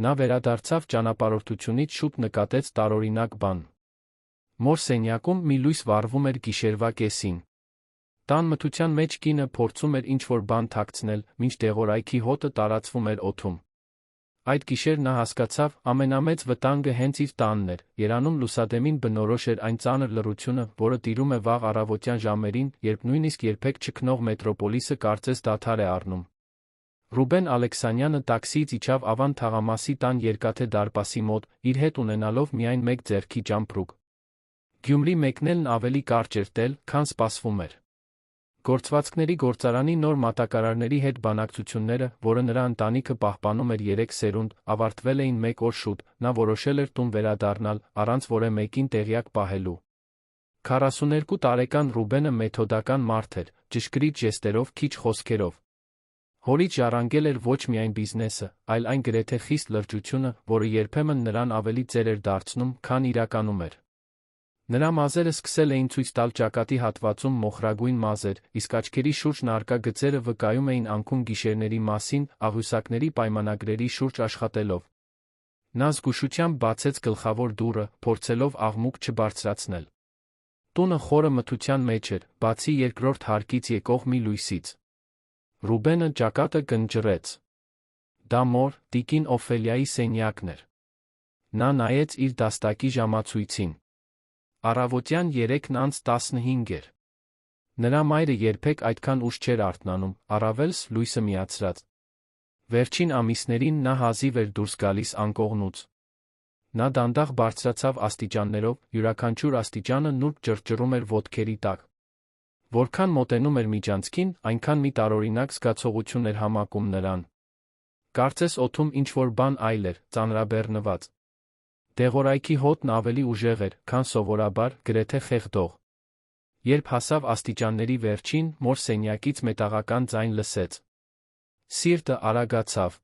Նա վերադարձավ ճանապարհորդությունից շուտ նկատեց տարօրինակ բան։ Մոր սենյակում մի լույս վառվում էր գիշերվա կեսին։ Տան մթության մեջ կինը փորձում էր ինչ-որ բան թաքցնել, մինչ դեղորայքի հոտը տարածվում էր օդում։ Այդ գիշեր նա հասկացավ, ամենամեծ վտանգը հենց իր տանն էր, երանում լուսադեմին բնորոշ էր այն ծանր լռությունը, որը տիրում է վաղ առավոտյան ժամերին, երբ նույնիսկ երբեք չքնող մետրոպոլիսը կարծես դադար է առնում։ Ռուբեն Ալեքսանյանը տաքսիից իջավ Ավան թաղամասի տան երկաթե դարպասի մոտ, իր հետ ունենալով միայն մեկ ձեռքի ճամպրուկ։ Գյումրի մեկնելն ավելի կարճ էր տել, քան սպասվում էր։ Գործվածքների գործարանի նոր մատակարարների հետ բանակցությունները, որը նրա ընտանիքը պահպանում էր 3 սերունդ, ավարտվել էին մեկ օր շուտ, նա որոշել էր տուն վերադառնալ, առանց որևէ մեկին տեղյակ պահելու։ 42 տարեկան Ռուբենը մեթոդական մարդ էր, ճշգրիտ ժեստերով, քիչ խոսքերով։ Հորից ժառանգել էր ոչ միայն բիզնեսը, այլ այն գրեթե խիստ լրջությունը, որը երբեմն նրան ավելի ծեր էր դարձնում, քան իրականում էր։ Նրա մազերը սկսել էին ցույց տալ ճակատի հատվածում մոխրագույն մազեր, իսկ աչքերի շուրջն առկա գծերը վկայում էին անքուն գիշերների մասին, աղյուսակների պայմանագրերի շուրջ աշխատելով։ Նա զգուշությամբ բացեց գլխավոր դուռը, փորձելով աղմուկ չբարձրացնել։ Տունը խորը մթության մեջ էր, բացի երկրորդ հարկից եկող մի լույսից։ Ռուբենը ճակատը կնճռեց։ Դա մոր, տիկին Օֆելիայի սենյակն էր։ Նա նայեց իր դաստակի ժամացույցին։ Առավոտյան 3:15 էր։ Նրա մայրը երբեք այդքան ուշ չէր արթնանում, առավելս լույսը միացրած։ Վերջին ամիսներին նա հազիվ էր դուրս գալիս անկողնուց։ Նա դանդաղ բարձրացավ աստիճաններով, յուրաքանչյուր աստիճանը նուրբ ճռճռում էր ոտքերի տակ։ Որքան մոտենում էր միջանցքին, այնքան մի տարօրինակ զգացողություն էր համակում նրան։ Կարծես օդում ինչ-որ բան այլ էր, ծանրաբեռնված։ Դեղորայքի հոտն ավելի ուժեղ էր, քան սովորաբար, գրեթե խեղդող։ Երբ հասավ աստիճանների վերջին, մոր սենյակից մետաղական ձայն լսեց։ Սիրտը արագացավ։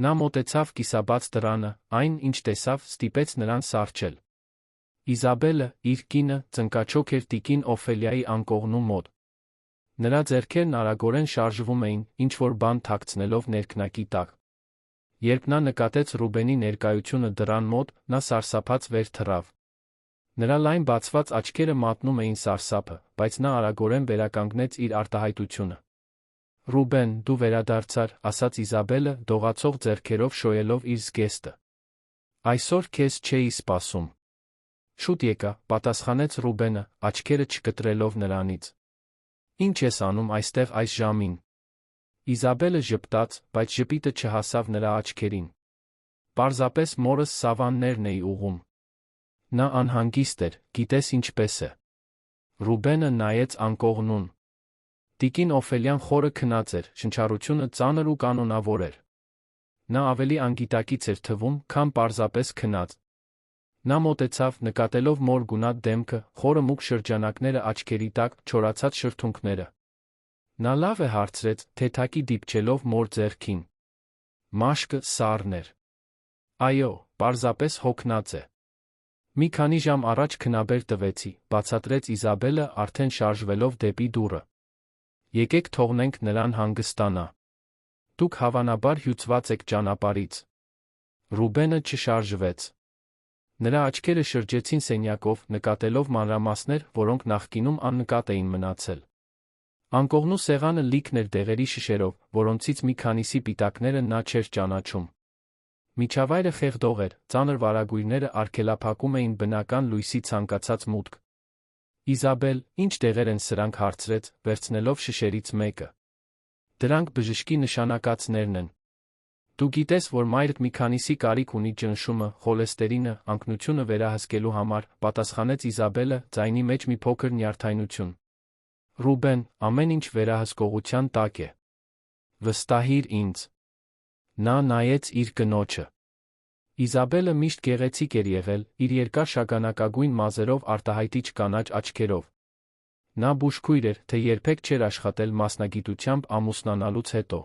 Նա մոտեցավ կիսաբաց դռանը, այն, ինչ տեսավ, ստիպեց նրան սառչել։ Իզաբելը, իր կինը, ծնկաչոք էր տիկին Օֆելիայի անկողնու մոտ։ Նրա ձեռքերն արագորեն շարժվում էին, ինչ-որ բան թաքցնելով ներքնակի տակ։ Երբ նա նկատեց Ռուբենի ներկայությունը դռան մոտ, նա սարսափած վեր թռավ։ Նրա լայն բացված աչքերը մատնում էին սարսափը, բայց նա արագորեն վերականգնեց իր արտահայտությունը։ «Ռուբեն, դու վերադարձար», ասաց Իզաբելը, դողացող ձեռքերով շոյելով իր զգեստը։ «Այսօր քեզ չէի սպասում»։ «Շուտ եկա», պատասխանեց Ռուբենը, աչքերը չկտրելով նրանից։ «Ինչ ես անում այստեղ այս ժամին»։ Իզաբելը ժպտաց, բայց ժպիտը չհասավ նրա աչքերին։ «Պարզապես մորս Սավաններն էի ուղղում»։ Նա անհանգիստ էր, գիտես ինչպես է։ Ռուբենը նայեց անկողնուն։ Տիկին Օֆելիան խորը քնած էր, շնչառությունը ծանր ու կանոնավոր էր։ Նա ավելի անգիտակից էր թվում, քան պարզապես քնած։ Նա մոտեցավ, նկատելով մոր գունատ դեմքը, խորը մուգ շրջանակները աչքերի տակ, չորացած շրթունքները։ Նա լավ է հարցրեց, թեթակի դիպչելով մոր ձեռքին։ Մաշկը սառն էր։ Այո, պարզապես հոգնած է։ Մի քանի ժամ առաջ քնաբեր տվեցի, բացատրեց Իզաբելը, արդեն շարժվելով դեպի դուռը։ Եկեք թողնենք նրան հանգստանա։ Դուք հավանաբար հյուծված եք ճանապարհից։ Ռուբենը չշարժվեց։ Նրա աչքերը շրջեցին սենյակով, նկատելով մանրամասներ, որոնք նախկինում աննկատ էին մնացել։ Անկողնու սեղանը լիքն էր դեղերի շշերով, որոնցից մի քանիսի պիտակները նա չէր ճանաչում։ Միջավայրը խեղդող էր, ծանր վարագույրները արգելափակում էին բնական լույսի ցանկացած մուտք։ Իզաբել, ինչ դեղեր են սրանք, հարցրեց, վերցնելով շշերից մեկը։ Դրանք բժշկի նշանակածներն են։ Դու գիտես, որ մայրդ մի քանիսի կարիք ունի ճնշումը, խոլեստերինը, անկնությունը վերահսկելու համար, պատասխանեց Իզաբելը, ձայնի մեջ մի փոքր նյարդայնություն։ Ռուբեն, ամեն ինչ վերահսկողության տակ է։ Վստահիր ինձ։ Նա նայեց իր կնոջը։ Իզաբելը միշտ գեղեցիկ էր եղել, իր երկար շագանակագույն մազերով արտահայտիչ կանաչ աչքերով։ Նա բուժքույր էր, թե երբեք չէր աշխատել մասնագիտությամբ ամուսնանալուց հետո։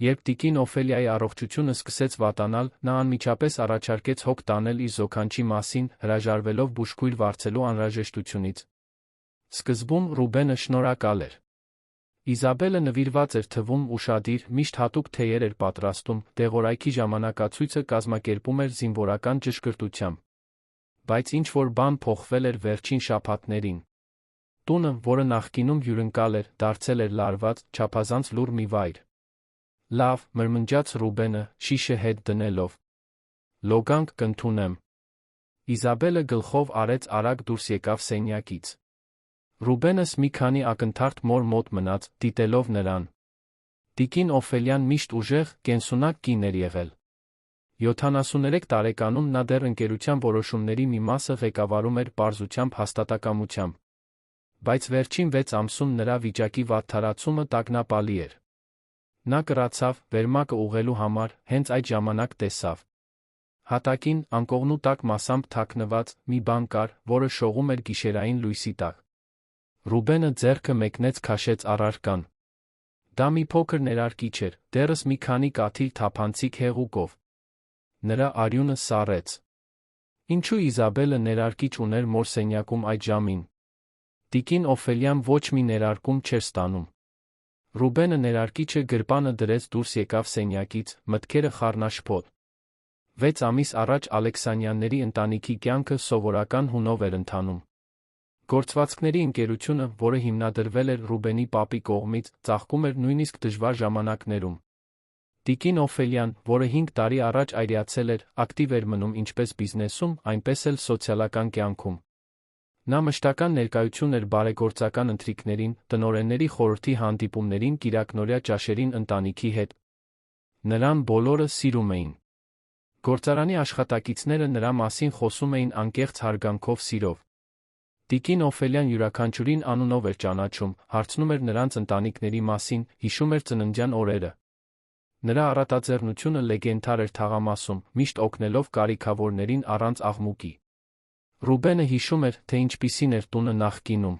Երբ տիկին Օֆելիայի առողջությունը սկսեց վատանալ, նա անմիջապես առաջարկեց հոգ տանել իր զոքանչի մասին, հրաժարվելով բուժքույր վարձելու անհրաժեշտությունից։ Սկզբում Ռուբենը շնորհակալ էր։ Իզաբելը նվիրված էր թվում ուշադիր, միշտ հատուկ թեյեր էր պատրաստում, դեղորայքի ժամանակացույցը կազմակերպում էր զինվորական ճշգրտությամբ։ Բայց ինչ-որ բան փոխվել էր վերջին շաբաթներին։ Տունը, որը նախկինում հյուրընկալ էր, դարձել էր լարված, չափազանց լուռ մի վայր։ Լավ, մրմնջաց Ռուբենը, շիշը հետ դնելով։ Լոգանք կընդունեմ։ Իզաբելը գլխով արեց արագ դուրս եկավ սենյակից։ Ռուբենս մի քանի ակնթարթ մոր մոտ մնաց, դիտելով նրան։ Տիկին Օֆելյան միշտ ուժեղ, կենսունակ կին էր եղել։ 73 տարեկանում նա դեռ ընկերության որոշումների մի մասը ղեկավարում էր պարզությամբ հաստատակամությամբ։ Բայց վերջին 6 ամսում նրա վիճակի վատթարացումը տագնապալի էր։ Նա կռացավ, վերմակը ուղղելու համար, հենց այդ ժամանակ տեսավ։ Հատակին, անկողնու տակ մասամբ թաքնված, մի բան կար, որը շողում էր գիշերային լույսի տակ։ Ռուբենը ձեռքը մեկնեց քաշեց առարկան։ Դա մի փոքր ներարկիչ էր, դեռս մի քանի կաթիլ թափանցիկ հեղուկով։ Նրա արյունը սառեց։ Ինչու Իզաբելը ներարկիչ ուներ մոր սենյակում այդ ժամին։ Տիկին Օֆելյան ոչ մի ներարկում չէր ստանում։ Ռուբենը ներարկիչը գրպանը դրեց դուրս եկավ սենյակից, մտքերը խառնաշփոթ։ 6 ամիս առաջ Ալեքսանյանների ընտանիքի կյանքը սովորական հունով էր ընթանում։ Գործվածքների ընկերությունը, որը հիմնադրվել էր Ռուբենի պապի կողմից, ծաղկում էր նույնիսկ դժվար ժամանակներում։ Տիկին Օֆելյան, որը 5 տարի առաջ այրացել էր, ակտիվ էր մնում ինչպես բիզնեսում, այնպես էլ սոցիալական կյանքում։ Նա մշտական ներկայություն էր բարեգործական ընթրիքներին, տնօրենների խորհրդի հանդիպումներին, կիրակնօրյա ճաշերին ընտանիքի հետ։ Նրան բոլորը սիրում էին։ Գործարանի աշխատակիցները նրա մասին խոսում էին անկեղծ հարգանքով սիրով։ Տիկին Օֆելյան յուրաքանչյուրին անունով էր ճանաչում, հարցնում էր նրանց ընտանիքների մասին, հիշում էր ծննդյան օրերը։ Նրա առատաձեռնությունը լեգենդար էր թաղամասում, միշտ օգնելով կարիքավորներին առանց աղմուկի։ Ռուբենը հիշում էր, թե ինչպիսին էր տունը նախկինում։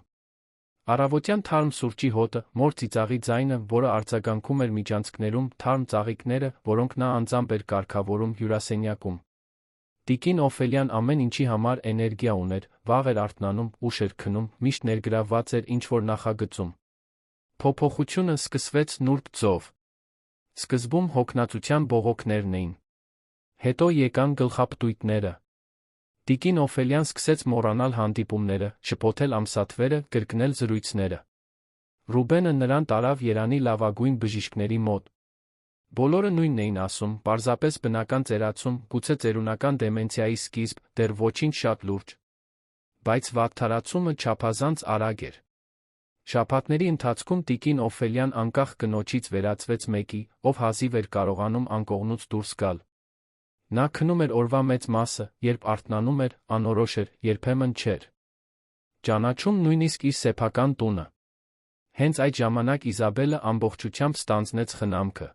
Առավոտյան թարմ սուրճի հոտը, մոր ծիծաղի ձայնը, որը արձագանքում էր միջանցքներում, թարմ ծաղիկները, որոնք նա անձամբ էր կարգավորում հյուրասենյակում։ Տիկին Օֆելյան ամեն ինչի համար էներգիա ուներ, վաղ էր արթնանում, ուշ էր քնում, միշտ ներգրավված էր ինչ-որ նախագծում։ Փոփոխությունը սկսվեց նուրբ ձով։ Սկզբում հոգնածության բողոքներն էին։ Հետո եկան գլխապտույտները։ Տիկին Օֆելյան սկսեց մոռանալ հանդիպումները, շփոթել ամսաթվերը, կրկնել զրույցները։ Ռուբենը նրան տարավ Երանի լավագույն բժիշկների մոտ։ Բոլորը նույնն էին ասում, պարզապես բնական ծերացում, գուցե ծերունական դեմենցիայի սկիզբ, դեռ ոչինչ շատ լուրջ։ Բայց վատթարացումը չափազանց արագ էր։ Շաբաթների ընթացքում տիկին Օֆելյան անկախ կնոջից վերածվեց մեկի, ով հազիվ էր կարողանում անկողնուց դուրս գալ։ Նա քնում էր օրվա մեծ մասը, երբ արթնանում էր, անորոշ էր, երբեմն չէր ճանաչում նույնիսկ իր սեփական տունը։ Հենց այդ ժամանակ Իզաբելը ամբողջությամբ ստանձնեց խնամքը։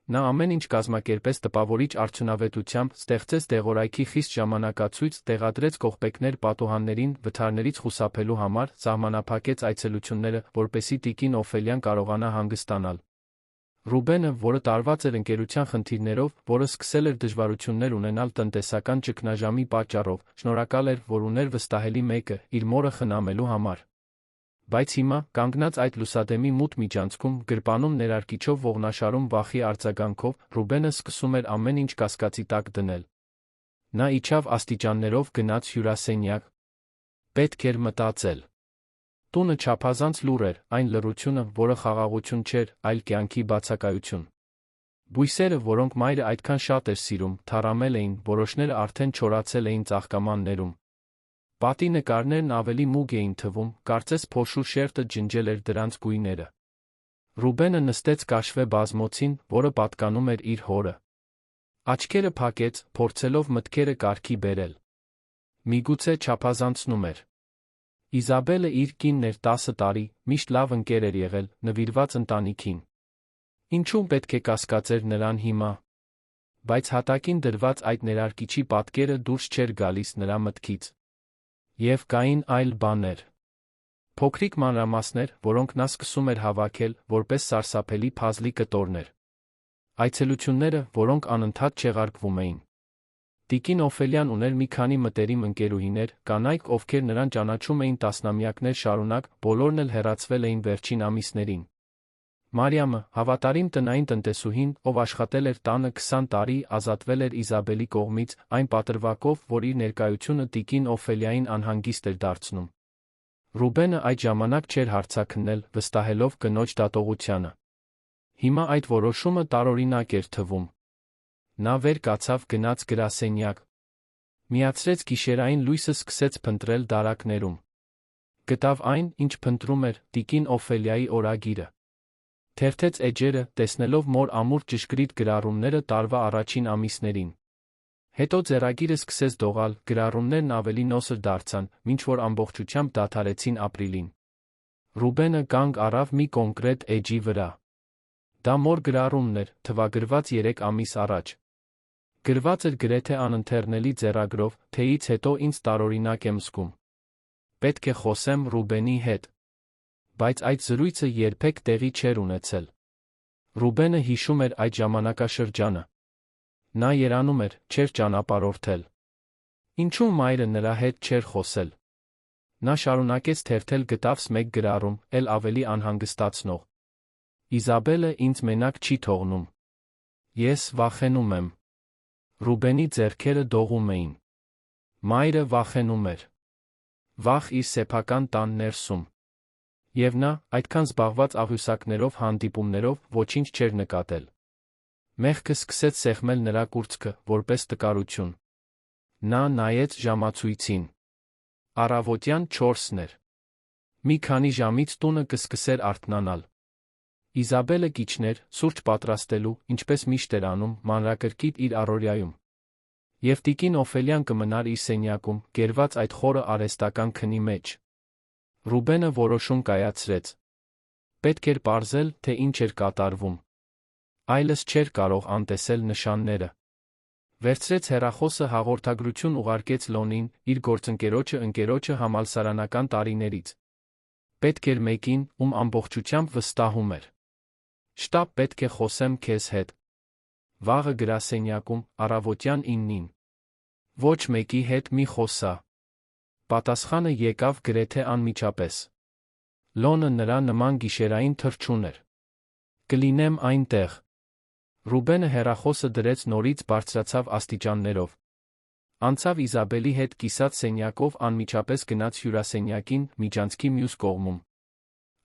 Նա ամեն ինչ կազմակերպեց տպավորիչ արդյունավետությամբ, ստեղծեց դեղորայքի խիստ ժամանակացույց, տեղադրեց կողպեքներ պատուհաններին, վթարներից խուսափելու համար, սահմանափակեց այցելությունները, որպեսզի տիկին Օֆելյան կարողանա հանգստանալ։ Ռուբենը, որը տարված էր ընկերության խնդիրներով, որը սկսել էր դժվարություններ ունենալ տնտեսական ճգնաժամի պատճառով, շնորհակալ էր, որ ուներ վստահելի մեկը, իր մորը խնամելու համար։ Բայց հիմա, կանգնած այդ լուսադեմի մութ միջանցքում, գրպանում ներարկիչով ողնաշարում վախի արձագանքով, Ռուբենը սկսում էր ամեն ինչ կասկածի տակ դնել։ Նա իջավ աստիճաններով գնաց հյուրասենյակ։ Պետք էր մտածել։ Տունը չափազանց լուռ էր, այն լռությունը, որը խաղաղություն չէր, այլ կյանքի բացակայություն։ Բույսերը, որոնք մայրը այդքան շատ էր սիրում, թառամել էին, որոշները արդեն չորացել էին ծաղկամաններում։ Պատի նկարներն ավելի մուգ էին թվում, կարծես փոշու շերտը ջնջել էր դրանց գույները։ Ռուբենը նստեց կաշվե բազմոցին, որը պատկանում էր իր հորը։ Աչքերը փակեց, փորձելով մտքերը կարգի բերել։ Միգուցե չափազանցնում էր։ Իզաբելը իր կինն էր 10 տարի, միշտ լավ ընկեր էր եղել, նվիրված ընտանիքին։ Ինչու պետք է կասկածեր նրան հիմա։ Բայց հատակին դրված այդ ներարկիչի պատկերը դուրս չէր գալիս նրա մտքից։ Եվ կային այլ բաներ։ Փոքրիկ մանրամասներ, որոնք նա սկսում էր հավաքել, որպես սարսափելի փազլի կտորներ։ Այցելությունները, որոնք անընդհատ չեղարկվում էին։ Տիկին Օֆելյան ուներ մի քանի մտերիմ ընկերուհիներ, կանայք, ովքեր նրան ճանաչում էին տասնամյակներ շարունակ, բոլորն էլ հեռացվել էին վերջին ամիսներին։ Մարիամը, հավատարիմ տնային տնտեսուհին, ով աշխատել էր տանը 20 տարի, ազատվել էր Իզաբելի կողմից, այն պատրվակով, որ իր ներկայությունը տիկին Օֆելիային անհանգիստ էր դարձնում։ Ռուբենը այդ ժամանակ չէր հարցաքննել, վստահելով կնոջ դատողությանը։ Հիմա այդ որոշումը տարօրինակ էր թվում։ Նա վեր կացավ, գնաց գրասենյակ։ Միացրեց գիշերային լույսը, սկսեց փնտրել դարակներում։ Գտավ այն, ինչ փնտրում էր, տիկին Օֆելիայի օրագիրը։ Թերթեց էջերը, տեսնելով մոր ամուր ճշգրիտ գրառումները տարվա առաջին ամիսներին։ Հետո ձեռագիրը սկսեց դողալ, գրառումներն ավելի նոսր դարձան, մինչ որ ամբողջությամբ դադարեցին ապրիլին։ Ռուբենը կանգ առավ մի կոնկրետ էջի վրա։ Դա մոր գրառումն էր, թվագրված 3 ամիս առաջ։ Գրված էր գրեթե անընթեռնելի ձեռագրով, թեից հետո ինձ տարօրինակ եմ զգում։ Պետք է խոսեմ Ռուբենի հետ։ Բայց այդ զրույցը երբեք տեղի չէր ունեցել։ Ռուբենը հիշում էր այդ ժամանակաշրջանը։ Նա երանում էր, չէր ճանապարհորդել։ Ինչու մայրը նրա հետ չէր խոսել։ Նա շարունակեց թերթել, գտավ մեկ գրառում, էլ ավելի անհանգստացնող։ Իզաբելը ինձ մենակ չի թողնում։ Ես վախենում եմ։ Ռուբենի ձեռքերը դողում էին։ Մայրը վախենում էր։ Վախ իր սեփական տան ներսում։ Եվ նա, այդքան զբաղված աղյուսակներով, հանդիպումներով, ոչինչ չէր նկատել։ Մեղքը սկսեց սեղմել նրա կուրծքը, որպես տկարություն։ Նա նայեց ժամացույցին։ Առավոտյան 4-ն էր։ Մի քանի ժամից տունը կսկսեր արթնանալ։ Իզաբելը կիջներ, սուրճ պատրաստելու, ինչպես միշտ էր անում, մանրակրկիտ իր առօրյայում։ Եվ տիկին Օֆելիան կմնար իր սենյակում, կերված այդ խորը արհեստական քնի մեջ։ Ռուբենը որոշում կայացրեց։ Պետք էր պարզել, թե ինչ էր կատարվում։ Այլս չէր կարող անտեսել նշանները։ Վերցրեց հեռախոսը, հաղորդագրություն ուղարկեց Լոնին, իր գործընկերոջը համալսարանական տարիներից։ Պետք էր մեկին, ում ամբողջությամբ վստահում էր։ Շտապ, պետք է խոսեմ քեզ հետ։ Վաղը գրասենյակում, առավոտյան 9-ին։ Ոչ մեկի հետ մի խոսա։ Պատասխանը եկավ գրեթե անմիջապես։ Լոնը նրա նման գիշերային թռչուն էր։ Կլինեմ այնտեղ։ Ռուբենը հեռախոսը դրեց, նորից բարձրացավ աստիճաններով։ Անցավ Իզաբելի հետ կիսած սենյակով, անմիջապես գնաց հյուրասենյակին, միջանցքի մյուս կողմում։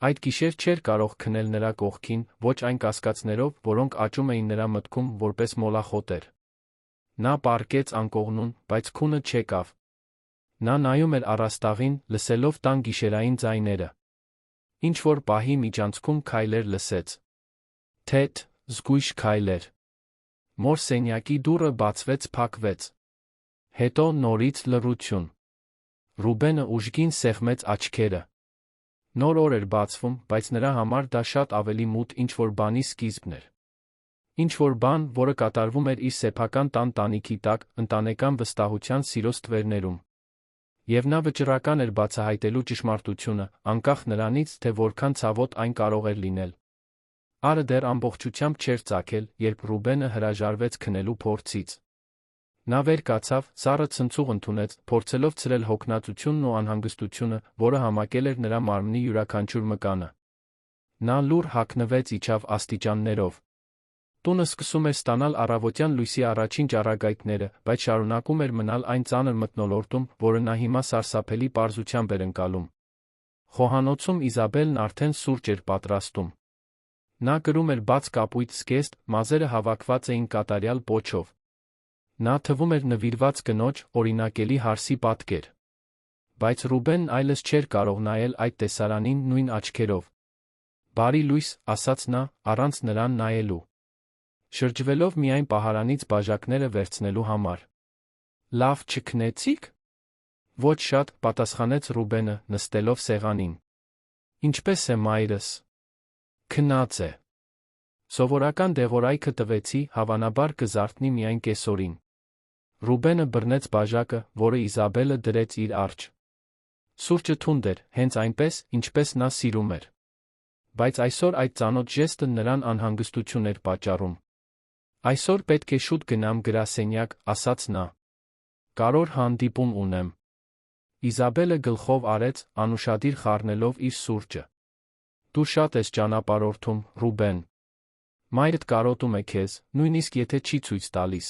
Այդ գիշեր չէր կարող քնել նրա կողքին, ոչ այն կասկածներով, որոնք աճում էին նրա մտքում, որպես մոլախոտեր։ Նա պառկեց անկողնուն, բայց քունը չեկավ։ Նա նայում էր առաստաղին, լսելով տան գիշերային ձայները։ Ինչ-որ պահի միջանցքում քայլեր լսեց։ Թեթ, զգույշ քայլեր։ Մոր սենյակի դուռը բացվեց, փակվեց։ Հետո նորից լռություն։ Ռուբենը ուժգին սեղմեց աչքերը։ Նոր օր էր բացվում, բայց նրա համար դա շատ ավելի մութ ինչ-որ բանի սկիզբն էր։ Ինչ-որ բան, որը կատարվում էր իր սեփական տան-տանիքի տակ, ընտանեկան վստահության սիրո ստվերներում։ Եվ նա վճռական էր բացահայտելու ճշմարտությունը, անկախ նրանից, թե որքան ցավոտ այն կարող էր լինել։ Արը դեռ ամբողջությամբ չէր ծագել, երբ Ռուբենը հրաժարվեց քնելու փորձից։ Նա վեր կացավ, սառը ցնցուղ ընդունեց, փորձելով ցրել հոգնածությունն ու անհանգստությունը, որը համակել էր նրա մարմնի յուրաքանչյուր մկանը։ Նա լուռ հագնվեց, իջավ աստիճաններով։ Տունը սկսում էր ստանալ առավոտյան լույսի առաջին ճառագայթները, բայց շարունակում էր մնալ այն ծանր մթնոլորտում, որը նա հիմա սարսափելի պարզությամբ էր ընկալում։ Խոհանոցում Իզաբելն արդեն սուրճ էր պատրաստում։ Նա կրում էր բաց կապույտ զգեստ, մազերը հավաքված էին կատարյալ պոչով։ Նա թվում էր նվիրված կնոջ, օրինակելի հարսի պատկեր։ Բայց Ռուբենն այլս չէր կարող նայել այդ տեսարանին նույն աչքերով։ Բարի լույս, ասաց նա, առանց նրան նայելու։ Շրջվելով միայն պահարանից բաժակները վերցնելու համար։ Լավ չքնեցի՞ք։ Ոչ շատ, պատասխանեց Ռուբենը, նստելով սեղանին։ Ինչպես է մայրս։ Քնած է։ Սովորական դեղորայքը տվեցի, հավանաբար կզարթնի միայն կեսօրին։ Ռուբենը բռնեց բաժակը, որը Իզաբելը դրեց իր առջ։ Սուրճը թունդ էր, հենց այնպես, ինչպես նա սիրում էր։ Բայց այսօր այդ ծանոթ ժեստը նրան անհանգստություն էր պատճառում։ Այսօր պետք է շուտ գնամ գրասենյակ, ասաց նա։ Կարոր հանդիպում ունեմ։ Իզաբելը գլխով արեց, անուշադիր խառնելով իր սուրճը։ Դու շատ ես ճանապարհորդում, Ռուբեն։ Մայրդ կարոտում է քեզ, նույնիսկ եթե չի ցույց տալիս։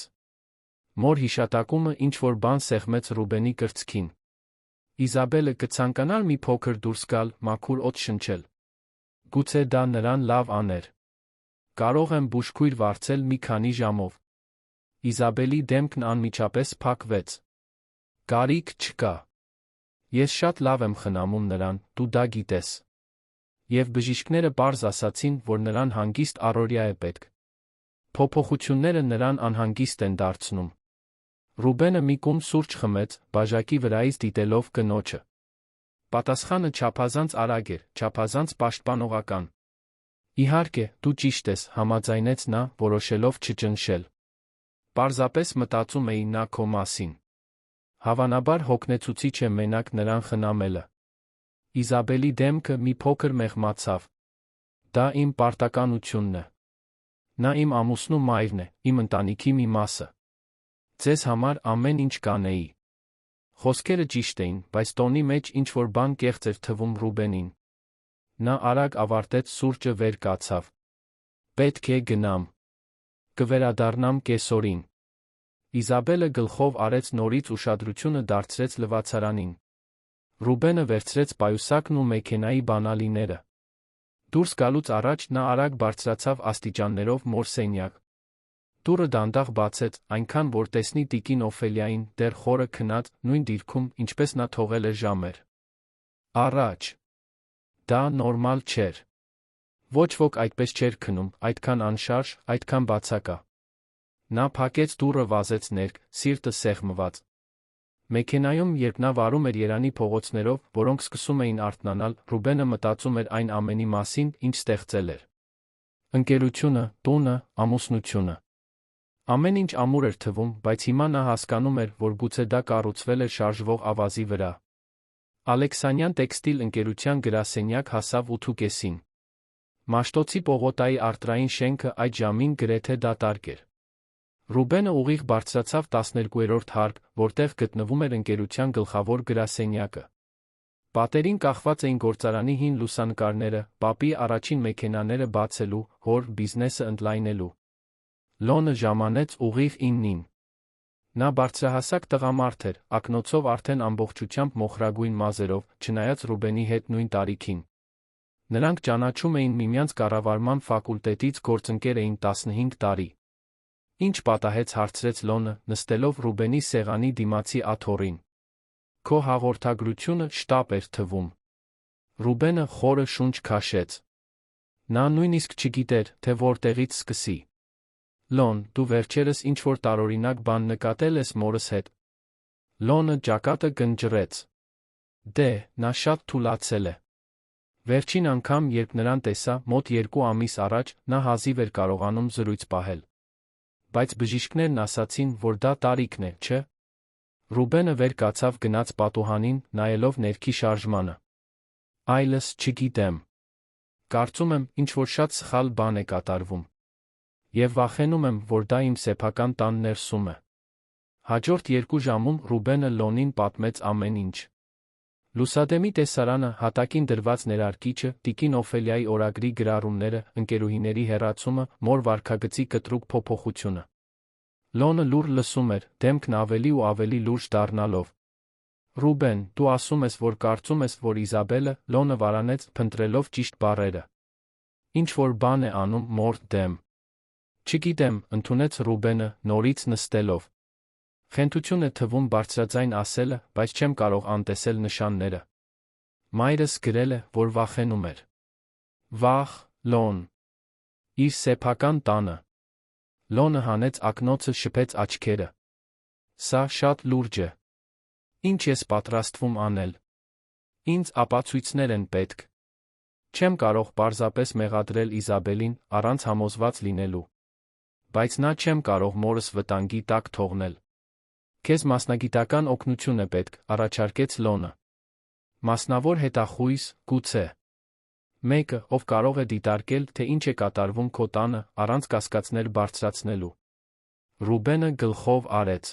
Մոր հիշատակումը ինչ-որ բան սեղմեց Ռուբենի կրծքին։ Իզաբելը կցանկանար մի փոքր դուրս գալ, մաքուր օդ շնչել։ Գուցե դա նրան լավ աներ։ Կարող եմ բուժքույր վարձել մի քանի ժամով։ Իզաբելի դեմքն անմիջապես փակվեց։ Կարիք չկա։ Ես շատ լավ եմ խնամում նրան, դու դա գիտես։ Եվ բժիշկները պարզ ասացին, որ նրան հանգիստ առօրյա է պետք։ Փոփոխությունները նրան անհանգիստ են դարձնում։ Ռուբենը մի կում սուրճ խմեց, բաժակի վրայից դիտելով կնոջը։ Պատասխանը չափազանց արագ էր, չափազանց պաշտպանողական։ Իհարկե, դու ճիշտ ես, համաձայնեց նա, որոշելով չճնշել։ Պարզապես մտածում էի նա քո մասին։ Հավանաբար հոգնեցուցիչ է մենակ նրան խնամելը։ Իզաբելի դեմքը մի փոքր մեղմացավ։ Դա իմ պարտականությունն է։ Նա իմ ամուսնու մայրն է, իմ ընտանիքի մի մասը։ Ձեզ համար ամեն ինչ կանեի։ Խոսքերը ճիշտ էին, բայց տոնի մեջ ինչ-որ բան կեղծ էր թվում Ռուբենին։ Նա արագ ավարտեց սուրճը վեր կացավ։ Պետք է գնամ։ Կվերադառնամ կեսօրին։ Իզաբելը գլխով արեց նորից ուշադրությունը դարձրեց լվացարանին։ Ռուբենը վերցրեց պայուսակն ու մեքենայի բանալիները։ Դուրս գալուց առաջ նա արագ բարձրացավ աստիճաններով մոր սենյակ։ Դուռը դանդաղ բացեց, այնքան որ տեսնի տիկին Օֆելիային, դեռ խորը քնած, նույն դիրքում, ինչպես նա թողել էր ժամեր առաջ։ Դա նորմալ չէր։ Ոչ ոք այդպես չէր քնում, այդքան անշարժ, այդքան բացակա։ Նա փակեց դուռը, վազեց ներք, սիրտը սեղմված։ Մեքենայում, երբ նա վարում էր Երանի փողոցներով, որոնք սկսում էին արթնանալ, Ռուբենը մտածում էր այն ամենի մասին, ինչ ստեղծել էր։ Ընկերությունը, տունը, ամուսնությունը։ Ամեն ինչ ամուր էր թվում, բայց հիմա նա հասկանում էր, որ գուցե դա կառուցվել էր շարժվող ավազի վրա։ Ալեքսանյան տեքստիլ ընկերության գրասենյակ հասավ 8:30-ին։ Մաշտոցի պողոտայի արտրային շենքը այդ ժամին գրեթե դատարկ էր։ Ռուբենը ուղիղ բարձրացավ 12-րդ հարկ, որտեղ գտնվում էր ընկերության գլխավոր գրասենյակը։ Պատերին կախված էին գործարանի հին լուսանկարները, պապի առաջին մեքենաները բացելու, հոր բիզնեսը ընդլայնելու։ Լոնը ժամանեց ուղիղ 9-ին։ Նա բարձրահասակ տղամարդ էր, ակնոցով արդեն ամբողջությամբ մոխրագույն մազերով, չնայած Ռուբենի հետ նույն տարիքին։ Նրանք ճանաչում էին միմյանց կառավարման ֆակուլտետից, գործընկեր էին 15 տարի։ Ինչ պատահեց, հարցրեց Լոնը, նստելով Ռուբենի սեղանի դիմացի աթոռին։ Քո հաղորդագրությունը շտապ էր թվում։ Ռուբենը խորը շունչ քաշեց։ Նա նույնիսկ չգիտեր, թե որտեղից սկսի։ Լոն, դու վերջերս ինչ-որ տարօրինակ բան նկատել ես մորս հետ։ Լոնը ճակատը գնջրեց։ Դե, նա շատ թուլացել է։ Վերջին անգամ, երբ նրան տեսա, մոտ 2 ամիս առաջ, նա հազիվ էր կարողանում զրույց պահել։ Բայց բժիշկներն ասացին, որ դա տարիքն է, չէ՞։ Ռուբենը վեր կացավ, գնաց պատուհանին, նայելով ներքի շարժմանը։ Այլս չգիտեմ։ Կարծում եմ, ինչ-որ շատ սխալ բան է կատարվում։ Եվ վախենում եմ, որ դա իմ սեփական տան ներսում է։ Հաջորդ 2 ժամում Ռուբենը Լոնին պատմեց ամեն ինչ։ Լուսադեմի տեսարանը, հատակին դրված ներարկիչը, տիկին Օֆելիայի օրագրի գրառումները, ընկերուհիների հեռացումը, մոր վարքագծի կտրուկ փոփոխությունը։ Լոնը լուռ լսում էր, դեմքն ավելի ու ավելի լուրջ դառնալով։ Ռուբեն, դու ասում ես, որ կարծում ես, որ Իզաբելը, Լոնը վարանեց, փնտրելով ճիշտ բառերը։ Ինչ-որ բան է անում մոր դեմ։ Չգիտեմ, ընդունեց Ռուբենը, նորից նստելով։ Խենթություն է թվում բարձրաձայն ասելը, բայց չեմ կարող անտեսել նշանները։ Մայրս գրել է, որ վախենում էր։ Վախ, Լոն։ Իր սեփական տանը։ Լոնը հանեց ակնոցը, շփեց աչքերը։ Սա շատ լուրջ է։ Ինչ ես պատրաստվում անել։ Ինձ ապացույցներ են պետք։ Չեմ կարող պարզապես մեղադրել Իզաբելին, առանց համոզված լինելու։ Բայց նա չեմ կարող մորս վտանգի տակ թողնել։ Քեզ մասնագիտական օգնություն է պետք, առաջարկեց Լոնը։ Մասնավոր հետախույզ, գուցե։ Մեկը, ով կարող է դիտարկել, թե ինչ է կատարվում քո տանը, առանց կասկածներ բարձրացնելու։ Ռուբենը գլխով արեց։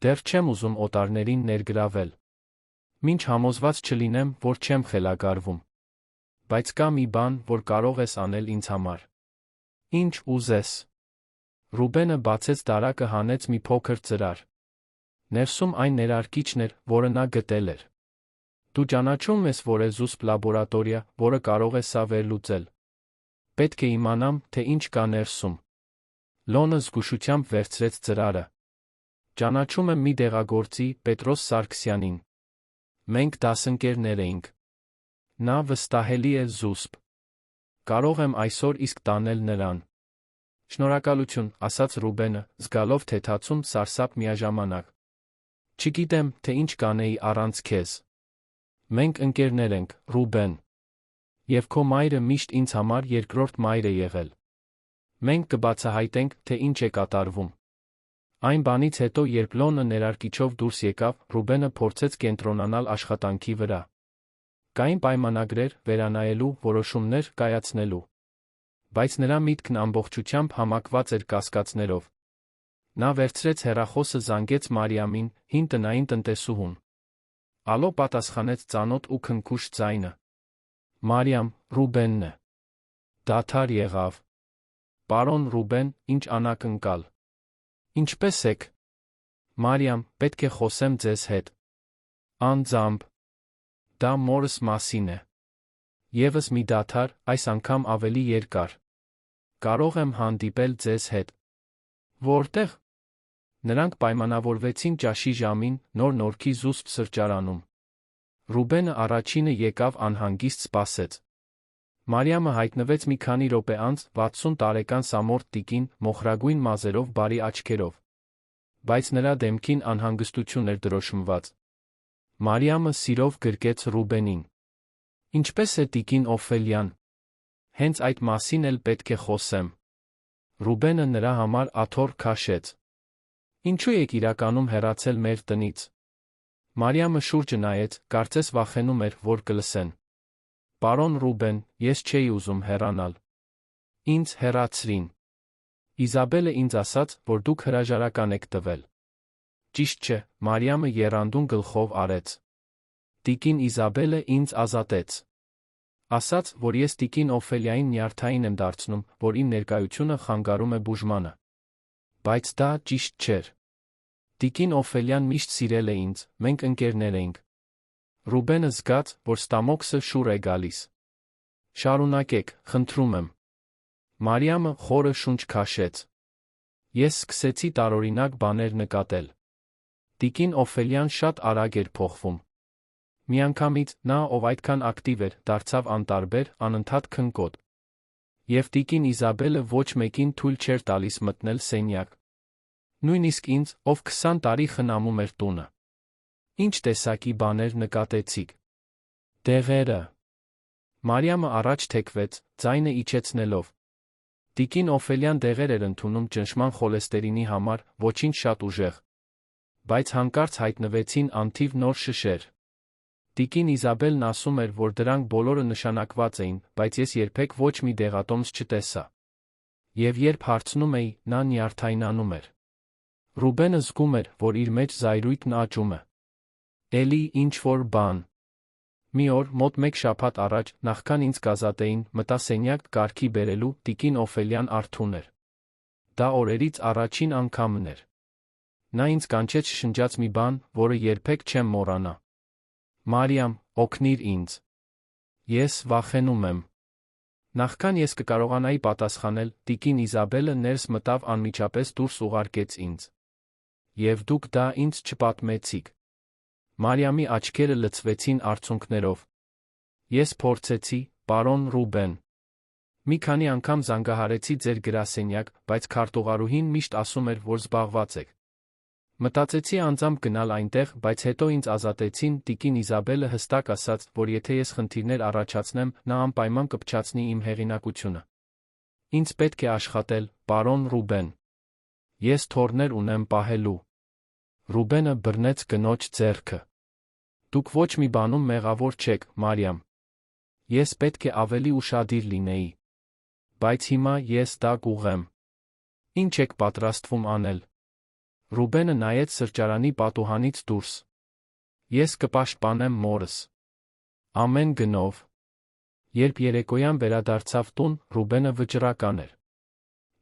Դեռ չեմ ուզում օտարներին ներգրավել։ Մինչ համոզված չլինեմ, որ չեմ խելագարվում։ բայց կա մի բան, որ կարող ես անել ինձ համար։ Ինչ ուզես։ Ռուբենը բացեց դարակը, հանեց մի փոքր ծրար։ Ներսում այն ներարկիչն էր, որը նա գտել էր։ Դու ճանաչում ես, որ է զուսպ լաբորատորիա, որը կարող է սա վերլուծել։ Պետք է իմանամ, թե ինչ կա ներսում։ Լոնը զգուշությամբ վերցրեց ծրարը։ Ճանաչում եմ մի դեղագործի, Պետրոս Սարգսյանին։ Մենք դասընկերներ էինք։ Նա վստահելի է զուսպ։ Կարող եմ այսօր իսկ տանել նրան։ Շնորհակալություն, ասաց Ռուբենը, զգալով թեթացում սարսափ միաժամանակ։ Չգիտեմ, թե ինչ կանեի առանց քեզ։ Մենք ընկերներ ենք, Ռուբեն։ Եվ քո մայրը միշտ ինձ համար երկրորդ մայր է եղել։ Մենք կբացահայտենք, թե ինչ է կատարվում։ Այն բանից հետո, երբ Լոնը ներարկիչով դուրս եկավ, Ռուբենը փորձեց կենտրոնանալ աշխատանքի վրա։ Կային պայմանագրեր, վերանայելու, որոշումներ կայացնելու։ Բայց նրա միտքն ամբողջությամբ համակված էր կասկածներով։ Նա վերցրեց հեռախոսը, զանգեց Մարիամին, հին տնային տնտեսուհուն։ Ալո, պատասխանեց ծանոթ ու քնքուշ ձայնը։ Մարիամ, Ռուբենն է։ Դադար եղավ։ Պարոն Ռուբեն, ինչ անակնկալ։ Ինչպե՞ս եք։ Մարիամ, պետք է խոսեմ ձեզ հետ։ Անձամբ։ Դա մորս մասին է։ Եվս մի դադար, այս անգամ ավելի երկար։ Կարող եմ հանդիպել ձեզ հետ։ Որտեղ։ Նրանք պայմանավորվեցին ճաշի ժամին, Նոր Նորքի զուսպ սրճարանում։ Ռուբենը առաջինը եկավ, անհանգիստ սպասեց։ Մարիամը հայտնվեց մի քանի րոպե անց, 60 տարեկան սամորթ տիկին, մոխրագույն մազերով, բարի աչքերով։ Բայց նրա դեմքին անհանգստություն էր դրոշմված։ Մարիամը սիրով գրկեց Ռուբենին։ Ինչպե՞ս է տիկին Օֆելյան։ Հենց այդ մասին էլ պետք է խոսեմ։ Ռուբենը նրա համար աթոռ քաշեց։ Ինչու եք իրականում հեռացել մեր տնից։ Մարիամը շուրջը նայեց, կարծես վախենում էր, որ կլսեն։ Պարոն Ռուբեն, ես չէի ուզում հեռանալ։ Ինձ հեռացրին։ Իզաբելը ինձ ասաց, որ դուք հրաժարական եք տվել։ Ճիշտ չէ, Մարիամը եռանդուն գլխով արեց։ Տիկին Իզաբելը ինձ ազատեց։ Ասաց, որ ես տիկին Օֆելիային նյարդային եմ դարձնում, որ իմ ներկայությունը խանգարում է բուժմանը։ Բայց դա ճիշտ չէր։ Տիկին Օֆելյան միշտ սիրել է ինձ, մենք ընկերներ էինք։ Ռուբենը զգաց, որ ստամոքսը շուռ է գալիս։ Շարունակեք, խնդրում եմ։ Մարիամը խորը շունչ քաշեց։ Ես սկսեցի տարօրինակ բաներ նկատել։ Տիկին Օֆելյան շատ արագ էր փոխվում։ Միանգամից նա, ով այդքան ակտիվ էր, դարձավ անտարբեր, անընդհատ քնկոտ։ Եվ տիկին Իզաբելը ոչ մեկին թույլ չէր տալիս մտնել սենյակ։ Նույնիսկ ինձ, ով 20 տարի խնամում էր տունը։ Ինչ տեսակի բաներ նկատեցիք։ Դեղերը։ Մարիամը առաջ թեքվեց, ձայնը իջեցնելով։ Տիկին Օֆելյան դեղեր էր ընդունում ճնշման խոլեստերինի համար, ոչինչ շատ ուժեղ։ Բայց հանկարծ հայտնվեցին անթիվ նոր շշեր։ Տիկին Իզաբելն ասում էր, որ դրանք բոլորը նշանակված էին, բայց ես երբեք ոչ մի դեղատոմս չտեսա։ Եվ երբ հարցնում էի, նա նյարդայնանում էր։ Ռուբենը զգում էր, որ իր մեջ զայրույթն աճում է։ Էլի ինչ-որ բան։ Մի օր, մոտ 1 շաբաթ առաջ, նախքան ինձ կազատեին, մտա սենյակ կարգի բերելու, տիկին Օֆելյան արթուն էր։ Դա օրերից առաջին անգամն էր։ Նա ինձ կանչեց, շշնջաց մի բան, որը երբեք չեմ մոռանա։ Մարիամ, օգնիր ինձ։ Ես վախենում եմ։ Նախքան ես կկարողանայի պատասխանել, տիկին Իզաբելը ներս մտավ, անմիջապես դուրս ուղարկեց ինձ։ Եվ դուք դա ինձ չպատմեցիք։ Մարիամի աչքերը լցվեցին արցունքներով։ Ես փորձեցի, պարոն Ռուբեն։ Մի քանի անգամ զանգահարեցի ձեր գրասենյակ, բայց քարտուղարուհին միշտ ասում էր, որ զբաղված եք։ Մտածեցի անձամբ գնալ այնտեղ, բայց հետո ինձ ազատեցին, տիկին Իզաբելը հստակ ասաց, որ եթե ես խնդիրներ առաջացնեմ, նա անպայման կփչացնի իմ հեղինակությունը։ Ինձ պետք է աշխատել, պարոն Ռուբեն։ Ես թոռներ ունեմ պահելու։ Ռուբենը բռնեց կնոջ ձեռքը։ Դուք ոչ մի բանում մեղավոր չեք, Մարիամ։ Ես պետք է ավելի ուշադիր լինեի։ Բայց հիմա ես դա կուղեմ։ Ինչ եք պատրաստվում անել։ Ռուբենը նայեց սրճարանի պատուհանից դուրս։ Ես կպաշտպանեմ մորս։ Ամեն գնով։ Երբ երեկոյան վերադարձավ տուն, Ռուբենը վճռական էր։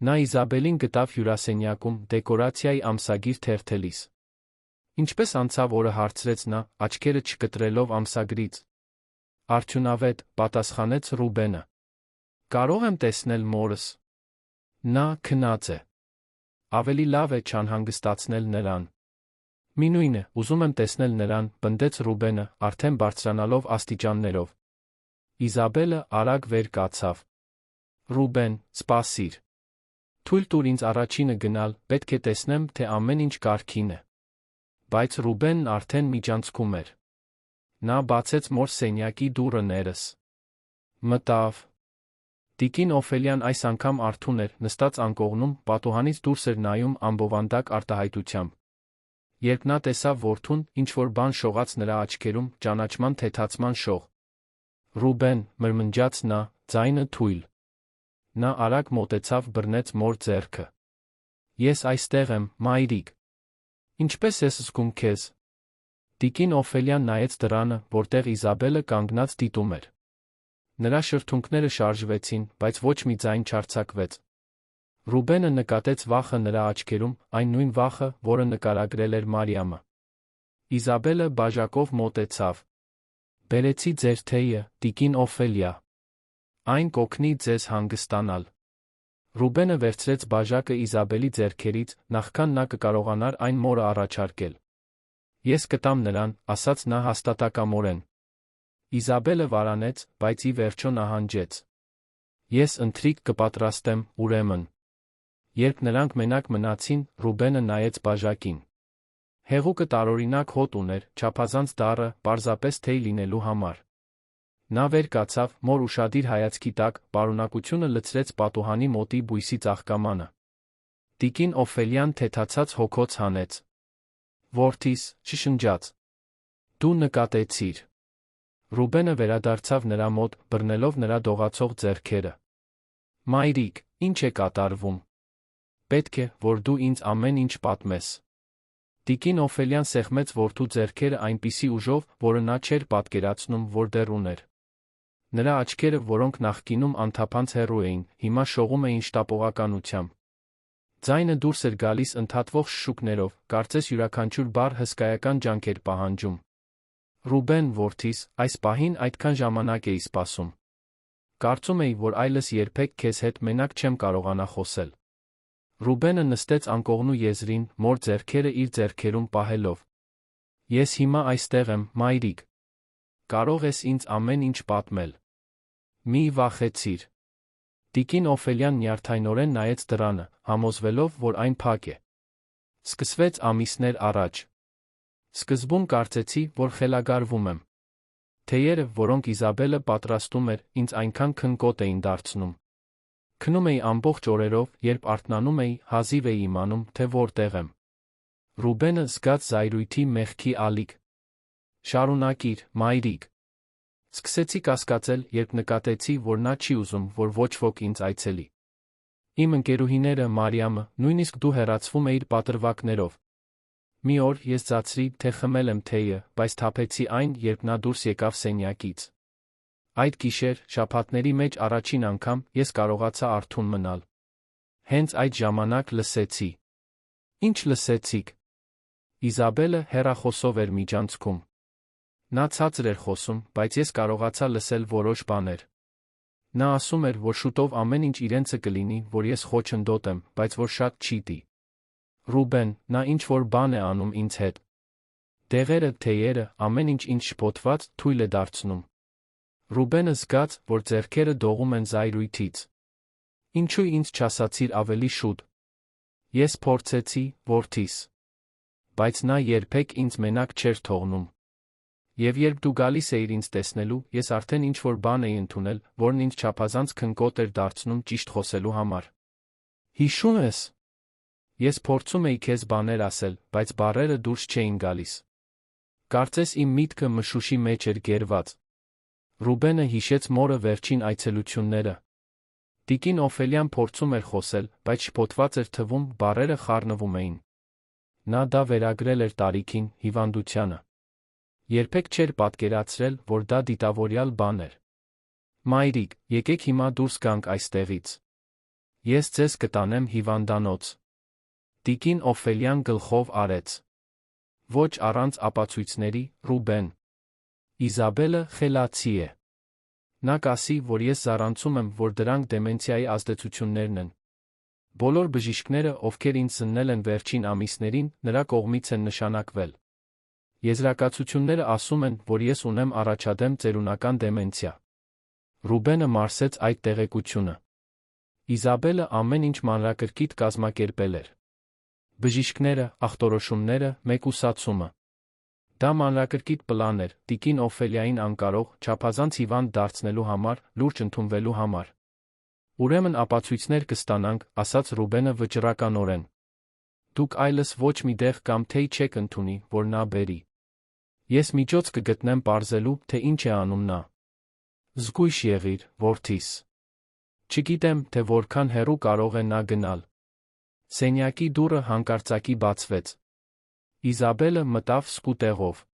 Նա Իզաբելին գտավ հյուրասենյակում դեկորացիայի ամսագիր թերթելիս։ Ինչպես անցավ օրը, հարցրեց նա, աչքերը չկտրելով ամսագրից։ Արդյունավետ, պատասխանեց Ռուբենը։ Կարող եմ տեսնել մորս։ Նա քնած է։ Ավելի լավ է չանհանգստացնել նրան։ Մինույն է, ուզում եմ տեսնել նրան, պնդեց Ռուբենը, արդեն բարձրանալով աստիճաններով։ Իզաբելը արագ վեր կացավ։ Ռուբեն, սպասիր։ Թույլ տուր ինձ առաջինը գնալ, պետք է տեսնեմ, թե ամեն ինչ կարգին է։ Բայց Ռուբենն արդեն միջանցքում էր։ Նա բացեց մոր սենյակի դուռը ներս։ Մտավ։ Տիկին Օֆելիան այս անգամ արթուն էր, նստած անկողնում, պատուհանից դուրս էր նայում ամբովանդակ արտահայտությամբ։ Երբ նա տեսավ որդուն, ինչ-որ բան շողաց նրա աչքերում, ճանաչման թեթացման շող։ Ռուբեն, մրմնջաց նա, ձայնը թույլ։ Նա արագ մոտեցավ, բռնեց մոր ձեռքը։ Ես այստեղ եմ, մայրիկ։ Ինչպես ես զգում քեզ։ Տիկին Օֆելիան նայեց դռանը, որտեղ Իզաբելը կանգնած դիտում էր։ Նրա շրթունքները շարժվեցին, բայց ոչ մի ձայն չարձակվեց։ Ռուբենը նկատեց վախը նրա աչքերում, այն նույն վախը, որը նկարագրել էր Մարիամը։ Իզաբելը բաժակով մոտեցավ։ Բերեցի ձեր թեյը, տիկին Օֆելիա։ Այն կօգնի ձեզ հանգստանալ։ Ռուբենը վերցրեց բաժակը Իզաբելի ձեռքերից, նախքան նա կկարողանար այն մորը առաջարկել։ Ես կտամ նրան, ասաց նա հաստատակամորեն։ Իզաբելը վարանեց, բայց ի վերջո նահանջեց։ Ես ընթրիք կպատրաստեմ, ուրեմն։ Երբ նրանք մենակ մնացին, Ռուբենը նայեց բաժակին։ Հեղուկը տարօրինակ հոտ ուներ, չափազանց դառը, պարզապես թեյ լինելու համար։ Նա վեր կացավ, մոր ուշադիր հայացքի տակ, պարունակությունը լցրեց պատուհանի մոտի բույսի ծաղկամանը։ Տիկին Օֆելիան թեթացած հոգոց հանեց։ Որդիս, շշնջաց։ Դու նկատեցիր։ Ռուբենը վերադարձավ նրա մոտ, բռնելով նրա դողացող ձեռքերը։ Մայրիկ, ինչ է կատարվում։ Պետք է, որ դու ինձ ամեն ինչ պատմես։ Տիկին Օֆելիան սեղմեց որդու ձեռքերը այնպիսի ուժով, որը նա չէր պատկերացնում, որ դեռ ուներ։ Նրա աչքերը, որոնք նախկինում անթափանց հեռու էին, հիմա շողում էին շտապողականությամբ։ Ձայնը դուրս էր գալիս ընդհատվող շշուկներով, կարծես յուրաքանչյուր բառ հսկայական ջանք էր պահանջում։ Ռուբեն, որդիս, այս պահին այդքան ժամանակ էի սպասում։ Կարծում էի, որ այլս երբեք քեզ հետ մենակ չեմ կարողանա խոսել։ Ռուբենը նստեց անկողնու եզրին, մոր ձեռքերը իր ձեռքերում պահելով։ Ես հիմա այստեղ եմ, մայրիկ։ Կարող ես ինձ ամեն ինչ պատմել։ Մի վախեցիր։ Տիկին Օֆելիան նյարդայնորեն նայեց դռանը, համոզվելով, որ այն փակ է։ Սկսվեց ամիսներ առաջ։ Սկզբում կարծեցի, որ խելագարվում եմ։ Թեյերը, որոնք Իզաբելը պատրաստում էր, ինձ այնքան քնկոտ էին դարձնում։ Քնում էի ամբողջ օրերով, երբ արթնանում էի, հազիվ էի իմանում, թե որտեղ եմ։ Ռուբենը զգաց զայրույթի մեղքի ալիք։ Շարունակիր, մայրիկ։ Սկսեցի կասկածել, երբ նկատեցի, որ նա չի ուզում, որ ոչ ոք ինձ այցելի։ Իմ ընկերուհիները, Մարիամը, նույնիսկ դու հեռացվում էիր պատրվակներով։ Մի օր ես ծացրի, թե խմել եմ թեյը, բայց թափեցի այն, երբ նա դուրս եկավ սենյակից։ Այդ գիշեր, շաբաթների մեջ առաջին անգամ, ես կարողացա արթուն մնալ։ Հենց այդ ժամանակ լսեցի։ Ինչ լսեցիք։ Իզաբելը հեռախոսով էր միջանցքում։ Նա ցածր էր խոսում, բայց ես կարողացա լսել որոշ բաներ։ Նա ասում էր, որ շուտով ամեն ինչ իրենցը կլինի, որ ես խոչընդոտ եմ, բայց որ շատ չի տի։ Ռուբեն, նա ինչ-որ բան է անում ինձ հետ։ Դեղերը, թեյերը, ամեն ինչ ինձ շփոթված, թույլ է դարձնում։ Ռուբենը զգաց, որ ձեռքերը դողում են զայրույթից։ Ինչու ինձ չասացիր ավելի շուտ։ Ես փորձեցի, որդիս։ Բայց նա երբեք ինձ մենակ չէր թողնում։ Եվ երբ դու գալիս էիր ինձ տեսնելու, ես արդեն ինչ-որ բան էի ընդունել, որն ինձ չափազանց քնկոտ էր դարձնում ճիշտ խոսելու համար։ Հիշում ես։ Ես փորձում էի քեզ բաներ ասել, բայց բառերը դուրս չէին գալիս։ Կարծես իմ միտքը մշուշի մեջ էր գերված։ Ռուբենը հիշեց մորը վերջին այցելությունները։ Տիկին Օֆելիան փորձում էր խոսել, բայց շփոթված էր թվում, բառերը խառնվում էին։ Նա դա վերագրել էր տարիքին, հիվանդությանը։ Երբեք չէր պատկերացրել, որ դա դիտավորյալ բան էր։ Մայրիկ, եկեք հիմա դուրս գանք այստեղից։ Ես ձեզ կտանեմ հիվանդանոց։ Տիկին Օֆելիան գլխով արեց։ Ոչ առանց ապացույցների, Ռուբեն։ Իզաբելը խելացի է։ Նա կասի, որ ես զառանցում եմ, որ դրանք դեմենցիայի ազդեցություններն են։ Բոլոր բժիշկները, ովքեր ինձ զննել են վերջին ամիսներին, նրա կողմից են նշանակվել։ Եզրակացությունները ասում են, որ ես ունեմ առաջադեմ ծերունական դեմենցիա։ Ռուբենը մարսեց այդ տեղեկությունը։ Իզաբելը ամեն ինչ մանրակրկիտ կազմակերպել էր։ Բժիշկները, ախտորոշումները, մեկուսացումը։ Դա մանրակրկիտ պլան էր, տիկին Օֆելիային անկարող, չափազանց հիվանդ դարձնելու համար, լուրջ ընդունվելու համար։ Ուրեմն ապացույցներ կստանանք, ասաց Ռուբենը վճռականորեն։ Դուք այլս ոչ մի դեղ կամ թեյ չեք ընդունի, որ նա բերի։ Ես միջոց կգտնեմ պարզելու, թե ինչ է անում նա։ Զգույշ եղիր, որդիս։ Չգիտեմ, թե որքան հեռու կարող է նա գնալ։ Սենյակի դուռը հանկարծակի բացվեց։ Իզաբելը մտավ սկուտեղով։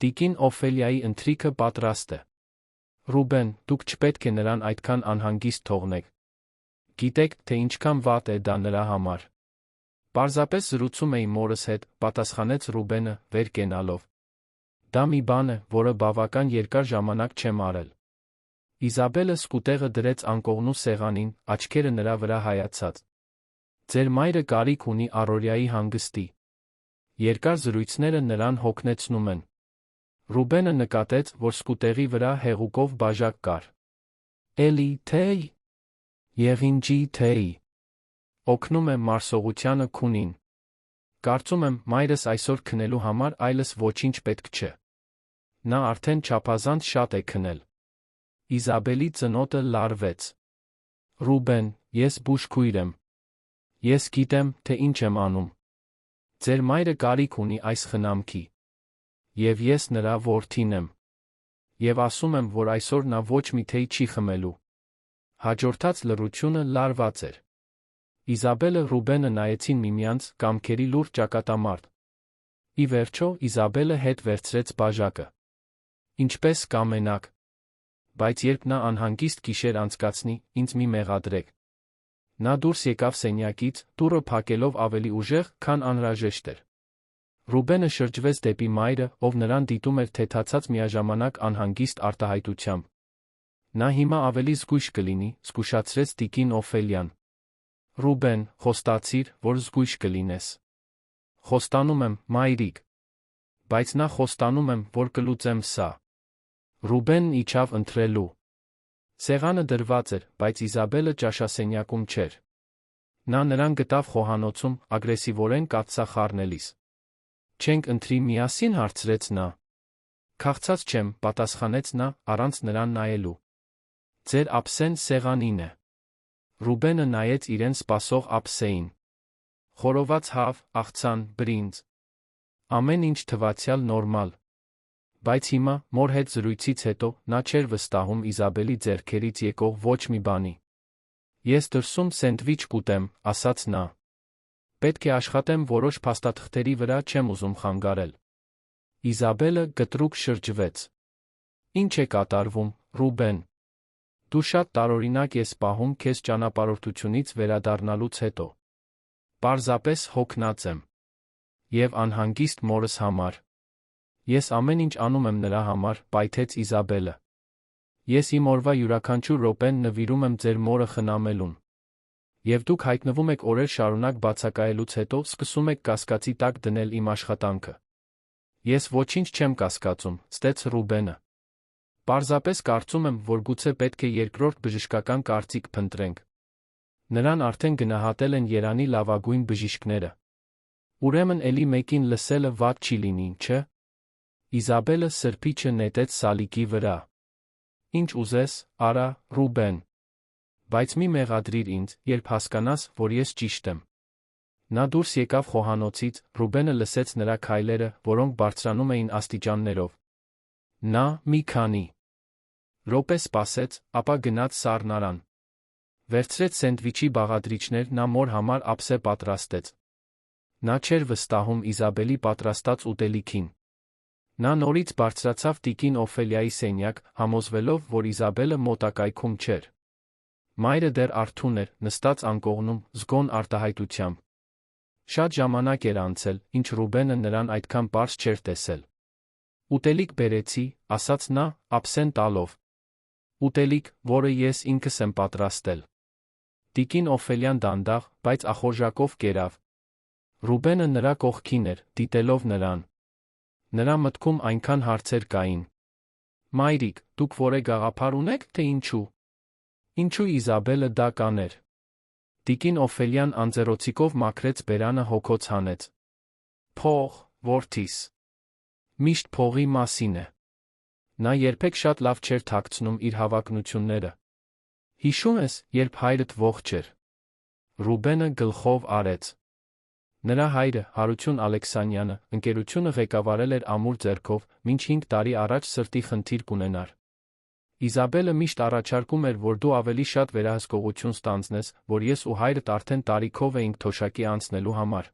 Տիկին Օֆելիայի ընթրիքը պատրաստ է։ Ռուբեն, դուք չպետք է նրան այդքան անհանգիստ թողնեք։ Գիտեք, թե ինչքան վատ է դա նրա համար։ Պարզապես զրուցում էի մորս հետ, պատասխանեց Ռուբենը, վեր կենալով։ Դա մի բան է, որը բավական երկար ժամանակ չեմ արել։ Իզաբելը սկուտեղը դրեց անկողնու սեղանին, աչքերը նրա վրա հայացած։ Ձեր մայրը կարիք ունի առօրյայի հանգստի։ Երկար զրույցները նրան հոգնեցնում են։ Ռուբենը նկատեց, որ սկուտեղի վրա հեղուկով բաժակ կար։ Էլի թեյ։ Եղինջի թեյ։ Օգնում է մարսողությանը քունին։ Կարծում եմ, մայրս այսօր քնելու համար այլս ոչինչ պետք չէ։ Նա արդեն չափազանց շատ է քնել։ Իզաբելի ծնոտը լարվեց։ Ռուբեն, ես բուժքույր եմ։ Ես գիտեմ, թե ինչ եմ անում։ Ձեր մայրը կարիք ունի այս խնամքի։ Եվ ես նրա որդին եմ։ Եվ ասում եմ, որ այսօր նա ոչ մի թեյ չի խմելու։ Հաջորդած լռությունը լարված էր։ Իզաբելը Ռուբենը նայեցին միմյանց, կամքերի լուրջ ճակատամարտ։ Ի վերջո, Իզաբելը հետ վերցրեց բաժակը։ Ինչպես կամենաք։ Բայց երբ նա անհանգիստ գիշեր անցկացնի, ինձ մի մեղադրեք։ Նա դուրս եկավ սենյակից, դուռը փակելով ավելի ուժեղ, քան անհրաժեշտ էր։ Ռուբենը շրջվեց դեպի մայրը, ով նրան դիտում էր թեթացած միաժամանակ անհանգիստ արտահայտությամբ։ Նա հիմա ավելի զգույշ կլինի, զգուշացրեց տիկին Օֆելիան։ Ռուբեն, խոստացիր, որ զգույշ կլինես։ Խոստանում եմ, մայրիկ։ Բայց նա խոստանում եմ, որ կլուծեմ սա։ Ռուբենն իջավ ընթրելու։ Սեղանը դրված էր, բայց Իզաբելը ճաշասենյակում չէր։ Նա նրան գտավ խոհանոցում, ագրեսիվորեն կաթսախառնելիս։ Չենք ընթրի միասին, հարցրեց նա։ Քաղցած չեմ, պատասխանեց նա, առանց նրան նայելու։ Ձեր ափսեն սեղանին է։ Ռուբենը նայեց իրեն սպասող ափսեին։ Խորոված հավ, աղցան, բրինձ։ Ամեն ինչ թվացյալ նորմալ։ Բայց հիմա, մոր հետ զրույցից հետո, նա չէր վստահում Իզաբելի ձեռքերից եկող ոչ մի բանի։ Ես դրսում սենդվիչ կուտեմ, ասաց նա։ Պետք է աշխատեմ որոշ փաստաթղթերի վրա, չեմ ուզում խանգարել։ Իզաբելը կտրուկ շրջվեց։ Ինչ է կատարվում, Ռուբեն։ Դու շատ տարօրինակ ես պահում քեզ ճանապարհորդությունից վերադառնալուց հետո։ Պարզապես հոգնած եմ։ Եվ անհանգիստ մորս համար։ Ես ամեն ինչ անում եմ նրա համար, պայթեց Իզաբելը։ Ես իմ օրվա յուրաքանչյուր րոպեն նվիրում եմ ձեր մորը խնամելուն։ Եվ դուք հայտնվում եք օրեր շարունակ բացակայելուց հետո սկսում եք կասկածի տակ դնել իմ աշխատանքը։ Ես ոչինչ չեմ կասկածում, ստեց Ռուբենը։ Պարզապես կարծում եմ, որ գուցե պետք է երկրորդ բժշկական կարծիք փնտրենք։ Նրան արդեն գնահատել են Երանի լավագույն բժիշկները։ Ուրեմն էլի մեկին լսելը վատ չի լինի, չէ՞։ Իզաբելը սրբիչը նետեց սալիկի վրա։ Ինչ ուզես, արա, Ռուբեն։ Բայց մի մեղադրիր ինձ, երբ հասկանաս, որ ես ճիշտ եմ։ Նա դուրս եկավ խոհանոցից, Ռուբենը լսեց նրա քայլերը, որոնք բարձրանում էին աստիճաններով։ Նա մի քանի րոպե սպասեց, ապա գնաց սառնարան։ Վերցրեց սենդվիչի բաղադրիչներ, նա մոր համար ափսե պատրաստեց։ Նա չէր վստահում Իզաբելի պատրաստած ուտելիքին։ Նա նորից բարձրացավ տիկին Օֆելիայի սենյակ, համոզվելով, որ Իզաբելը մոտակայքում չէր։ Մայրը դեռ արթուն էր, նստած անկողնում, զգոն արտահայտությամբ։ Շատ ժամանակ էր անցել, ինչ Ռուբենը նրան այդքան պարզ չէր տեսել։ «Ուտելիք բերեցի», ասաց նա, ափսեն տալով։ «Ուտելիք, որը ես ինքս եմ պատրաստել»։ Տիկին Օֆելիան դանդաղ, բայց ախորժակով կերավ։ Ռուբենը նրա կողքին էր, դիտելով նրան։ Նրա մտքում այնքան հարցեր կային։ «Մայրիկ, դուք որե գաղափար ունեք, թե ինչու»։ Ինչու Իզաբելը դա կաներ։ Տիկին Օֆելիան անձեռոցիկով մաքրեց բերանը հոգոց հանեց։ «Փող, որդիս։ Միշտ փողի մասին է»։ Նա երբեք շատ լավ չէր թաքցնում իր հավակնությունները։ «Հիշում ես, երբ հայրդ ողջ էր»։ Ռուբենը գլխով արեց։ Նրա հայրը, Հարություն Ալեքսանյանը, ընկերությունը ղեկավարել էր ամուր ձեռքով, մինչ 5 տարի առաջ սրտի խնդիր կունենար։ Իզաբելը միշտ առաջարկում էր, որ դու ավելի շատ վերահսկողություն ստանձնես, որ ես ու հայրդ արդեն տարիքով էինք թոշակի անցնելու համար։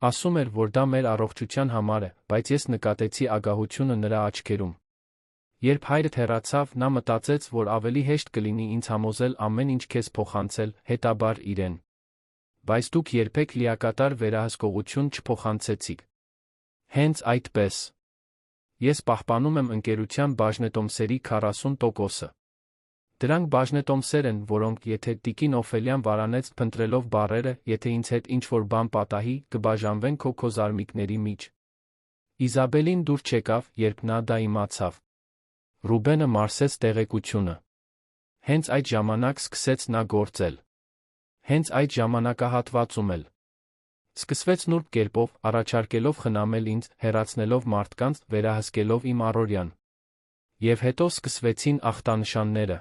Ասում էր, որ դա մեր առողջության համար է, բայց ես նկատեցի ագահությունը նրա աչքերում։ Երբ հայրդ հեռացավ, նա մտածեց, որ ավելի հեշտ կլինի ինձ համոզել ամեն ինչ քեզ փոխանցել, հետաբար իրեն։ Բայց դուք երբեք լիակատար վերահսկողություն չփոխանցեցիք։ Հենց այդպես։ Ես պահպանում եմ ընկերության բաժնետոմսերի 40%-ը։ Դրանք բաժնետոմսեր են, որոնք, եթե տիկին Օֆելիան վարանեց փնտրելով բառերը, եթե ինձ հետ ինչ-որ բան պատահի, կբաժանվեն քո զարմիկների մեջ։ Իզաբելին դուր չեկավ, երբ նա դա իմացավ։ Ռուբենը մարսեց տեղեկությունը։ Հենց այդ ժամանակ սկսեց նա գործել։ Հենց այդ ժամանակահատվածում էլ սկսվեց նուրբ կերպով, առաջարկելով խնամել ինձ, հեռացնելով մարդկանց, վերահսկելով իմ առօրյան։ Եվ հետո սկսվեցին ախտանշանները։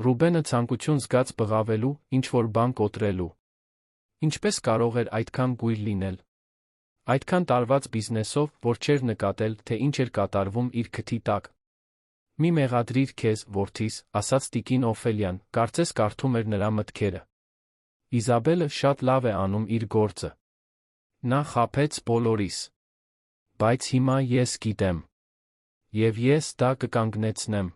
Ռուբենը ցանկություն զգաց բղավելու, ինչ-որ բան կոտրելու։ Ինչպես կարող էր այդքան գույր լինել։ Այդքան տարված բիզնեսով, որ չէր նկատել, թե ինչ էր կատարվում իր քթի տակ։ «Մի մեղադրիր քեզ, որդիս», ասաց տիկին Օֆելիան, կարծես կարդում էր նրա մտքերը։ Իզաբելը շատ լավ է անում իր գործը։ Նա խաբեց բոլորիս։ Բայց հիմա ես գիտեմ։ Եվ ես դա կկանգնեցնեմ։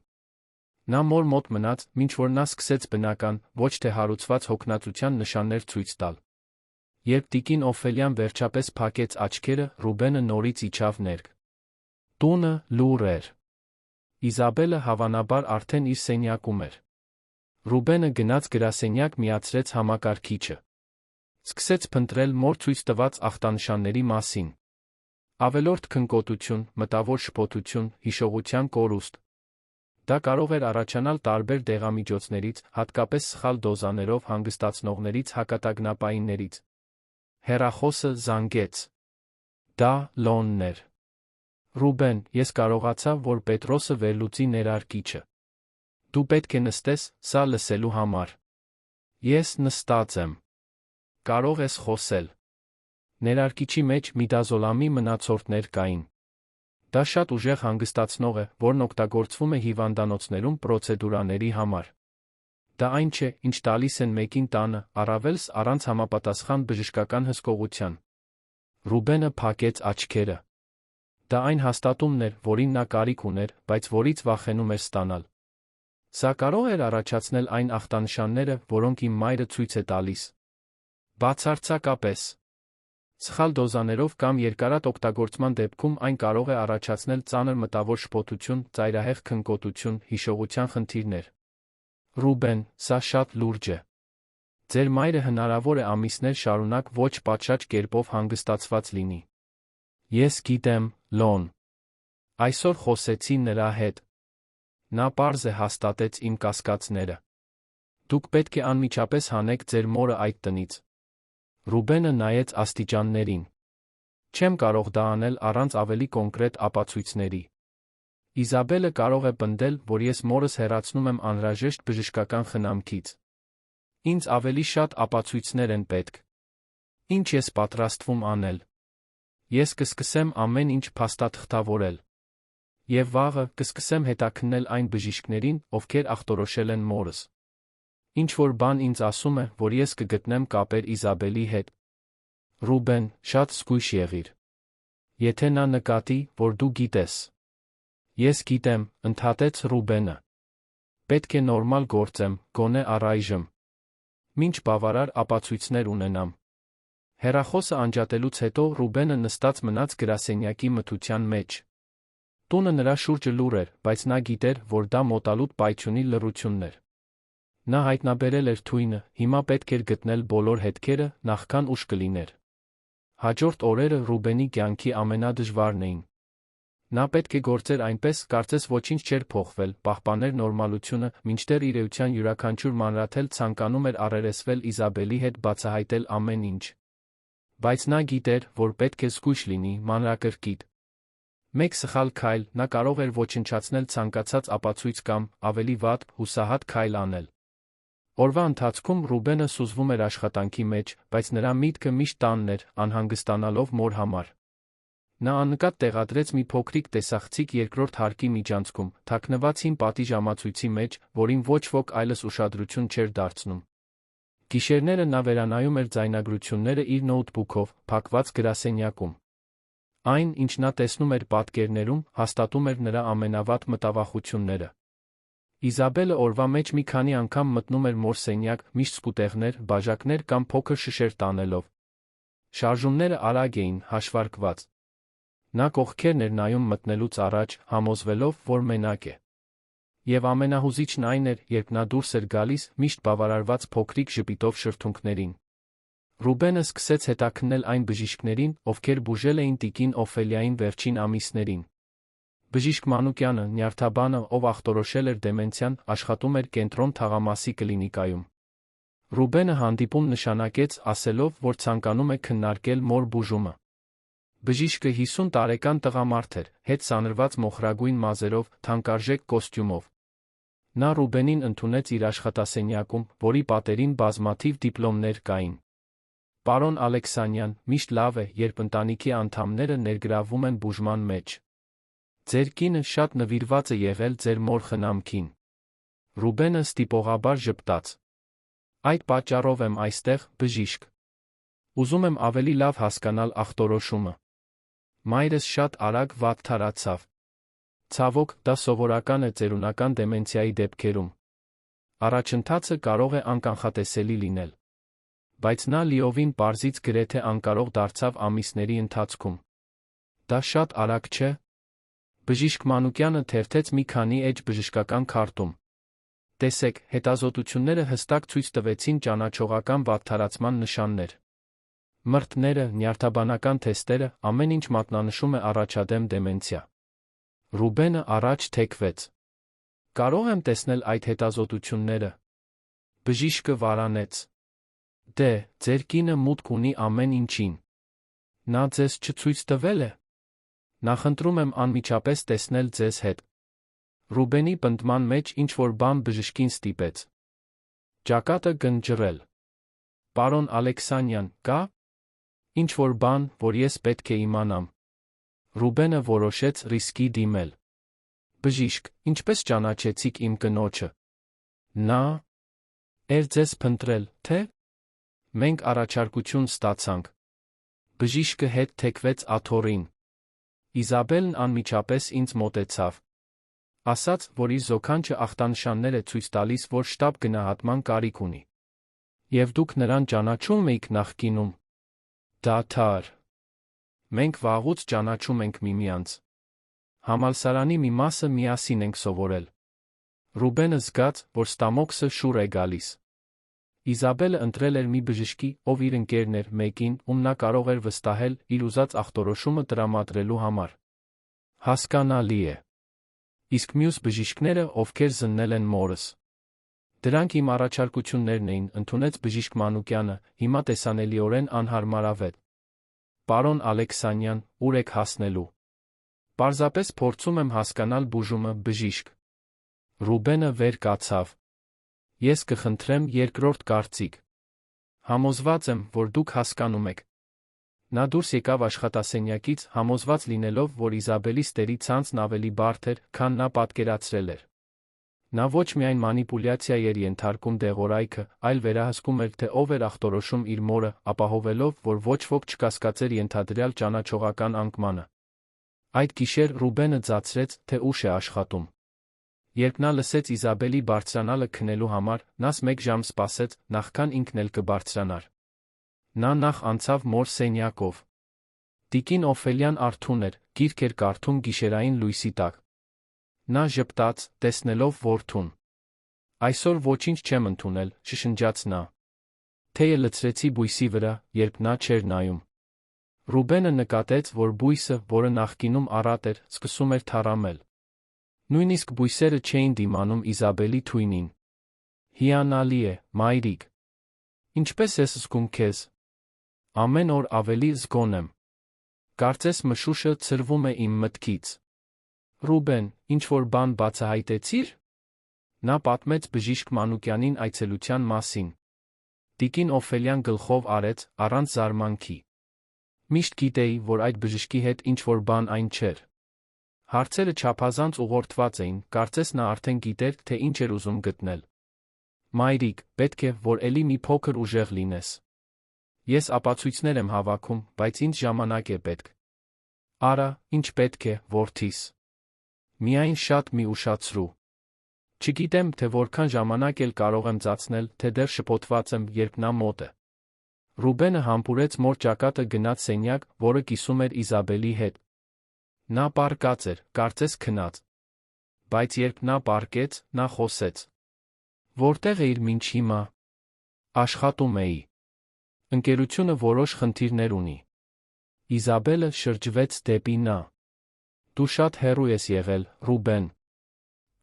Նա մոր մոտ մնաց, մինչ որ նա սկսեց բնական, ոչ թե հարուցված հոգնածության նշաններ ցույց տալ։ Երբ տիկին Օֆելիան վերջապես փակեց աչքերը, Ռուբենը նորից իջավ ներք։ Տունը լուռ էր։ Իզաբելը հավանաբար արդեն իր սենյակում էր։ Ռուբենը գնաց գրասենյակ, միացրեց համակարգիչը։ Սկսեց փնտրել մոր ցույց տված ախտանշանների մասին։ Ավելորդ քնկոտություն, մտավոր շփոթություն, հիշողության կորուստ։ Դա կարող էր առաջանալ տարբեր դեղամիջոցներից, հատկապես սխալ դոզաներով հանգստացնողներից, հակատագնապայիններից։ Հեռախոսը զանգեց։ Դա Լոնն էր։ Ռուբեն, ես կարողացա, որ Պետրոսը վերլուծի ներարկիչը։ Դու պետք է նստես, սա լսելու համար։ Ես նստած եմ։ Կարող ես խոսել։ Ներարկիչի մեջ միդազոլամի մնացորդներ կային։ Դա շատ ուժեղ հանգստացնող է, որն օգտագործվում է հիվանդանոցներում պրոցեդուրաների համար։ Դա այն չէ, ինչ տալիս են մեկին տանը, առավելս առանց համապատասխան բժշկական հսկողության։ Ռուբենը փակեց աչքերը։ Դա այն հաստատումն էր, որին նա կարիք ուներ, բայց որից վախենում էր ստանալ։ Սա կարող էր առաջացնել այն ախտանշանները, որոնք իմ մայրը ցույց է տալիս։ Բացարձակապես։ Սխալ դոզաներով կամ երկարատ օգտագործման դեպքում այն կարող է առաջացնել ծանր մտավոր շփոթություն, ծայրահեղ քնկոտություն, հիշողության խնդիրներ։ Ռուբեն, սա շատ լուրջ է։ Ձեր մայրը հնարավոր է ամիսներ շարունակ ոչ պատշաճ կերպով հանգստացված լինի։ Ես գիտեմ, Լոն։ Այսօր խոսեցի նրա հետ։ Նա պարզ է հաստատեց իմ կասկածները։ Դուք պետք է անմիջապես հանեք ձեր մորը այդ տնից։ Ռուբենը նայեց աստիճաններին։ Չեմ կարող դա անել առանց ավելի կոնկրետ ապացույցների։ Իզաբելը կարող է պնդել, որ ես մորս հեռացնում եմ անհրաժեշտ բժշկական խնամքից։ Ինձ ավելի շատ ապացույցներ են պետք։ Ինչ ես պատրաստվում անել։ Ես կսկսեմ ամեն ինչ փաստաթղթավորել։ Եվ վաղը կսկսեմ հետաքննել այն բժիշկներին, ովքեր ախտորոշել են մորս։ Ինչ-որ բան ինձ ասում է, որ ես կգտնեմ կապեր Իզաբելի հետ։ Ռուբեն, շատ զգույշ եղիր։ Եթե նա նկատի, որ դու գիտես։ Ես գիտեմ, ընդհատեց Ռուբենը։ Պետք է նորմալ գործեմ, գոնե առայժմ։ Մինչ բավարար ապացույցներ ունենամ։ Հեռախոսը անջատելուց հետո Ռուբենը նստած մնաց գրասենյակի մթության մեջ։ Տունը նրա շուրջը լուռ էր, բայց նա գիտեր, որ դա մոտալուտ պայթյունի լռությունն էր։ Նա հայտնաբերել էր թույնը, հիմա պետք էր գտնել բոլոր հետքերը, նախքան ուշ կլիներ։ Հաջորդ օրերը Ռուբենի կյանքի ամենադժվարն էին։ Նա պետք է գործեր այնպես, կարծես ոչինչ չէր փոխվել, պահպաներ նորմալությունը, մինչդեռ իր էության յուրաքանչյուր մանրաթել ցանկանում էր առերեսվել Իզաբելի հետ բացահայտել ամեն ինչ։ Բայց նա գիտեր, որ պետք է զգույշ լինի, մանրակրկիտ։ Մեկ սխալ քայլ, նա կարող էր ոչնչացնել ցանկացած ապացույց կամ, ավելի վատ, հուսահատ քայլ անել։ Օրվա ընթացքում Ռուբենը սուզվում էր աշխատանքի մեջ, բայց նրա միտքը միշտ տանն էր, անհանգստանալով մոր համար։ Նա աննկատ տեղադրեց մի փոքրիկ տեսախցիկ երկրորդ հարկի միջանցքում, թաքնված հին պատիժամացույցի մեջ, որին ոչ ոք այլս ուշադրություն չէր դարձնում։ Գիշերները նա վերանայում էր ձայնագրությունները իր նոութբուքով, փակված գրասենյակում։ Այն, ինչ նա տեսնում էր պատկերներում, հաստատում էր նրա ամենավատ մտավախությունները։ Իզաբելը օրվա մեջ մի քանի անգամ մտնում էր մոր սենյակ, միշտ սկուտեղներ, բաժակներ կամ փոքր շշեր տանելով։ Շարժումները արագ էին, հաշվարկված։ Նա կողքերն էր նայում մտնելուց առաջ, համոզվելով, որ մենակ է։ Եվ ամենահուզիչն այն էր, երբ նա դուրս էր գալիս, միշտ բավարարված փոքրիկ ժպիտով շրթունքներին։ Ռուբենը սկսեց հետաքննել այն բժիշկներին, ովքեր բուժել էին տիկին Օֆելիային վերջին ամիսներին։ Բժիշկ Մանուկյանը, նյարդաբանը, ով ախտորոշել էր դեմենցիան, աշխատում էր Կենտրոն թաղամասի կլինիկայում։ Ռուբենը հանդիպում նշանակեց, ասելով, որ ցանկանում է քննարկել մոր բուժումը։ Բժիշկը 50 տարեկան տղամարդ էր, հետ սանրված մոխրագույն մազերով, թանկարժեք կոստյումով։ Նա Ռուբենին ընդունեց իր աշխատասենյակում, որի պատերին բազմաթիվ դիպլոմներ կային։ Պարոն Ալեքսանյան, միշտ լավ է, երբ ընտանիքի անդամները ներգրավվում են բուժման մեջ։ Ձեր կինը շատ նվիրված է եղել ձեր մոր խնամքին։ Ռուբենը ստիպողաբար ժպտաց։ Այդ պատճառով եմ այստեղ, բժիշկ։ Ուզում եմ ավելի լավ հասկանալ ախտորոշումը։ Մայրս շատ արագ վատթարացավ։ Ցավոք, դա սովորական է ծերունական դեմենցիայի դեպքերում։ Առաջընթացը կարող է անկանխատեսելի լինել։ Բայց նա լիովին պարզից գրեթե անկարող դարձավ ամիսների ընթացքում։ Դա շատ արագ չէ։ Բժիշկ Մանուկյանը թերթեց մի քանի էջ բժշկական քարտում։ Տեսեք, հետազոտությունները հստակ ցույց տվեցին ճանաչողական վատթարացման նշաններ։ Մրթները, նյարդաբանական թեստերը, ամեն ինչ մատնանշում է առաջադեմ դեմենցիա։ Ռուբենը առաջ թեքվեց։ Կարող եմ տեսնել այդ հետազոտությունները։ Բժիշկը վարանեց։ Դե, ձեր կինը մուտք ունի ամեն ինչին։ Նա ձեզ չցույց տվել է։ Նախընտրում եմ անմիջապես տեսնել ձեզ հետ։ Ռուբենի պնդման մեջ ինչ-որ բան բժշկին ստիպեց։ Ճակատը գնջրել։ Պարոն Ալեքսանյան, կա՞։ Ինչ-որ բան, որ ես պետք է իմանամ։ Ռուբենը որոշեց ռիսկի դիմել։ Բժիշկ, ինչպես ճանաչեցիք իմ կնոջը։ Նա էր ձեզ փնտրել, թե։ Մենք առաջարկություն ստացանք։ Բժիշկը հետ թեքվեց աթոռին։ Իզաբելն անմիջապես ինձ մոտեցավ։ Ասաց, որ իր զոքանչը ախտանշաններ է ցույց տալիս, որ շտապ գնահատման կարիք ունի։ Եվ դուք նրան ճանաչում էիք նախկինում։ Դադար։ Մենք վաղուց ճանաչում ենք միմյանց։ Համալսարանի մի մասը միասին ենք սովորել։ Ռուբենը զգաց, որ ստամոքսը շուռ է գալիս։ Իզաբելը ընտրել էր մի բժշկի, ով իր ընկերն էր, մեկին, ում նա կարող էր վստահել իր ուզած ախտորոշումը տրամադրելու համար։ Հասկանալի է։ Իսկ մյուս բժիշկները, ովքեր զննել են մորս։ Դրանք իմ առաջարկություններն էին, ընդունեց բժիշկ Մանուկյանը, հիմա տեսանելիորեն անհարմարավետ։ Պարոն Ալեքսանյան, ուր եք հասնելու։ Պարզապես փորձում եմ հասկանալ բուժումը, բժիշկ։ Ռուբենը վեր կացավ։ Ես կխնդրեմ երկրորդ կարծիք։ Համոզված եմ, որ դուք հասկանում եք։ Նա դուրս եկավ աշխատասենյակից, համոզված լինելով, որ Իզաբելի ստերի ցանցն ավելի բարդ էր, քան նա պատկերացրել էր։ Նա ոչ միայն մանիպուլյացիայի էր ենթարկում դեղորայքը, այլ վերահսկում էր, թե ով էր ախտորոշում իր մորը, ապահովելով, որ ոչ ոք չկասկածեր ենթադրյալ ճանաչողական անկմանը։ Այդ գիշեր Ռուբենը ձացրեց, թե ուշ է աշխատում։ Երբ նա լսեց Իզաբելի բարձրանալը քնելու համար, նա 1 ժամ սպասեց, նախքան ինքն էլ կբարձրանար։ Նա նախ անցավ մոր սենյակով։ Տիկին Օֆելիան արթուն էր, գիրք էր կարդում գիշերային լույսի տակ։ Նա ժպտաց, տեսնելով որդուն։ Այսօր ոչինչ չեմ ընդունել, շշնջաց նա։ Թեյը լցրեցի բույսի վրա, երբ նա չէր նայում։ Ռուբենը նկատեց, որ բույսը, որը նախկինում առատ էր, սկսում էր թառամել։ Նույնիսկ բույսերը չէին դիմանում Իզաբելի թույնին։ Հիանալի է, մայրիկ։ Ինչպե՞ս ես զգում քեզ։ Ամեն օր ավելի զգոն եմ։ Կարծես մշուշը ցրվում է իմ մտքից։ Ռուբեն, ինչ-որ բան բացահայտեցի՞ր։ Նա պատմեց բժիշկ Մանուկյանին այցելության մասին։ Տիկին Օֆելիան գլխով արեց, առանց զարմանքի։ Միշտ գիտեի, որ այդ բժշկի հետ ինչ-որ բան այն չէր։ Հարցերը չափազանց ուղղորդված էին, կարծես նա արդեն գիտեր, թե ինչ էր ուզում գտնել։ Մայրիկ, պետք է, որ էլի մի փոքր ուժեղ լինես։ Ես ապացույցներ եմ հավաքում, բայց ինձ ժամանակ է պետք։ Արա, ինչ պետք է, որդիս։ Միայն շատ մի ուշացրու։ Չգիտեմ, թե որքան ժամանակ էլ կարող եմ ծացնել, թե դեռ շփոթված եմ, երբ նա մոտ է։ Ռուբենը համբուրեց մոր ճակատը գնաց սենյակ, որը կիսում էր Իզաբելի հետ։ Նա պառկած էր, կարծես քնած։ Բայց երբ նա պառկեց, նա խոսեց։ Որտեղ էիր մինչ հիմա։ Աշխատում էի։ Ընկերությունը որոշ խնդիրներ ունի։ Իզաբելը շրջվեց դեպի նա։ Դու շատ հեռու ես եղել, Ռուբեն։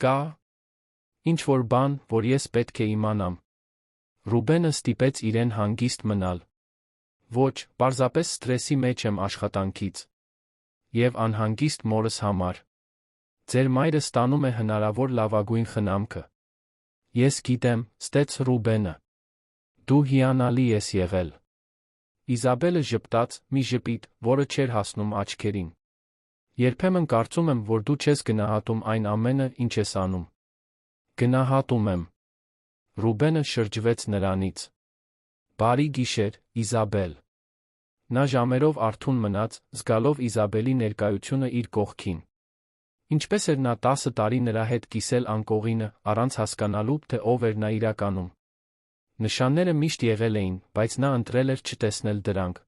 Կա ինչ-որ բան, որ ես պետք է իմանամ։ Ռուբենը ստիպեց իրեն հանգիստ մնալ։ Ոչ, պարզապես սթրեսի մեջ եմ աշխատանքից։ Եվ անհանգիստ մորս համար։ Ձեր մայրը ստանում է հնարավոր լավագույն խնամքը։ Ես գիտեմ, ստեց Ռուբենը։ Դու հիանալի ես եղել։ Իզաբելը ժպտաց, մի ժպիտ, որը չէր հասնում աչքերին։ Երբեմն կարծում եմ, որ դու չես գնահատում այն ամենը, ինչ ես անում։ Գնահատում եմ։ Ռուբենը շրջվեց նրանից։ Բարի գիշեր, Իզաբել։ Նա ժամերով արթուն մնաց, զգալով Իզաբելի ներկայությունը իր կողքին։ Ինչպես էր նա 10 տարի նրա հետ կիսել անկողինը, առանց հասկանալու, թե ով էր նա իրականում։ Նշանները միշտ եղել էին, բայց նա ընտրել էր չտեսնել դրանք։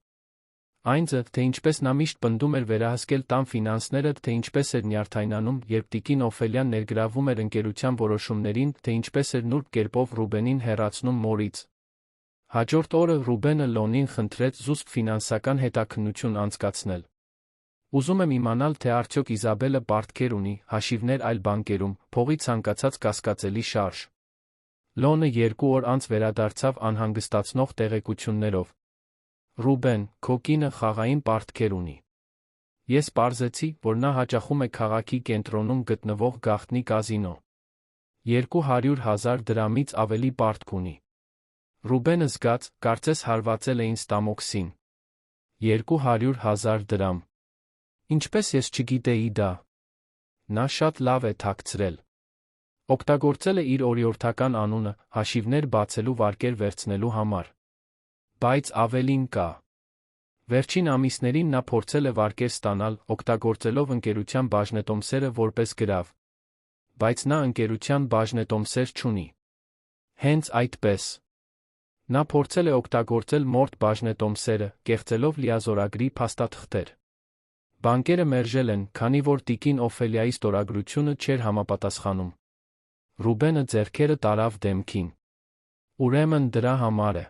Այն ձ, թե ինչպես նա միշտ պնդում էր վերահսկել տան ֆինանսները, թե ինչպես էր նյարդայնանում, երբ տիկին Օֆելիան ներգրավում էր ընկերության որոշումներին, թե ինչպես էր նուրբ կերպով Ռուբենին հեռացնում մորից։ Հաջորդ օրը Ռուբենը Լոնին խնդրեց զուսպ ֆինանսական հետաքննություն անցկացնել։ Ուզում եմ իմանալ, թե արդյոք Իզաբելը պարտքեր ունի, հաշիվներ այլ բանկերում, փողի ցանկացած կասկածելի շարժ։ Լոնը 2 օր անց վերադարձավ անհանգստացնող տեղեկություններով։ Ռուբեն, քո կինը խաղային պարտքեր ունի։ Ես պարզեցի, որ նա հաճախում է քաղաքի կենտրոնում գտնվող գաղտնի կազինո։ 200,000 դրամից ավելի պարտք ունի։ Ռուբենը զգաց, կարծես հարվածել էին ստամոքսին։ 200,000 դրամ։ Ինչպես ես չգիտեի դա։ Նա շատ լավ է թաքցրել։ Օգտագործել է իր օրիորդական անունը, հաշիվներ բացելու վարկեր վերցնելու համար։ Բայց ավելին կա։ Վերջին ամիսներին նա փորձել է վարկեր ստանալ, օգտագործելով ընկերության բաժնետոմսերը որպես գրավ։ Բայց նա ընկերության բաժնետոմսեր չունի։ Հենց այդպես։ Նա փորձել է օգտագործել մորթ բաժնետոմսերը, կեղծելով լիազորագրի փաստաթղթեր։ Բանկերը մերժել են, քանի որ տիկին Օֆելիայի ստորագրությունը չէր համապատասխանում։ Ռուբենը ձեռքերը տարավ դեմքին։ Ուրեմն դրա համար է։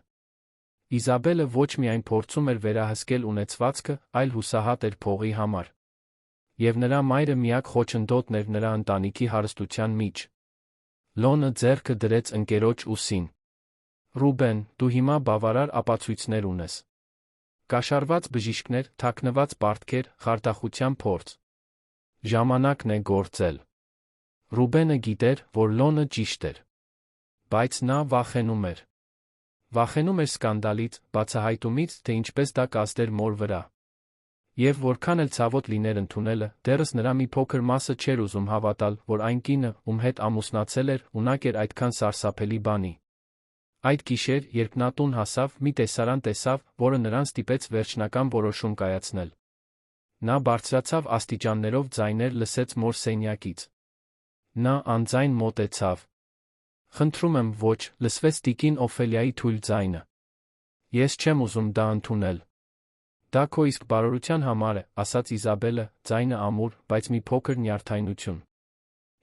Իզաբելը ոչ միայն փորձում էր վերահսկել ունեցվածքը, այլ հուսահատ էր փողի համար։ Եվ նրա մայրը միակ խոչընդոտն էր նրա ընտանիքի հարստության միջ։ Լոնը ձեռքը դրեց ընկերոջ ուսին։ Ռուբեն, դու հիմա բավարար ապացույցներ ունես։ Կաշառված բժիշկներ, թաքնված պարտքեր, խարդախության փորձ։ Ժամանակն է գործել։ Ռուբենը գիտեր, որ Լոնը ճիշտ էր։ Բայց նա վախենում էր։ Վախենում էր սկանդալից, բացահայտումից, թե ինչպես դա կազդեր մոր վրա։ Եվ որքան էլ ցավոտ լիներ ընդունելը, դեռս նրա մի փոքր մասը չէր ուզում հավատալ, որ այն կինը, ում հետ ամուսնացել էր, ունակ էր այդքան սարսափելի բանի։ Այդ գիշեր, երբ նա տուն հասավ, մի տեսարան տեսավ, որը նրան ստիպեց վերջնական որոշում կայացնել։ Նա բարձրացավ աստիճաններով ձայներ լսեց մոր սենյակից։ Նա անձայն մոտեցավ։ «Խնդրում եմ, ոչ», լսվեց տիկին Օֆելիայի թույլ ձայնը։ «Ես չեմ ուզում դա ընդունել»։ «Դա քո իսկ բարօրության համար է», ասաց Իզաբելը, ձայնը ամուր, բայց մի փոքր նյարդայնություն։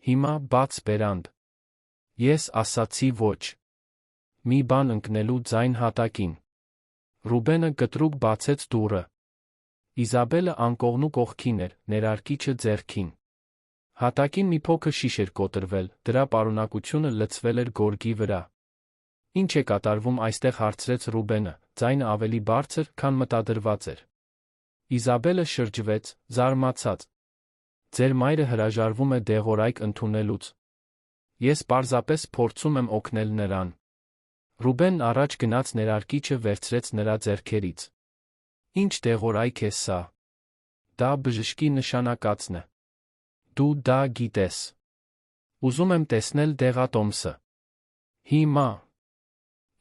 «Հիմա բաց բերանդ»։ Ես ասացի ոչ։ Մի բան ընկնելու ձայն հատակին։ Ռուբենը կտրուկ բացեց դուռը։ Իզաբելը անկողնու կողքին էր, ներարկիչը ձեռքին։ Հատակին մի փոքր շիշ էր կոտրվել, դրա պարունակությունը լցվել էր գորգի վրա։ «Ինչ է կատարվում այստեղ», հարցրեց Ռուբենը, ձայնը ավելի բարձր, քան մտադրված էր։ Իզաբելը շրջվեց, զարմացած։ «Ձեր մայրը հրաժարվում է դեղորայք ընդունելուց։ Ես պարզապես փորձում եմ օգնել նրան»։ Ռուբենն առաջ գնաց ներարկիչը վերցրեց նրա ձեռքերից։ «Ինչ դեղորայք է սա»։ «Դա բժշկի նշանակածն է։ Դու դա գիտես»։ «Ուզում եմ տեսնել դեղատոմսը»։ «Հիմա»։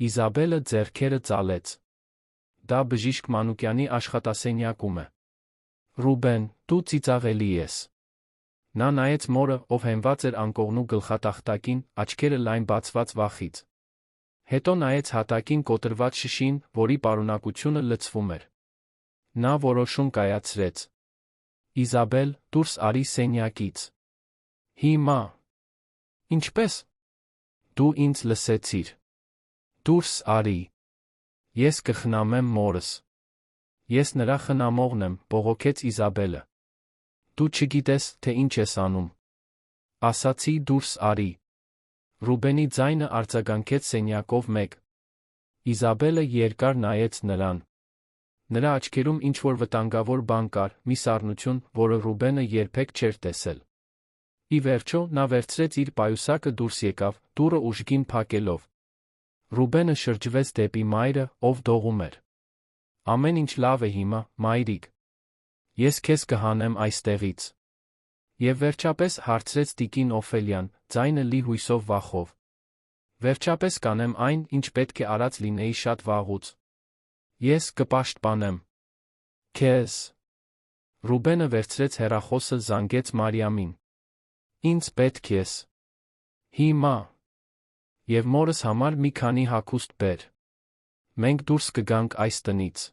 Իզաբելը ձեռքերը ծալեց։ «Դա բժիշկ Մանուկյանի աշխատասենյակում է»։ «Ռուբեն, դու ծիծաղելի ես»։ Նա նայեց մորը, ով հենված էր անկողնու գլխատախտակին, աչքերը լայն բացված վախից։ Հետո նայեց հատակին կոտրված շշին, որի պարունակությունը լցվում էր։ Նա որոշում կայացրեց։ «Իզաբել, դուրս արի սենյակից»։ «Հիմա»։ «Ինչպես»։ «Դու ինձ լսեցիր»։ «Դուրս արի»։ «Ես կխնամեմ մորս»։ «Ես նրա խնամողն եմ», բողոքեց Իզաբելը։ «Դու չգիտես, թե ինչ ես անում»։ «Ասացի դուրս արի»։ Ռուբենի ձայնը արձագանքեց սենյակով մեկ։ Իզաբելը երկար նայեց նրան։ Նրա աչքերում ինչ-որ վտանգավոր բան կար, մի սառնություն, որը Ռուբենը երբեք չէր տեսել։ Ի վերջո, նա վերցրեց իր պայուսակը դուրս եկավ, դուռը ուժգին փակելով։ Ռուբենը շրջվեց դեպի մայրը, ով դողում էր։ «Ամեն ինչ լավ է հիմա, մայրիկ։ Ես քեզ կհանեմ այստեղից»։ Եվ վերջապես հարցրեց տիկին Օֆելիան, ձայնը լի հույսով վախով։ «Վերջապես կանեմ այն, ինչ պետք է արած լինեի շատ վաղուց։ Ես կպաշտպանեմ քեզ»։ Ռուբենը վերցրեց հեռախոսը, զանգեց Մարիամին։ «Ինձ պետք ես հիմա։ Եվ մորս համար մի քանի հագուստ բեր։ Մենք դուրս կգանք այս տնից»։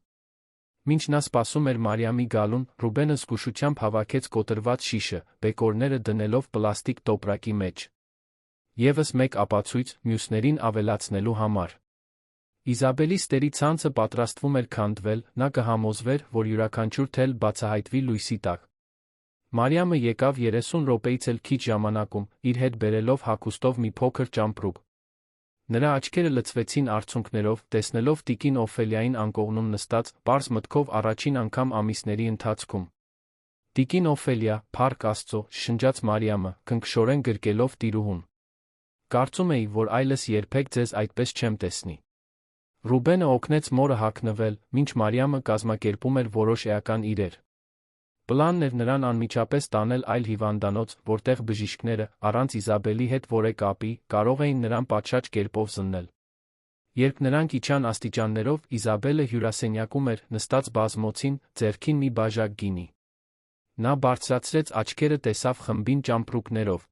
Մինչ նա սպասում էր Մարիամի գալուն, Ռուբենը զգուշությամբ հավաքեց կոտրված շիշը, բեկորները դնելով պլաստիկ տոպրակի մեջ։ Եվս մեկ ապացույց, մյուսներին ավելացնելու համար։ Իզաբելի ստերի ցանցը պատրաստվում էր քանդվել, նա կհամոզվեր, որ յուրաքանչյուր թել բացահայտվի լույսի տակ։ Մարիամը եկավ 30 րոպեից էլ քիչ ժամանակում, իր հետ բերելով հագուստով մի փոքր ճամպրուկ։ Նրա աչքերը լցվեցին արցունքներով, տեսնելով տիկին Օֆելիային անկողնում նստած, պարզ մտքով առաջին անգամ ամիսների ընթացքում։ «Տիկին Օֆելիա, փառք Աստծո», շշնջաց Մարիամը, քնքշորեն գրկելով տիրուհուն։ «Կարծում էի, որ այլս երբեք ձեզ այդպես չեմ տեսնի»։ Ռուբենը օգնեց մորը հագնվել, մինչ Մարիամը կազմակերպում էր որոշ էական իրեր։ Պլանն էր նրան անմիջապես տանել այլ հիվանդանոց, որտեղ բժիշկները, առանց Իզաբելի հետ որևէ կապի, կարող էին նրան պատշաճ կերպով զննել։ Երբ նրանք իջան աստիճաններով, Իզաբելը հյուրասենյակում էր, նստած բազմոցին, ձեռքին մի բաժակ գինի։ Նա բարձրացրեց աչքերը, տեսավ խմբին ճամպրուկներով։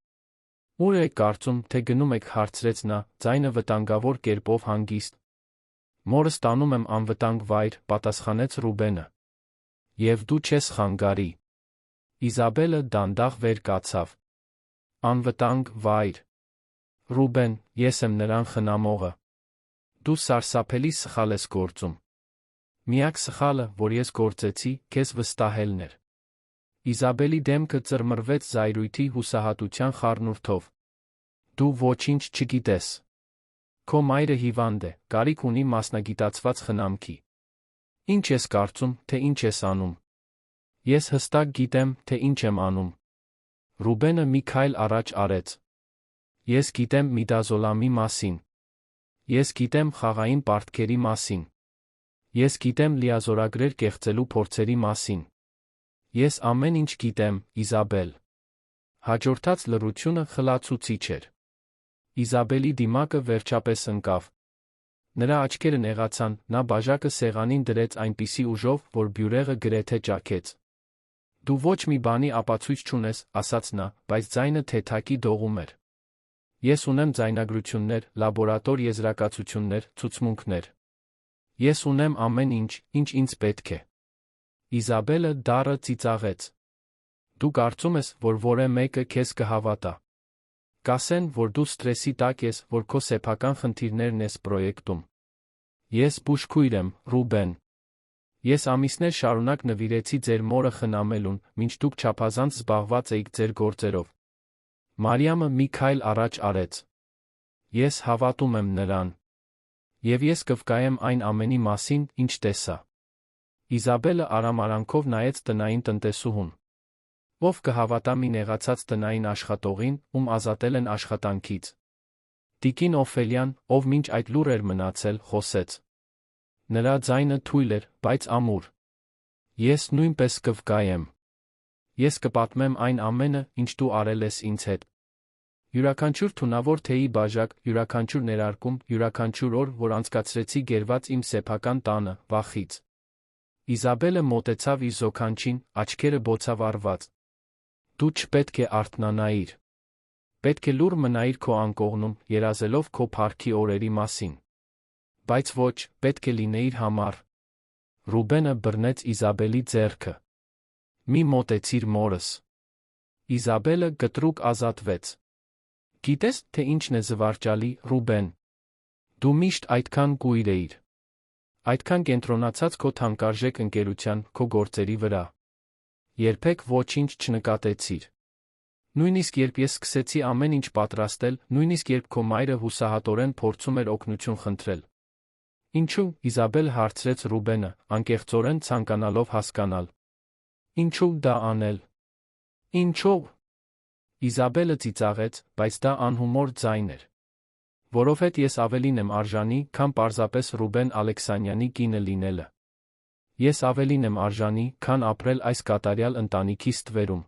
«Ուր եք կարծում, թե գնում եք», հարցրեց նա, ձայնը վտանգավոր կերպով հանգիստ։ «Մորս տանում եմ անվտանգ վայր», պատասխանեց Ռուբենը։ «Եվ դու չես խանգարի»։ Իզաբելը դանդաղ վեր կացավ։ «Անվտանգ վայր»։ «Ռուբեն, ես եմ նրան խնամողը»։ «Դու սարսափելի սխալ ես գործում»։ «Միակ սխալը, որ ես գործեցի, քեզ վստահելն էր»։ Իզաբելի դեմքը ծռմռվեց զայրույթի հուսահատության խառնուրդով։ «Դու ոչինչ չգիտես։ Քո մայրը հիվանդ է, կարիք ունի մասնագիտացված խնամքի։ Ինչ ես կարծում, թե ինչ ես անում»։ «Ես հստակ գիտեմ, թե ինչ եմ անում»։ Ռուբենը մի քայլ առաջ արեց։ «Ես գիտեմ միդազոլամի մասին։ Ես գիտեմ խաղային պարտքերի մասին։ Ես գիտեմ լիազորագրեր կեղծելու փորձերի մասին։ Ես ամեն ինչ գիտեմ, Իզաբել։ Հաջորդած լռությունը խլացուցիչ էր։ Իզաբելի դիմակը վերջապես ընկավ։ Նրա աչքերը նեղացան, նա բաժակը սեղանին դրեց այնպիսի ուժով, որ բյուրեղը գրեթե ճաքեց։ Դու ոչ մի բանի ապացույց չունես, ասաց նա, բայց ձայնը թեթակի դողում էր։ Ես ունեմ ձայնագրություններ, լաբորատոր եզրակացություններ, ցուցմունքներ։ Ես ունեմ ամեն ինչ, ինչ ինձ պետք է։ Իզաբելը դառը ծիծաղեց։ Դու կարծում ես, որ որևէ մեկը քեզ կհավատա։ Կասեն, որ դու սթրեսի տակ ես, որ քո սեփական խնդիրներն ես պրոյեկտում։ Ես բուժքույր եմ, Ռուբեն։ Ես ամիսներ շարունակ նվիրեցի ձեր մորը խնամելուն, մինչ դուք չափազանց զբաղված էիք ձեր գործերով։ Մարիամը մի քայլ առաջ արեց։ Ես հավատում եմ նրան։ Եվ ես կվկայեմ այն ամենի մասին, ինչ տեսա։ Իզաբելը արամարանքով նայեց տնային տնտեսուհուն։ Ով կհավատա մի նեղացած տնային աշխատողին, ում ազատել են աշխատանքից։ Տիկին Օֆելյան, ով մինչ այդ լուռ էր մնացել, խոսեց։ Նրա ձայնը թույլ էր, բայց ամուր։ Ես նույնպես կվկայեմ։ Ես կպատմեմ այն ամենը, ինչ դու արել ես ինձ հետ։ Յուրաքանչյուր թունավոր թեյի բաժակ, յուրաքանչյուր ներարկում, յուրաքանչյուր օր, որ անցկացրեցի գերված իմ սեփական տանը, վախից։ Իզաբելը մոտեցավ իր զոքանչին, աչքերը բոցավառված։ Դու չպետք է արթնանայիր։ Պետք է լուռ մնայիր քո անկողնում, երազելով քո փառքի օրերի մասին։ Բայց ոչ, պետք է լինեիր համառ։ Ռուբենը բռնեց Իզաբելի ձեռքը։ Մի մոտեցիր մորս։ Իզաբելը կտրուկ ազատվեց։ Գիտես, թե ինչն է զվարճալի, Ռուբեն։ Դու միշտ այդքան կույր էիր։ Այդքան կենտրոնացած քո թանկարժեք ընկերության, քո գործերի վրա։ Երբեք ոչինչ չնկատեցիր։ Նույնիսկ երբ ես սկսեցի ամեն ինչ պատրաստել, նույնիսկ երբ քո մայրը հուսահատորեն փորձում էր օգնություն խնդրել։ Ինչու՞, Իզաբել հարցրեց Ռուբենը, անկեղծորեն ցանկանալով հասկանալ։ Ինչու՞ դա անել։ Ինչո՞վ։ Իզաբելը ծիծաղեց, բայց դա անհումոր ձայն էր։ Որովհետև ես ավելին եմ արժանի, քան պարզապես Ռուբեն Ալեքսանյանի կինը լինելը։ Ես ավելին եմ արժանի, քան ապրել այս կատարյալ ընտանիքի ստվերում։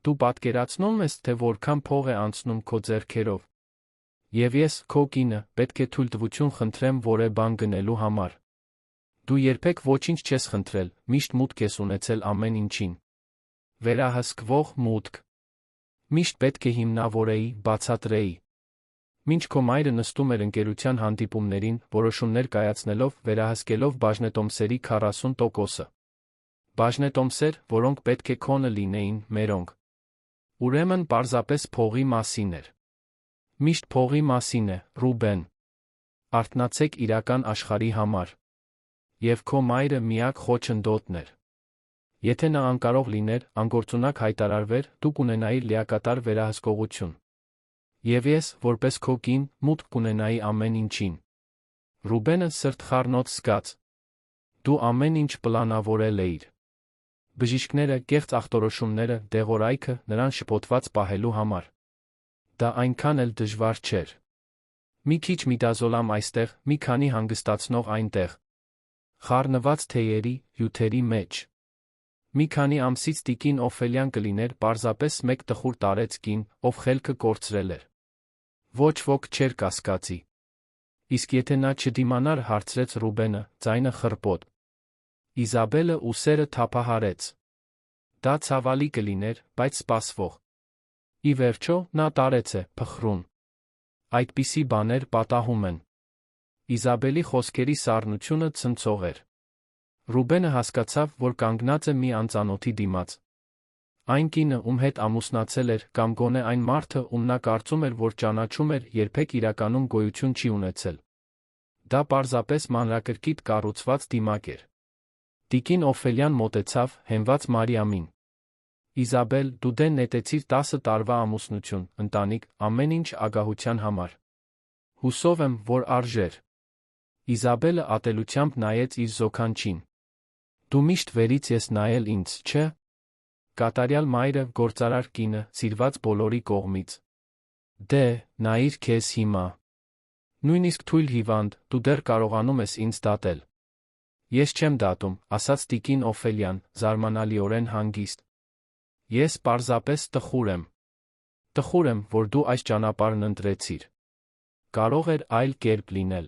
Դու պատկերացնում ես, թե որքան փող է անցնում քո ձեռքերով։ Եվ ես, քո կինը, պետք է թույլտվություն խնդրեմ որևէ բան գնելու համար։ Դու երբեք ոչինչ չես խնդրել, միշտ մուտք ես ունեցել ամեն ինչին։ Վերահսկվող մուտք։ Միշտ պետք է հիմնավորեի, բացատրեի։ Մինչ քո մայրը նստում էր ընկերության հանդիպումներին, որոշումներ կայացնելով, վերահսկելով բաժնետոմսերի 40%-ը։ Բաժնետոմսեր, որոնք պետք է քոնը լինեին, մերոնք։ Ուրեմն պարզապես փողի մասին էր։ Միշտ փողի մասին է, Ռուբեն։ Արթնացեք իրական աշխարհի համար։ Եվ քո մայրը միակ խոչընդոտն էր։ Եթե նա անկարող լիներ, անգործունակ հայտարարվեր, դու կունենայիր լիակատար վերահսկողություն։ Եվ ես, որպես քո կին, մուտք կունենայի ամեն ինչին։ Ռուբենը սրտխառնոց զգաց։ Դու ամեն ինչ պլանավորել էիր։ Բժիշկները, կեղծ ախտորոշումները, դեղորայքը, նրան շփոթված պահելու համար։ Դա այնքան էլ դժվար չէր։ Մի քիչ միդազոլամ այստեղ, մի քանի հանգստացնող այնտեղ։ Խառնված թեյերի, հյութերի մեջ։ Մի քանի ամսից տիկին Օֆելյան կլիներ պարզապես մեկ տխուր տարեց կին, ով խելքը կորցրել էր։ Ոչ ոք չէր կասկածի։ Իսկ եթե նա չդիմանար, հարցրեց Ռուբենը, ձայնը խռպոտ։ Իզաբելը ուսերը թափահարեց։ Դա ցավալի կլիներ, բայց սպասվող։ Ի վերջո, նա տարեց է, փխրուն։ Այդպիսի բաներ պատահում են։ Իզաբելի խոսքերի սառնությունը ցնցող էր։ Ռուբենը հասկացավ, որ կանգնած է մի անծանոթի դիմաց։ Այն կինը, ում հետ ամուսնացել էր, կամ գոնե այն մարդը, ում նա կարծում էր, որ ճանաչում էր, երբեք իրականում գոյություն չի ունեցել։ Դա պարզապես մանրակրկիտ կառուցված դիմակ էր։ Տիկին Օֆելյան մոտեցավ, հենված Մարիամին։ Իզաբել, դու դեն նետեցիր 10 տարվա ամուսնություն, ընտանիք, ամեն ինչ ագահության համար։ Հուսով եմ, որ արժեր։ Իզաբելը ատելությամբ նայեց իր զոքանչին։ Դու միշտ վերից ես նայել ինձ, չէ՞։ Կատարյալ մայրը, գործարար կինը, սիրված բոլորի կողմից։ Դե, նայիր քեզ հիմա։ Նույնիսկ թույլ հիվանդ, դու դեռ կարողանում ես ինձ դատել։ Ես չեմ դատում, ասաց տիկին Օֆելիան, զարմանալիորեն հանգիստ։ Ես պարզապես տխուր եմ։ Տխուր եմ, որ դու այս ճանապարհն ընտրեցիր։ Կարող էր այլ կերպ լինել։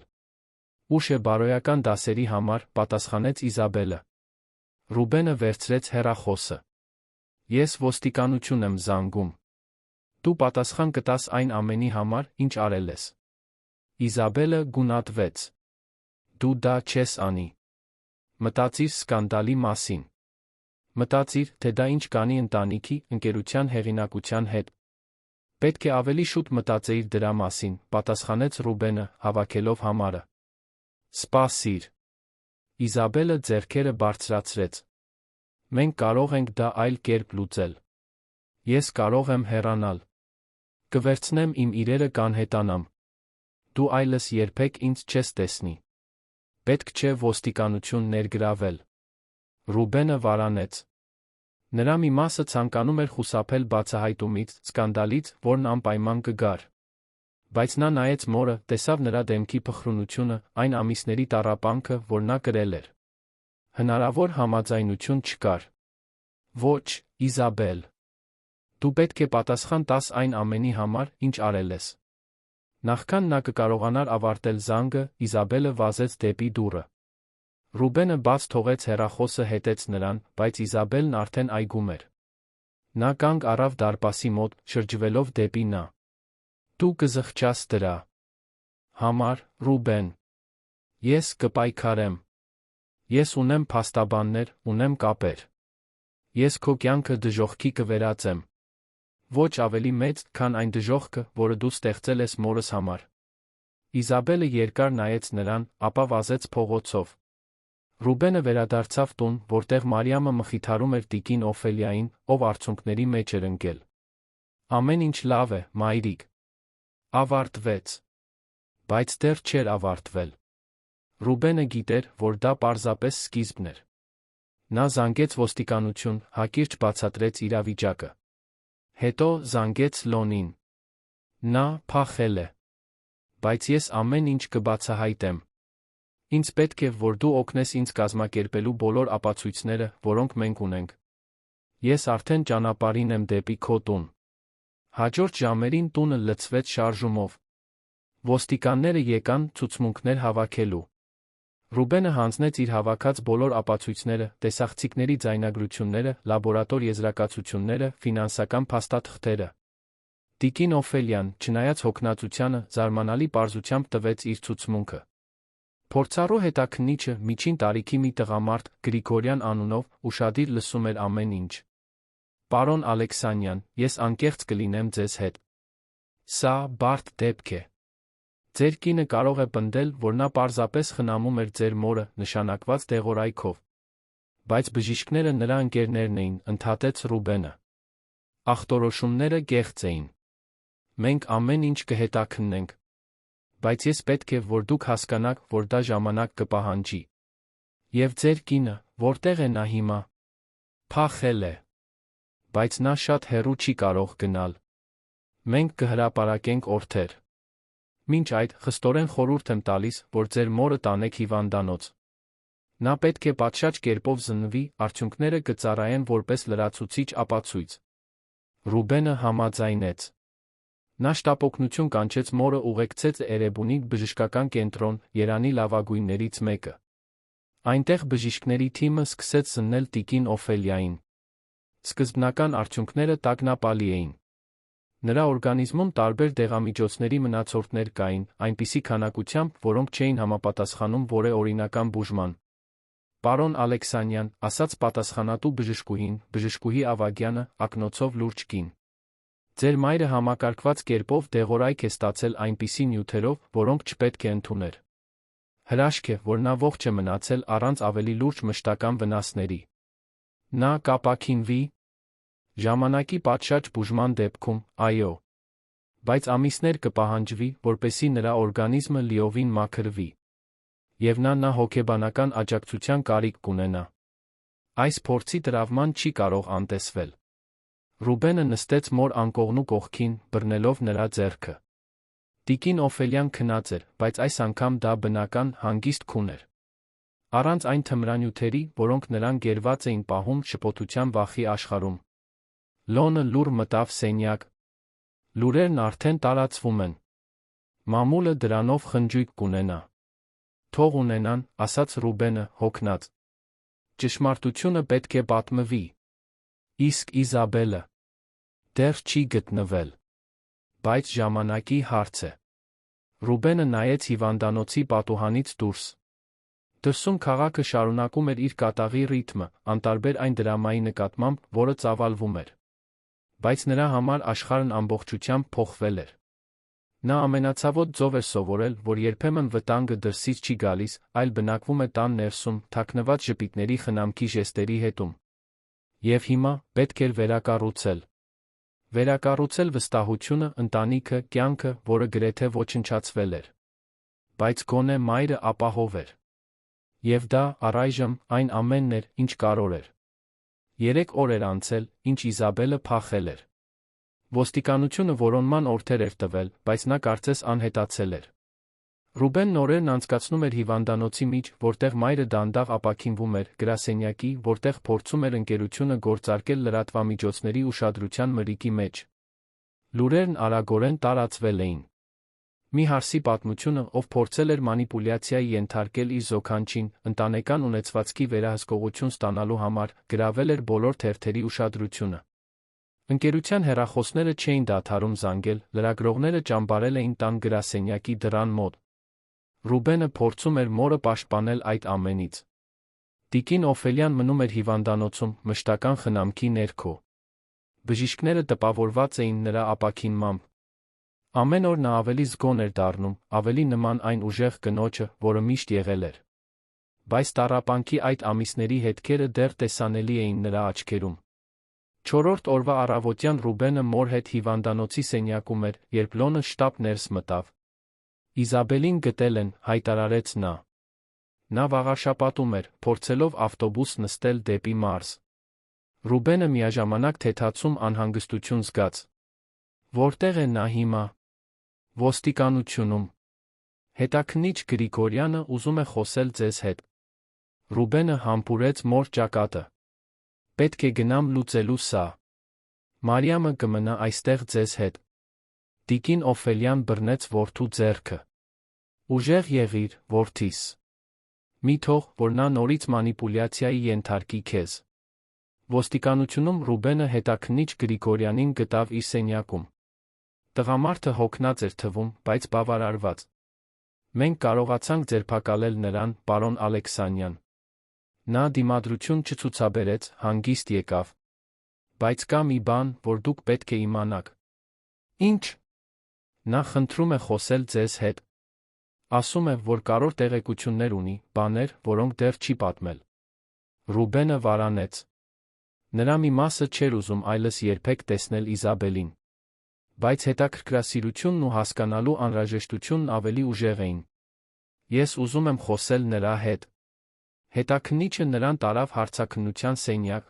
Ուշ է բարոյական դասերի համար, պատասխանեց Իզաբելը։ Ռուբենը վերցրեց հեռախոսը։ Ես ոստիկանություն եմ զանգում։ Դու պատասխան կտաս այն ամենի համար, ինչ արել ես։ Իզաբելը գունատվեց։ Դու դա չես անի։ Մտածիր սկանդալի մասին։ Մտածիր, թե դա ինչ կանի ընտանիքի, ընկերության հեղինակության հետ։ Պետք է ավելի շուտ մտածեիր դրա մասին, պատասխանեց Ռուբենը, հավաքելով համարը։ Սպասիր։ Իզաբելը ձեռքերը բարձրացրեց։ Մենք կարող ենք դա այլ կերպ լուծել։ Ես կարող եմ հեռանալ։ Կվերցնեմ իմ իրերը կանհետանամ։ Դու այլս երբեք ինձ չես տեսնի։ Պետք չէ ոստիկանություն ներգրավել։ Ռուբենը վարանեց։ Նրա մի մասը ցանկանում էր խուսափել բացահայտումից, սկանդալից, որն անպայման կգար։ Բայց նա նայեց մորը, տեսավ նրա դեմքի փխրունությունը, այն ամիսների տառապանքը, որ նա կրել էր։ Հնարավոր համաձայնություն չկար։ Ոչ, Իզաբել։ Դու պետք է պատասխան տաս այն ամենի համար, ինչ արել ես։ Նախքան նա կկարողանար ավարտել զանգը, Իզաբելը վազեց դեպի դուռը։ Ռուբենը բաց թողեց հեռախոսը, հետեց նրան, բայց Իզաբելն արդեն այգում էր։ Նա կանգ առավ դարպասի մոտ, շրջվելով դեպի նա։ Դու կզղջաս դրա համար, Ռուբեն։ Ես կպայքարեմ։ Ես ունեմ փաստաբաններ, ունեմ կապեր։ Ես քո կյանքը դժոխքի կվերածեմ։ Ոչ ավելի մեծ, քան այն դժոխքը, որը դու ստեղծել ես մորս համար։ Իզաբելը երկար նայեց նրան, ապա վազեց փողոցով։ Ռուբենը վերադարձավ տուն, որտեղ Մարիամը մխիթարում էր տիկին Օֆելիային, ով արցունքների մեջ էր ընկել։ Ամեն ինչ լավ է, մայրիկ։ Ավարտվեց։ Բայց դեռ չէր ավարտվել։ Ռուբենը գիտեր, որ դա պարզապես սկիզբն էր։ Նա զանգեց ոստիկանություն, հակիրճ բացատրեց իրավիճակը։ Հետո զանգեց Լոնին։ Նա փախել է։ Բայց ես ամեն ինչ կբացահայտեմ։ Ինձ պետք է, որ դու օգնես ինձ կազմակերպելու բոլոր ապացույցները, որոնք մենք ունենք։ Ես արդեն ճանապարհին եմ դեպի քո տուն։ Հաջորդ ժամերին տունը լցվեց շարժումով։ Ոստիկանները եկան ցուցմունքներ հավաքելու։ Ռուբենը հանձնեց իր հավաքած բոլոր ապացույցները, տեսախցիկների ձայնագրությունները, լաբորատոր եզրակացությունները, ֆինանսական փաստաթղթերը։ Տիկին Օֆելիան, չնայած հոգնածությանը, զարմանալի պարզությամբ տվեց իր ցուցմունքը։ Փորձառու հետաքննիչը, միջին տարիքի մի տղամարդ, Գրիգորյան անունով, ուշադիր լսում էր ամեն ինչ։ Պարոն Ալեքսանյան, ես անկեղծ կլինեմ ձեզ հետ։ Սա բարդ դեպք է։ Ձեր կինը կարող է պնդել, որ նա պարզապես խնամում էր ձեր մորը, նշանակված դեղորայքով։ Բայց բժիշկները նրա ընկերներն էին, ընդհատեց Ռուբենը։ Ախտորոշումները գեղձ էին։ Մենք ամեն ինչ կհետաքննենք։ Բայց ես պետք է, որ դուք հասկանաք, որ դա ժամանակ կպահանջի։ Եվ ձեր կինը, որտեղ է նա հիմա։ Փախել է։ Բայց նա շատ հեռու չի կարող գնալ։ Մենք կհրապարակենք օրթեր։ Մինչ այդ, խստորեն խորհուրդ եմ տալիս, որ ձեր մորը տանեք հիվանդանոց։ Նա պետք է պատշաճ կերպով զննվի, արդյունքները կծառայեն որպես լրացուցիչ ապացույց։ Ռուբենը համաձայնեց։ Նա շտապօգնություն կանչեց մորը, ուղեկցեց Էրեբունի բժշկական կենտրոն, Երանի լավագույններից մեկը։ Այնտեղ բժիշկների թիմը սկսեց զննել տիկին Օֆելիային։ Սկզբնական արդյունքները տագնապալի էին։ Նրա օրգանիզմում տարբեր դեղամիջոցների մնացորդներ կային, այնպիսի քանակությամբ, որոնք չէին համապատասխանում օրինական բուժման։ Պարոն Ալեքսանյան, ասաց պատասխանատու բժշկուհին, բժշկուհի Ավագյանը, ակնոցով լուրջ կին։ Ձեր մայրը համակարգված կերպով դեղորայք է ստացել այնպիսի նյութերով, որոնք չպետք է ընդուներ։ Հրաշք է, որ նա ողջ է մնացել առանց ավելի լուրջ մշտական վնասների։ Նա կապաքինվի ժամանակի պատշաճ բուժման դեպքում, այո։ Բայց ամիսներ կպահանջվի, որպեսզի նրա օրգանիզմը լիովին մաքրվի։ Եվ նա հոգեբանական աջակցության կարիք կունենա։ Այս փորձի տրավման չի կարող անտեսվել։ Ռուբենը նստեց մոր անկողնու կողքին, բռնելով նրա ձեռքը։ Տիկին Օֆելիան քնած էր, բայց այս անգամ դա բնական, հանգիստ քուն էր։ Առանց այն թմրանյութերի, որոնք նրան գերված էին պահում շփոթության վախի աշխարհում։ Լոնը լուռ մտավ սենյակ։ Լուրերն արդեն տարածվում են։ Մամուլը դրանով խնջույք կունենա։ Թող ունենան, ասաց Ռուբենը, հոգնած։ Ճշմարտությունը պետք է պատմվի։ Իսկ Իզաբելը դեռ չի գտնվել։ Բայց ժամանակի հարց է։ Ռուբենը նայեց հիվանդանոցի պատուհանից դուրս։ Դրսում քաղաքը շարունակում էր իր կատաղի ռիթմը, անտարբեր այն դրամայի նկատմամբ, որը ծավալվում էր։ Բայց նրա համար աշխարհն ամբողջությամբ փոխվել էր։ Նա ամենացավոտ ձով էր սովորել, որ երբեմն վտանգը դրսից չի գալիս, այլ բնակվում է տան ներսում, թաքնված ժպիտների խնամքի ժեստերի հետում։ Եվ հիմա պետք էր վերակառուցել։ Վերակառուցել վստահությունը, ընտանիքը, կյանքը, որը գրեթե ոչնչացվել էր։ Բայց գոնե մայրը ապահով էր։ Եվ դա, առայժմ, այն ամենն էր, ինչ կարող էր։ 3 օր էր անցել, ինչ Իզաբելը փախել էր։ Ոստիկանությունը որոնման օրդեր էր տվել, բայց նա կարծես անհետացել էր։ Ռուբենն օրերն անցկացնում էր հիվանդանոցի միջ, որտեղ մայրը դանդաղ ապաքինվում էր, գրասենյակի, որտեղ փորձում էր ընկերությունը գործարկել լրատվամիջոցների ուշադրության մրրիկի մեջ։ Լուրերն արագորեն տարածվել էին։ Մի հարսի պատմությունը, ով փորձել էր մանիպուլյացիայի ենթարկել իր զոքանչին, ընտանեկան ունեցվածքի վերահսկողություն ստանալու համար, գրավել էր բոլոր թերթերի ուշադրությունը։ Ընկերության հեռախոսները չէին դադարում զանգել, լրագրողները ճամբարել էին տան գրասենյակի դռան մոտ։ Ռուբենը փորձում էր մորը պաշտպանել այդ ամենից։ Տիկին Օֆելյան մնում էր հիվանդանոցում, մշտական խնամքի ներքո։ Բժիշկները տպավորված էին նրա ապաքինմամբ։ Ամեն օր նա ավելի զգոն էր դառնում, ավելի նման այն ուժեղ կնոջը, որը միշտ եղել էր։ Բայց տառապանքի այդ ամիսների հետքերը դեռ տեսանելի էին նրա աչքերում։ 4-րդ օրվա առավոտյան Ռուբենը մոր հետ հիվանդանոցի սենյակում էր, երբ Լոնը շտապ ներս մտավ։ Իզաբելին գտել են, հայտարարեց նա։ Նա վաղաշապատում էր, փորձելով ավտոբուս նստել դեպի մարզ։ Ռուբենը միաժամանակ թեթացում անհանգստություն զգաց։ Որտեղ է նա հիմա։ Ոստիկանությունում։ Հետաքննիչ Գրիգորյանը ուզում է խոսել ձեզ հետ։ Ռուբենը համբուրեց մոր ճակատը։ Պետք է գնամ լուծելու սա։ Մարիամը կմնա այստեղ ձեզ հետ։ Տիկին Օֆելյան բռնեց որդու ձեռքը։ Ուժեղ եղիր, որդիս։ Մի թող, որ նա նորից մանիպուլյացիայի ենթարկի քեզ։ Ոստիկանությունում Ռուբենը հետաքննիչ Գրիգորյանին գտավ իր սենյակում։ Տղամարդը հոգնած էր թվում, բայց բավարարված։ Մենք կարողացանք ձերբակալել նրան, պարոն Ալեքսանյան։ Նա դիմադրություն չցուցաբերեց, հանգիստ եկավ։ Բայց կա մի բան, որ դուք պետք է իմանաք։ Ինչ։ Նա խնդրում է խոսել ձեզ հետ։ Ասում է, որ կարևոր տեղեկություններ ունի, բաներ, որոնք դեռ չի պատմել։ Ռուբենը վարանեց։ Նրա մի մասը չէր ուզում այլս երբեք տեսնել Իզաբելին։ Բայց հետաքրքրասիրությունն ու հասկանալու անհրաժեշտությունն ավելի ուժեղ էին։ Ես ուզում եմ խոսել նրա հետ։ Հետաքննիչը նրան տարավ հարցաքննության սենյակ։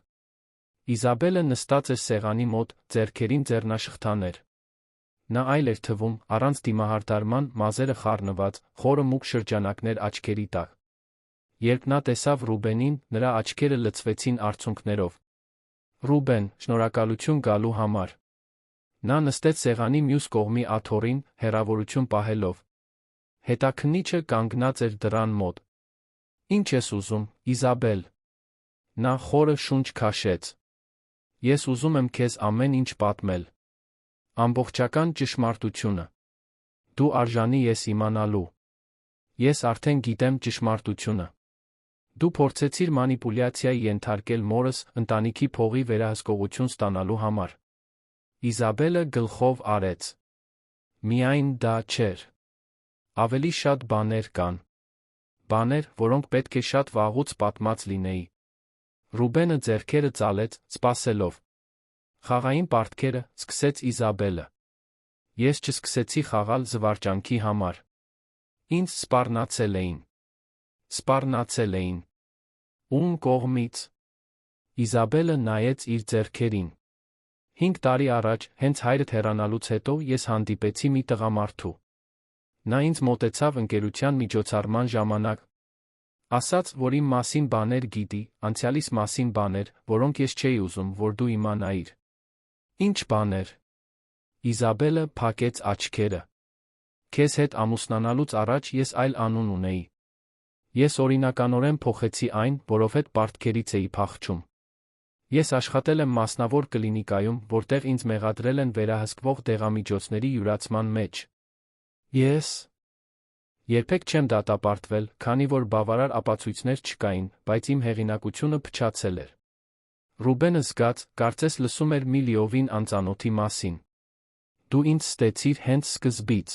Իզաբելը նստած էր սեղանի մոտ, ձեռքերին ձեռնաշղթաներ։ Նա այլ էր թվում, առանց դիմահարդարման, մազերը խառնված, խորը մուգ շրջանակներ աչքերի տակ։ Երբ նա տեսավ Ռուբենին, նրա աչքերը լցվեցին արցունքներով։ Ռուբեն, շնորհակալություն գալու համար։ Նա նստեց սեղանի մյուս կողմի աթոռին, հեռավորություն պահելով։ Հետաքննիչը կանգնած էր դռան մոտ։ Ինչ ես ուզում, Իզաբել։ Նա խորը շունչ քաշեց։ Ես ուզում եմ քեզ ամեն ինչ պատմել։ Ամբողջական ճշմարտությունը։ Դու արժանի ես իմանալու։ Ես արդեն գիտեմ ճշմարտությունը։ Դու փորձեցիր մանիպուլյացիայի ենթարկել մորս, ընտանիքի փողի վերահսկողություն ստանալու համար։ Իզաբելը գլխով արեց։ Միայն դա չէր։ Ավելի շատ բաներ կան։ Բաներ, որոնք պետք է շատ վաղուց պատմած լինեի։ Ռուբենը ձեռքերը ծալեց, սպասելով։ Խաղային պարտքերը, սկսեց Իզաբելը։ Ես չսկսեցի խաղալ զվարճանքի համար։ Ինձ սպառնացել էին։ Սպառնացել էին։ Ում կողմից։ Իզաբելը նայեց իր ձեռքերին։ 5 տարի առաջ, հենց հայրդ հեռանալուց հետո, ես հանդիպեցի մի տղամարդու։ Նա ինձ մոտեցավ ընկերության միջոցառման ժամանակ։ Ասաց, որ իմ մասին բաներ գիտի, անցյալիս մասին բաներ, որոնք ես չէի ուզում, որ դու իմանայիր։ Ինչ բաներ։ Իզաբելը փակեց աչքերը։ Քեզ հետ ամուսնանալուց առաջ ես այլ անուն ունեի։ Ես օրինականորեն փոխեցի այն, որովհետև պարտքերից էի փախչում։ Ես աշխատել եմ մասնավոր կլինիկայում, որտեղ ինձ մեղադրել են վերահսկվող դեղամիջոցների յուրացման մեջ։ Ես երբեք չեմ դատապարտվել, քանի որ բավարար ապացույցներ չկային, բայց իմ հեղինակությունը փչացել էր։ Ռուբենը զգաց, կարծես լսում էր մի լիովին անծանոթի մասին։ Դու ինձ ստեցիր հենց սկզբից։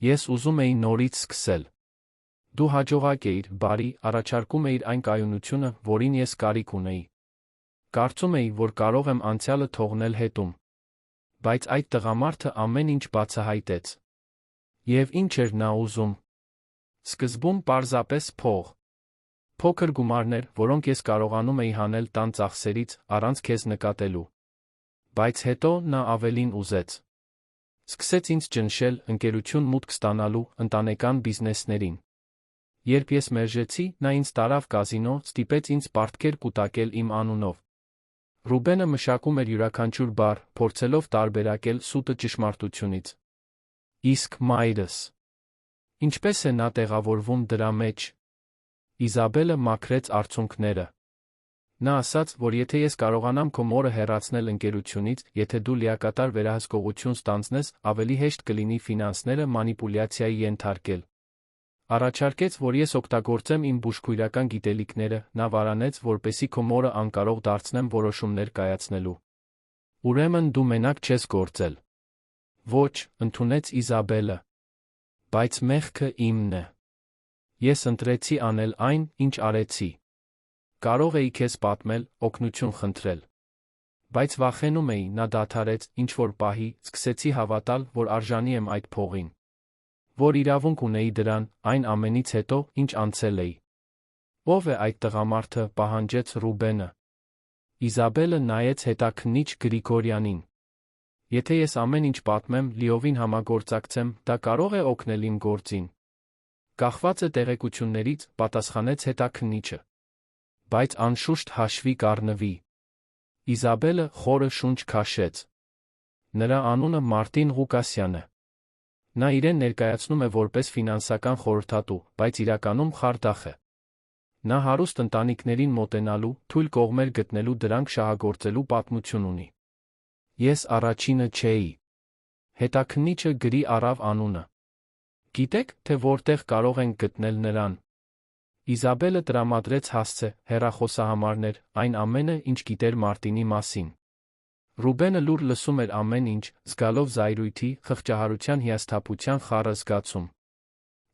Ես ուզում էի նորից սկսել։ Դու հաջողակ էիր, բարի, առաջարկում էիր այն կայունությունը, որին ես կարիք ունեի։ Կարծում էի, որ կարող եմ անցյալը թողնել հետում։ Բայց այդ տղամարդը ամեն ինչ բացահայտեց։ Եվ ինչ էր նա ուզում։ Սկզբում պարզապես փող։ Փոքր գումարներ, որոնք ես կարողանում էի հանել տան ծախսերից, առանց քեզ նկատելու։ Բայց հետո նա ավելին ուզեց։ Սկսեց ինձ ճնշել, ընկերություն մուտք ստանալու, ընտանեկան բիզնեսներին։ Երբ ես մերժեցի, նա ինձ տարավ կազինո, ստիպեց ինձ պարտքեր կուտակել իմ անունով։ Ռուբենը մշակում էր յուրաքանչյուր բառ, փորձելով տարբերակել սուտը ճշմարտությունից։ Իսկ մայրս։ Ինչպես է նա տեղավորվում դրա մեջ։ Իզաբելը մաքրեց արցունքները։ Նա ասաց, որ եթե ես կարողանամ քո մորը հեռացնել ընկերությունից, եթե դու լիակատար վերահսկողություն ստանձնես, ավելի հեշտ կլինի ֆինանսները մանիպուլյացիայի ենթարկել։ Առաջարկեց, որ ես օգտագործեմ իմ բուժքույրական գիտելիքները, նա վարանեց, որպեսզի քո մորը անկարող դարձնեմ որոշումներ կայացնելու։ Ուրեմն դու մենակ չես գործել։ Ոչ, ընդունեց Իզաբելը։ Բայց մեղքը իմն է։ Ես ընտրեցի անել այն, ինչ արեցի։ Կարող էի քեզ պատմել, օգնություն խնդրել։ Բայց վախենում էի, նա դադարեց, ինչ-որ պահի, սկսեցի հավատալ, որ արժանի եմ այդ փողին։ Որ իրավունք ունեի դրան, այն ամենից հետո, ինչ անցել էի։ Ո՞վ է այդ տղամարդը, պահանջեց Ռուբենը։ Իզաբելը նայեց հետաքննիչ Գրիգորյանին։ Եթե ես ամեն ինչ պատմեմ, լիովին համագործակցեմ, դա կարող է օգնել իմ գործին։ Կախված է տեղեկություններից, պատասխանեց հետաքննիչը։ Բայց անշուշտ հաշվի կառնվի։ Իզաբելը խորը շունչ քաշեց։ Նրա անունը Մարտին Ղուկասյան է։ Նա իրեն ներկայացնում է որպես ֆինանսական խորհրդատու, բայց իրականում խարդախ է։ Նա հարուստ ընտանիքներին մոտենալու, թույլ կողմեր գտնելու դրանք շահագործելու պատմություն ունի։ Ես առաջինը չէի։ Հետաքննիչը գրի առավ անունը։ Գիտեք, թե որտեղ կարող ենք գտնել նրան։ Իզաբելը տրամադրեց հասցե, հեռախոսահամարներ, այն ամենը, ինչ գիտեր Մարտինի մասին։ Ռուբենը լուր լսում էր ամեն ինչ, զգալով զայրույթի, խղճահարության հիասթափության խառը զգացում։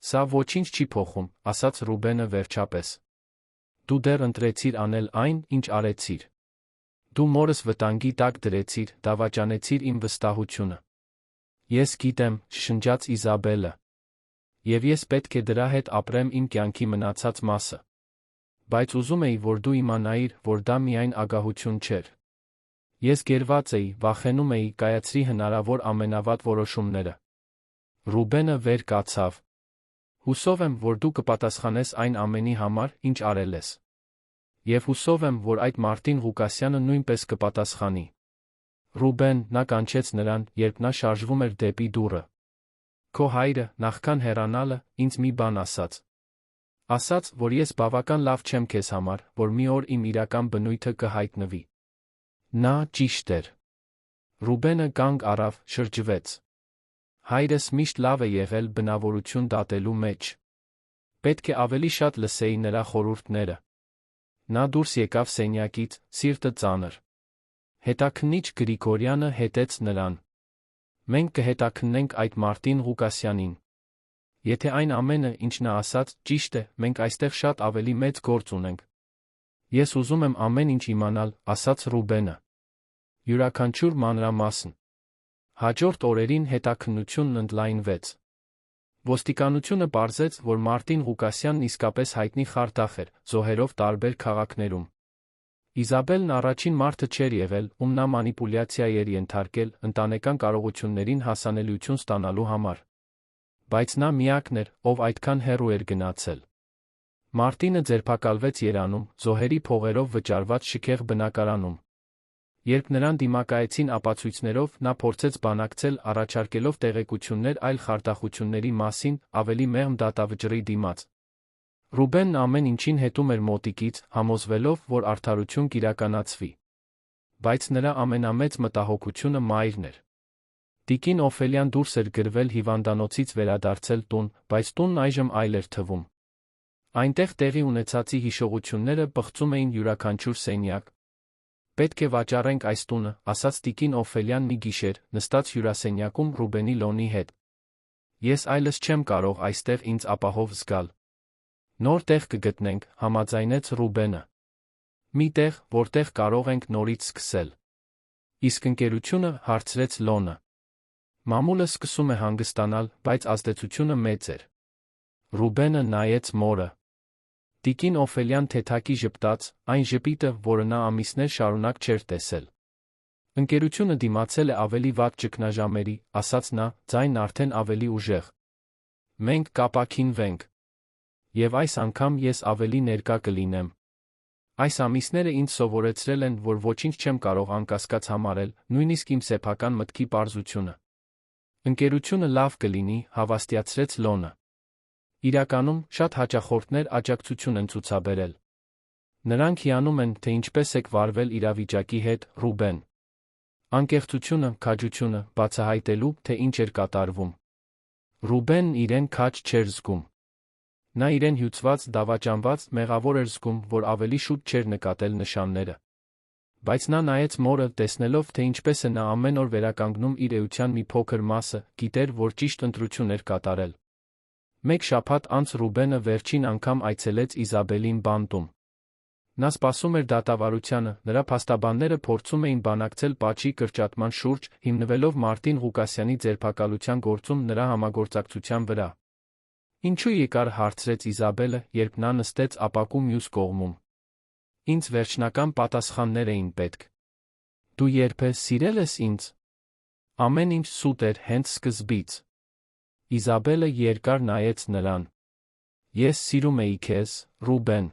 Սա ոչինչ չի փոխում, ասաց Ռուբենը վերջապես։ Դու դեռ ընտրեցիր անել այն, ինչ արեցիր։ Դու մորս վտանգի տակ դրեցիր, դավաճանեցիր իմ վստահությունը։ Ես գիտեմ, շշնջաց Իզաբելը։ Եվ ես պետք է դրա հետ ապրեմ իմ կյանքի մնացած մասը։ Բայց ուզում էի, որ դու իմանայիր, որ դա միայն ագահություն չէր։ Ես գերված էի, վախենում էի, կայացրի հնարավոր ամենավատ որոշումները։ Ռուբենը վեր կացավ։ Հուսով եմ, որ դու կպատասխանես այն ամենի համար, ինչ արել ես։ Եվ հուսով եմ, որ այդ Մարտին Ղուկասյանը նույնպես կպատասխանի։ Ռուբեն, նա կանչեց նրան, երբ նա շարժվում էր դեպի դուռը։ Քո հայրը, նախքան հեռանալը, ինձ մի բան ասաց։ Ասաց, որ ես բավական լավ չեմ քեզ համար, որ մի օր իմ իրական բնույթը կհայտնվի։ Նա ճիշտ էր։ Ռուբենը կանգ առավ, շրջվեց։ Հայրս միշտ լավ է եղել բնավորություն դատելու մեջ։ Պետք է ավելի շատ լսեի նրա խորհուրդները։ Նա դուրս եկավ սենյակից, սիրտը ծանր։ Հետաքննիչ Գրիգորյանը հետեց նրան։ Մենք կհետաքննենք այդ Մարտին Ղուկասյանին։ Եթե այն ամենը, ինչ նա ասաց, ճիշտ է, մենք այստեղ շատ ավելի մեծ գործ ունենք։ Ես ուզում եմ ամեն ինչ իմանալ, ասաց Ռուբենը։ Յուրաքանչյուր մանրամասն։ Հաջորդ օրերին հետաքննությունն ընդլայնվեց։ Ոստիկանությունը պարզեց, որ Մարտին Ղուկասյանն իսկապես հայտնի խարդախ էր, զոհերով տարբեր քաղաքներում։ Իզաբելն առաջին մարդը չէր եղել, ում նա մանիպուլյացիա էր ենթարկել ընտանեկան կարողություններին հասանելիություն ստանալու համար։ Բայց նա միակն էր, ով այդքան հեռու էր գնացել։ Մարտինը ձերբակալվեց Երանում, զոհերի փողերով վճարված շքեղ բնակարանում։ Երբ նրան դիմակայեցին ապացույցներով, նա փորձեց բանակցել, առաջարկելով տեղեկություններ այլ խարդախությունների մասին, ավելի մեղմ դատավճռի դիմաց։ Ռուբենն ամեն ինչին հետում էր մոտիկից, համոզվելով, որ արդարություն կիրականացվի։ Բայց նրա ամենամեծ մտահոգությունը Մայրն էր։ Տիկին Օֆելիան դուրս էր գրվել հիվանդանոցից վերադարձել տուն, բայց տունն այժմ այլ էր թվում։ Այնտեղ տեղի ունեցածի հիշողությունները պղծում էին յուրաքանչյուր սենյակ։ «Պետք է վաճառենք այս տունը», ասաց տիկին Օֆելիան մի գիշեր, նստած հյուրասենյակում Ռուբենի լոնի հետ։ «Ես այլս չեմ կարող այստեղ ինձ ապահով զգալ»։ «Նոր տեղ կգտնենք», համաձայնեց Ռուբենը։ «Մի տեղ, որտեղ կարող ենք նորից սկսել»։ «Իսկ ընկերությունը», հարցրեց Լոնը։ «Մամուլը սկսում է հանգստանալ, բայց ազդեցությունը մեծ էր»։ Ռուբենը նայեց մորը։ Տիկին Օֆելիան թեթակի ժպտաց, այն ժպիտը, որը նա ամիսներ շարունակ չէր տեսել։ «Ընկերությունը դիմացել է ավելի վատ ճգնաժամերի», ասաց նա, ձայնն արդեն ավելի ուժեղ։ «Մենք կապաքինվենք։ Եվ այս անգամ ես ավելի ներկա կլինեմ։ Այս ամիսները ինձ սովորեցրել են, որ ոչինչ չեմ կարող անկասկած համարել, նույնիսկ իմ սեփական մտքի պարզությունը»։ «Ընկերությունը լավ կլինի», հավաստիացրեց Լոնը։ «Իրականում, շատ հաճախորդներ աջակցություն են ցուցաբերել։ Նրանք հիանում են, թե ինչպես եք վարվել իրավիճակի հետ, Ռուբեն։ Անկեղծությունը, քաջությունը, բացահայտելու, թե ինչ էր կատարվում»։ Ռուբենն իրեն քաջ չէր զգում։ Նա իրեն հյուծված, դավաճանված, մեղավոր էր զգում, որ ավելի շուտ չէր նկատել նշանները։ Բայց նա նայեց մորը, տեսնելով, թե ինչպես է նա ամեն օր վերականգնում իր էության մի փոքր մասը, գիտեր, որ ճիշտ ընտրություն էր կատարել։ Մեկ շաբաթ անց Ռուբենը վերջին անգամ այցելեց Իզաբելին բանտում։ Նա սպասում էր դատավարությանը, նրա փաստաբանները փորձում էին բանակցել պատժի կրճատման շուրջ, հիմնվելով Մարտին Ղուկասյանի ձերբակալության գործում նրա համագործակցության վրա։ «Ինչու եկար», հարցրեց Իզաբելը, երբ նա նստեց ապակու մյուս կողմում։ «Ինձ վերջնական պատասխաններ էին պետք»։ «Դու երբեք սիրել ես ինձ»։ «Ամեն ինչ սուտ էր հենց սկզբից»։ Իզաբելը երկար նայեց նրան։ «Ես սիրում էի քեզ, Ռուբեն։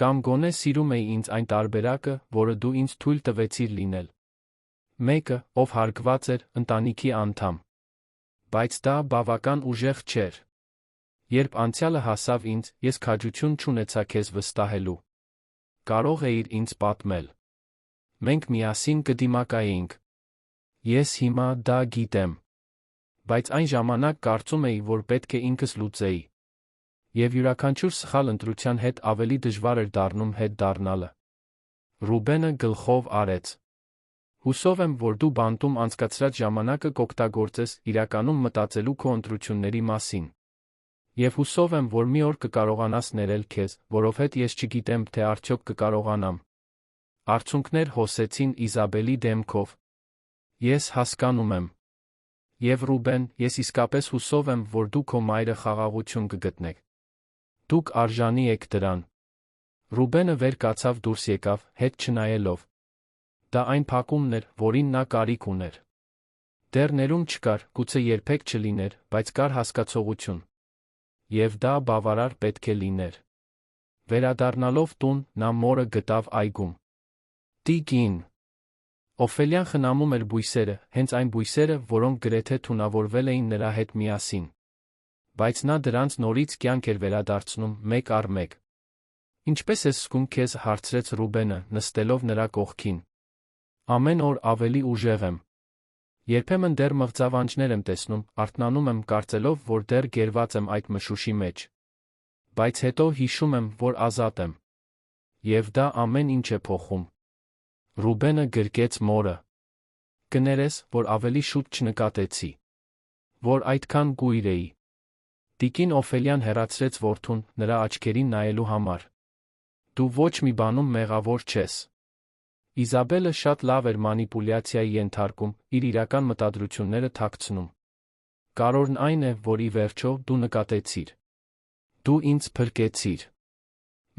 Կամ գոնե սիրում էի ինձ այն տարբերակը, որը դու ինձ թույլ տվեցիր լինել։ Մեկը, ով հարգված էր, ընտանիքի անդամ։ Բայց դա բավական ուժեղ չէր։ Երբ անցյալը հասավ ինձ, ես քաջություն չունեցա քեզ վստահելու։ Կարող էիր ինձ պատմել։ Մենք միասին կդիմակայեինք։ Ես հիմա դա գիտեմ։ Բայց այն ժամանակ կարծում էի, որ պետք է ինքս լուծեի։ Եվ յուրաքանչյուր սխալ ընտրության հետ ավելի դժվար էր դառնում հետ դառնալը։ Ռուբենը գլխով արեց։ Հուսով եմ, որ դու բանտում անցկացրած ժամանակը կօգտագործես իրականում մտածելու քո ընտրությունների մասին։ Եվ հուսով եմ, որ մի օր կկարողանաս ներել քեզ, որովհետև ես չգիտեմ, թե արդյոք կկարողանամ։ Արցունքներ հոսեցին Իզաբելի դեմքով։ Ես հասկանում եմ։ Եվ Ռուբեն, ես իսկապես հուսով եմ, որ դու քո մայրը խաղաղություն կգտնեք։ Դուք արժանի եք դրան։ Ռուբենը վեր կացավ դուրս եկավ, հետ չնայելով։ Դա այն փակումն էր, որին նա կարիք ուներ։ Դեռ ներում չկար, գուցե երբեք չլիներ, բայց կար հասկացողություն։ Եվ դա բավարար պետք է լիներ։ Վերադառնալով տուն, նա մորը գտավ այգում։ Տիկին Օֆելիան խնամում էր բույսերը, հենց այն բույսերը, որոնք գրեթե թունավորվել էին նրա հետ միասին։ Բայց նա դրանց նորից կյանք էր վերադարձնում, մեկ առ մեկ։ «Ինչպես ես զգում քեզ», հարցրեց Ռուբենը, նստելով նրա կողքին։ «Ամեն օր ավելի ուժեղ եմ։ Երբեմն դեռ մղձավանջներ եմ տեսնում, արթնանում եմ կարծելով, որ դեռ գերված եմ այդ մշուշի մեջ։ Բայց հետո հիշում եմ, որ ազատ եմ։ Եվ դա ամեն ինչ է փոխում»։ Ռուբենը գրկեց մորը։ «Կներես, որ ավելի շուտ չնկատեցի։ Որ այդքան կույր էի»։ Տիկին Օֆելիան հեռացրեց որդուն, նրա աչքերին նայելու համար։ «Դու ոչ մի բանում մեղավոր չես»։ Իզաբելը շատ լավ էր մանիպուլյացիայի ենթարկում, իր իրական մտադրությունները թաքցնում։ «Կարևորն այն է, որ ի վերջո դու նկատեցիր։ Դու ինձ փրկեցիր»։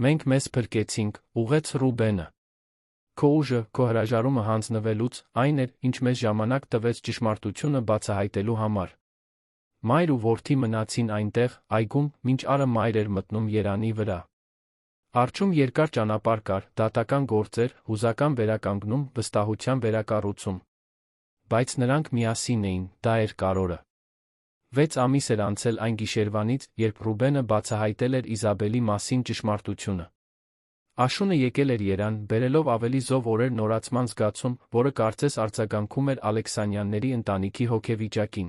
«Մենք մեզ փրկեցինք», ուղղեց Ռուբենը։ «Քո ուժը, քո հրաժարումը հանձնվելուց, այն էր, ինչ մեզ ժամանակ տվեց ճշմարտությունը բացահայտելու համար»։ Մայր ու որդի մնացին այնտեղ, այգում, մինչ Արը մայր էր մտնում երանի վրա։ Արջում երկար ճանապարհ կար, դատական գործեր, հուզական վերականգնում, վստահության վերակառուցում։ Բայց նրանք միասին էին, դա էր կարևորը։ 6 ամիս էր անցել այն գիշերվանից, երբ Ռուբենը բացահայտել էր Իզաբելի մասին ճշմարտությունը։ Աշունը եկել էր երան, բերելով ավելի զով օրեր նորացման զգացում, որը կարծես արձագանքում էր Ալեքսանյանների ընտանիքի հոգեվիճակին։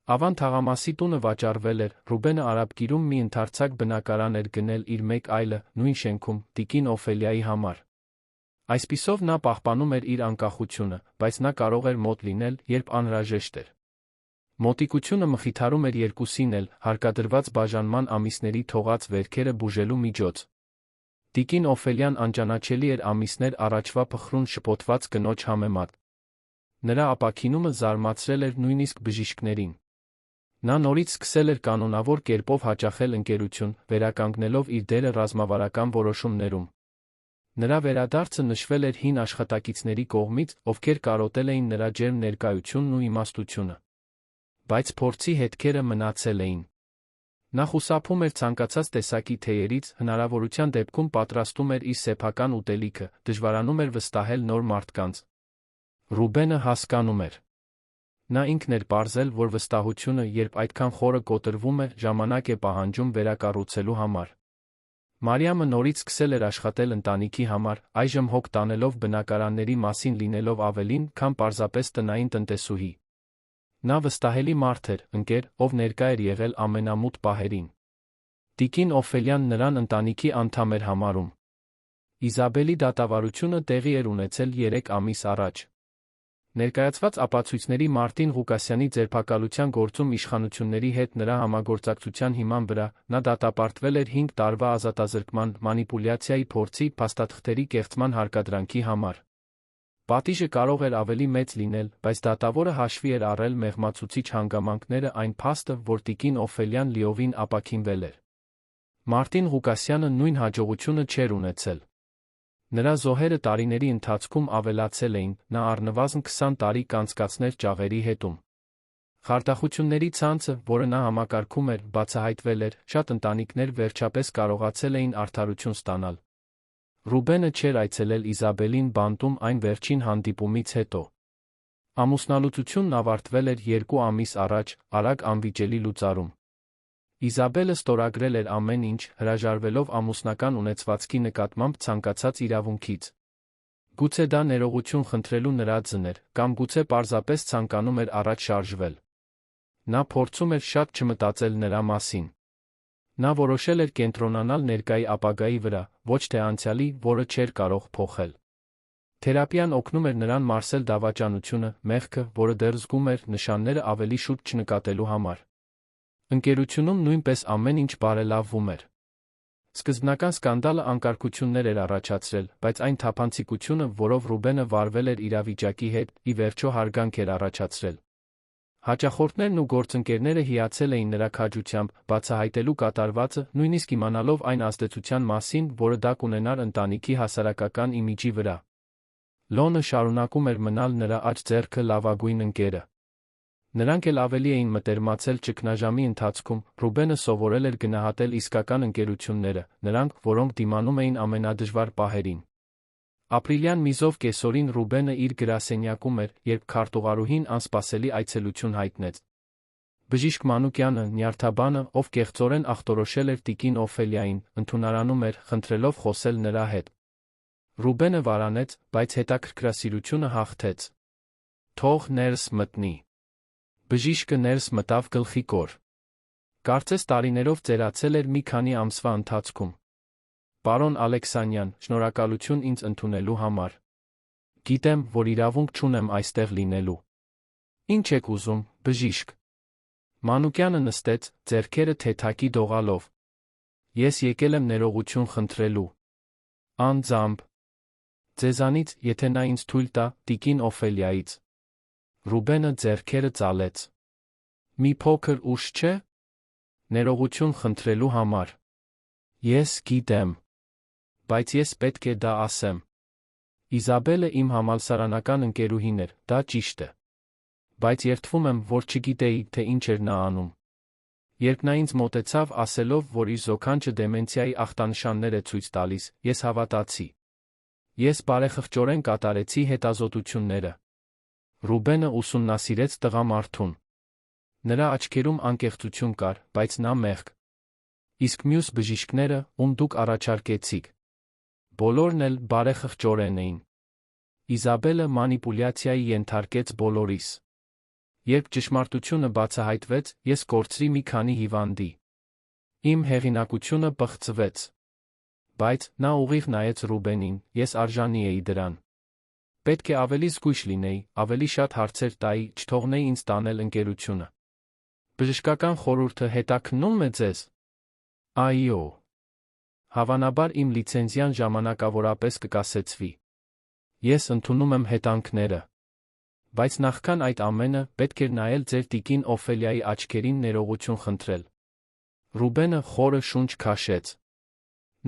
Ավան թաղամասի տունը վաճառվել էր, Ռուբենը արաբկիրում մի ընդարձակ բնակարան էր գնել իր մեկ այլը, նույն շենքում, տիկին Օֆելիայի համար։ Այսպիսով նա պահպանում էր իր անկախությունը, բայց նա կարող էր մոտ լինել, երբ անհրաժեշտ էր։ Մոտիկությունը մխիթարում էր երկուսին էլ, հարկադրված բաժանման ամիսների թողած վերքերը բուժելու միջոց։ Տիկին Օֆելիան անճանաչելի էր ամիսներ առաջվա փխրուն շփոթված կնոջ համեմատ։ Նրա ապաքինումը զարմացրել էր նույնիսկ բժիշկներին։ Նա նորից սկսել էր կանոնավոր կերպով հաճախել ընկերություն, վերականգնելով իր դերը ռազմավարական որոշումներում։ Նրա վերադարձը նշվել էր հին աշխատակիցների կողմից, ովքեր կարոտել էին նրա ջերմ ներկայությունն ու իմաստությունը։ Բայց փորձի հետքերը մնացել էին։ Նա խուսափում էր ցանկացած տեսակի թեյերից, հնարավորության դեպքում պատրաստում էր իր սեփական ուտելիքը, դժվարանում էր վստահել նոր մարդկանց։ Ռուբենը հասկանում էր։ Նա ինքն էր պարզել, որ վստահությունը, երբ այդքան խորը կոտրվում է, ժամանակ է պահանջում վերակառուցելու համար։ Մարիամը նորից սկսել էր աշխատել ընտանիքի համար, այժմ հոգ տանելով բնակարանների մասին լինելով ավելին, քան պարզապես տնային տնտեսուհի։ Նա վստահելի մարդ էր, ընկեր, ով ներկա էր եղել ամենամութ պահերին։ Տիկին Օֆելիան նրան ընտանիքի անդամ էր համարում։ Իզաբելի դատավարությունը տեղի էր ունեցել 3 ամիս առաջ։ Ներկայացված ապացույցների Մարտին Ղուկասյանի ձերբակալության գործում իշխանությունների հետ նրա համագործակցության հիման վրա, նա դատապարտվել էր 5 տարվա ազատազրկման, մանիպուլյացիայի փորձի, փաստաթղթերի կեղծման հարկադրանքի համար։ Պատիժը կարող էր ավելի մեծ լինել, բայց դատավորը հաշվի էր առել մեղմացուցիչ հանգամանքները, այն փաստը, որ տիկին Օֆելիան լիովին ապաքինվել էր։ Մարտին Ղուկասյանը նույն հաջողությունը չէր ունեցել։ Նրա զոհերը տարիների ընթացքում ավելացել էին, նա առնվազն 20 տարի կանցկացներ ճաղերի հետում։ Խարդախությունների ցանցը, որը նա համակարգում էր, բացահայտվել էր, շատ ընտանիքներ վերջապես կարողացել էին արդարություն ստանալ։ Ռուբենը չէր այցելել Իզաբելին բանտում այն վերջին հանդիպումից հետո։ Ամուսնալուծությունն ավարտվել էր 2 ամիս առաջ, արագ անվիճելի լուծարում։ Իզաբելը ստորագրել էր ամեն ինչ, հրաժարվելով ամուսնական ունեցվածքի նկատմամբ ցանկացած իրավունքից։ Գուցե դա ներողություն խնդրելու նրա ձն էր, կամ գուցե պարզապես ցանկանում էր առաջ շարժվել։ Նա փորձում էր շատ չմտածել նրա մասին։ Նա որոշել էր կենտրոնանալ ներկայի ապագայի վրա, ոչ թե անցյալի, որը չէր կարող փոխել։ Թերապիան օգնում էր նրան մարսել դավաճանությունը, մեղքը, որը դեռ զգում էր, նշանները ավելի շուտ չնկատելու համար։ Ընկերությունում նույնպես ամեն ինչ բարելավվում էր։ Սկզբնական սկանդալը անկարգություններ էր առաջացրել, բայց այն թափանցիկությունը, որով Ռուբենը վարվել էր իրավիճակի հետ, ի վերջո հարգանք էր առաջացրել։ Հաճախորդներն ու գործընկերները հիացել էին նրա քաջությամբ, բացահայտելու կատարվածը, նույնիսկ իմանալով այն ազդեցության մասին, որը դա կունենար ընտանիքի հասարակական իմիջի վրա։ Լոնը շարունակում էր մնալ նրա աջ ձեռքը լավագույն ընկերը։ Նրանք էլ ավելի էին մտերմացել ճգնաժամի ընթացքում, Ռուբենը սովորել էր գնահատել իսկական ընկերությունները, նրանք, որոնք դիմանում էին ամենադժվար պահերին։ Ապրիլյան միզով կեսօրին Ռուբենը իր գրասենյակում էր, երբ քարտուղարուհին անսպասելի այցելություն հայտնեց։ Բժիշկ Մանուկյանը, նյարդաբանը, ով կեղծորեն ախտորոշել էր տիկին Օֆելիային, ընդունարանում էր, խնդրելով խոսել նրա հետ։ Ռուբենը վարանեց, բայց հետաքրքրասիրությունը հաղթեց։ Թող ներս մտնի։ Բժիշկը ներս մտավ գլխիկոր։ Կարծես տարիներով ծերացել էր մի քանի ամսվա ընթացքում։ Պարոն Ալեքսանյան, շնորհակալություն ինձ ընդունելու համար։ Գիտեմ, որ իրավունք չունեմ այստեղ լինելու։ Ինչ եք ուզում, բժիշկ։ Մանուկյանը նստեց, ձեռքերը թեթակի դողալով։ Ես եկել եմ ներողություն խնդրելու։ Անձամբ։ Ձեզանից, եթե նա ինձ թույլ տա, տիկին Օֆելիայից։ Ռուբենը ձեռքերը ծալեց։ Մի փոքր ուշ չէ։ Ներողություն խնդրելու համար։ Ես գիտեմ։ Բայց ես պետք է դա ասեմ։ Իզաբելը իմ համալսարանական ընկերուհին էր, դա ճիշտ է։ Բայց երդվում եմ, որ չգիտեի, թե ինչ էր նա անում։ Երբ նա ինձ մոտեցավ ասելով, որ իր զոքանչը դեմենցիայի ախտանշաններ է ցույց տալիս, ես հավատացի։ Ես բարեխղճորեն կատարեցի հետազոտությունները։ Ռուբենը ուսումնասիրեց տղամարդուն։ Նրա աչքերում անկեղծություն կար, բայց նա մեղք։ Իսկ մյուս բժիշկները, ում դուք առաջարկեցիք, բոլորն էլ բարեխղճորեն էին։ Իզաբելը մանիպուլյացիայի ենթարկեց բոլորիս։ Երբ ճշմարտությունը բացահայտվեց, ես կորցրի մի քանի հիվանդի։ Իմ հեղինակությունը պղծվեց։ Բայց նա ուղիղ նայեց Ռուբենին, ես արժանի էի դրան։ Պետք է ավելի զգույշ լինեի, ավելի շատ հարցեր տայի, չթողնեի ինձ տանել ընկերությունը։ Բժշկական խորհուրդը հետաքննում է ձեզ։ Այո։ Հավանաբար իմ լիցենզիան ժամանակավորապես կկասեցվի։ Ես ընդունում եմ հետանքները։ Բայց նախքան այդ ամենը, պետք էր նայել ձեր տիկին Օֆելիայի աչքերին ներողություն խնդրել։ Ռուբենը խորը շունչ քաշեց։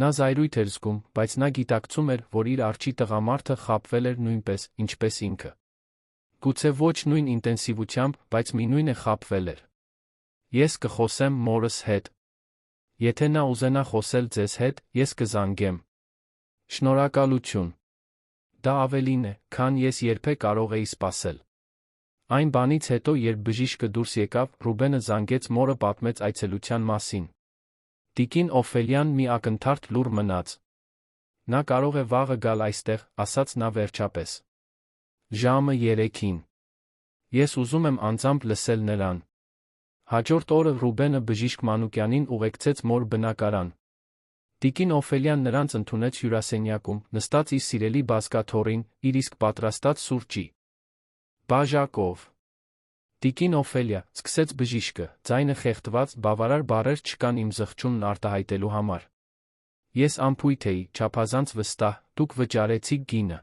Նա զայրույթ էր զգում, բայց նա գիտակցում էր, որ իր արջի տղամարդը խաբվել էր նույնպես, ինչպես ինքը։ Գուցե ոչ նույն ինտենսիվությամբ, բայց մինույն է խաբվել էր։ Ես կխոսեմ մորս հետ։ Եթե նա ուզենա խոսել ձեզ հետ, ես կզանգեմ։ Շնորհակալություն։ Դա ավելին է, քան ես երբեք կարող էի սպասել։ Այն բանից հետո, երբ բժիշկը դուրս եկավ, Ռուբենը զանգեց մորը պատմեց այցելության մասին։ Տիկին Օֆելիան մի ակնթարթ լուր մնաց։ Նա կարող է վաղը գալ այստեղ, ասաց նա վերջապես։ Ժամը 3-ին։ Ես ուզում եմ անձամբ լսել նրան։ Հաջորդ օրը Ռուբենը բժիշկ Մանուկյանին ուղեկցեց մոր բնակարան։ Տիկին Օֆելիան նրանց ընդունեց հյուրասենյակում, նստած իր սիրելի բազկաթոռին, իր իսկ պատրաստած սուրճի բաժակով։ Տիկին Օֆելիա, սկսեց բժիշկը, ձայնը խեղդված, բավարար բառեր չկան իմ զղջումն արտահայտելու համար։ Ես անփույթ էի, չափազանց վստահ, դուք վճարեցիք գինը։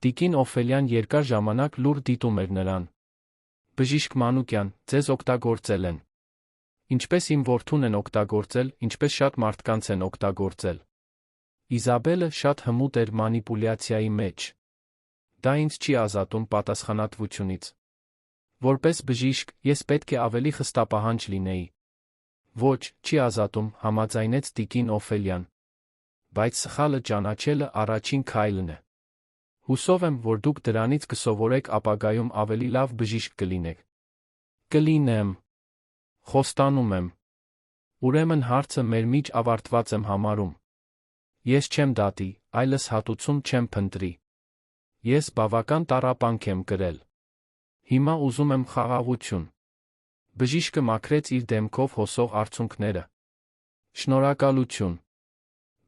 Տիկին Օֆելիան երկար ժամանակ լուր դիտում էր նրան։ Բժիշկ Մանուկյան, ձեզ օգտագործել են։ Ինչպես իմ որդուն են օգտագործել, ինչպես շատ մարդկանց են օգտագործել։ Իզաբելը շատ հմուտ էր մանիպուլյացիայի մեջ։ Դա ինձ չի ազատում պատասխանատվությունից։ Որպես բժիշկ, ես պետք է ավելի խստապահանջ լինեի։ Ոչ, չի ազատում, համաձայնեց տիկին Օֆելիան։ Բայց սխալը ճանաչելը առաջին քայլն է։ Հուսով եմ, որ դուք դրանից կսովորեք ապագայում ավելի լավ բժիշկ կլինեք։ Կլինեմ։ Խոստանում եմ։ Ուրեմն հարցը մեր միջ ավարտված եմ համարում։ Ես չեմ դատի, այլս հատուցում չեմ փնտրի։ Ես բավական տառապանք եմ կրել։ Հիմա ուզում եմ խաղաղություն։ Բժիշկը մաքրեց իր դեմքով հոսող արցունքները։ Շնորհակալություն։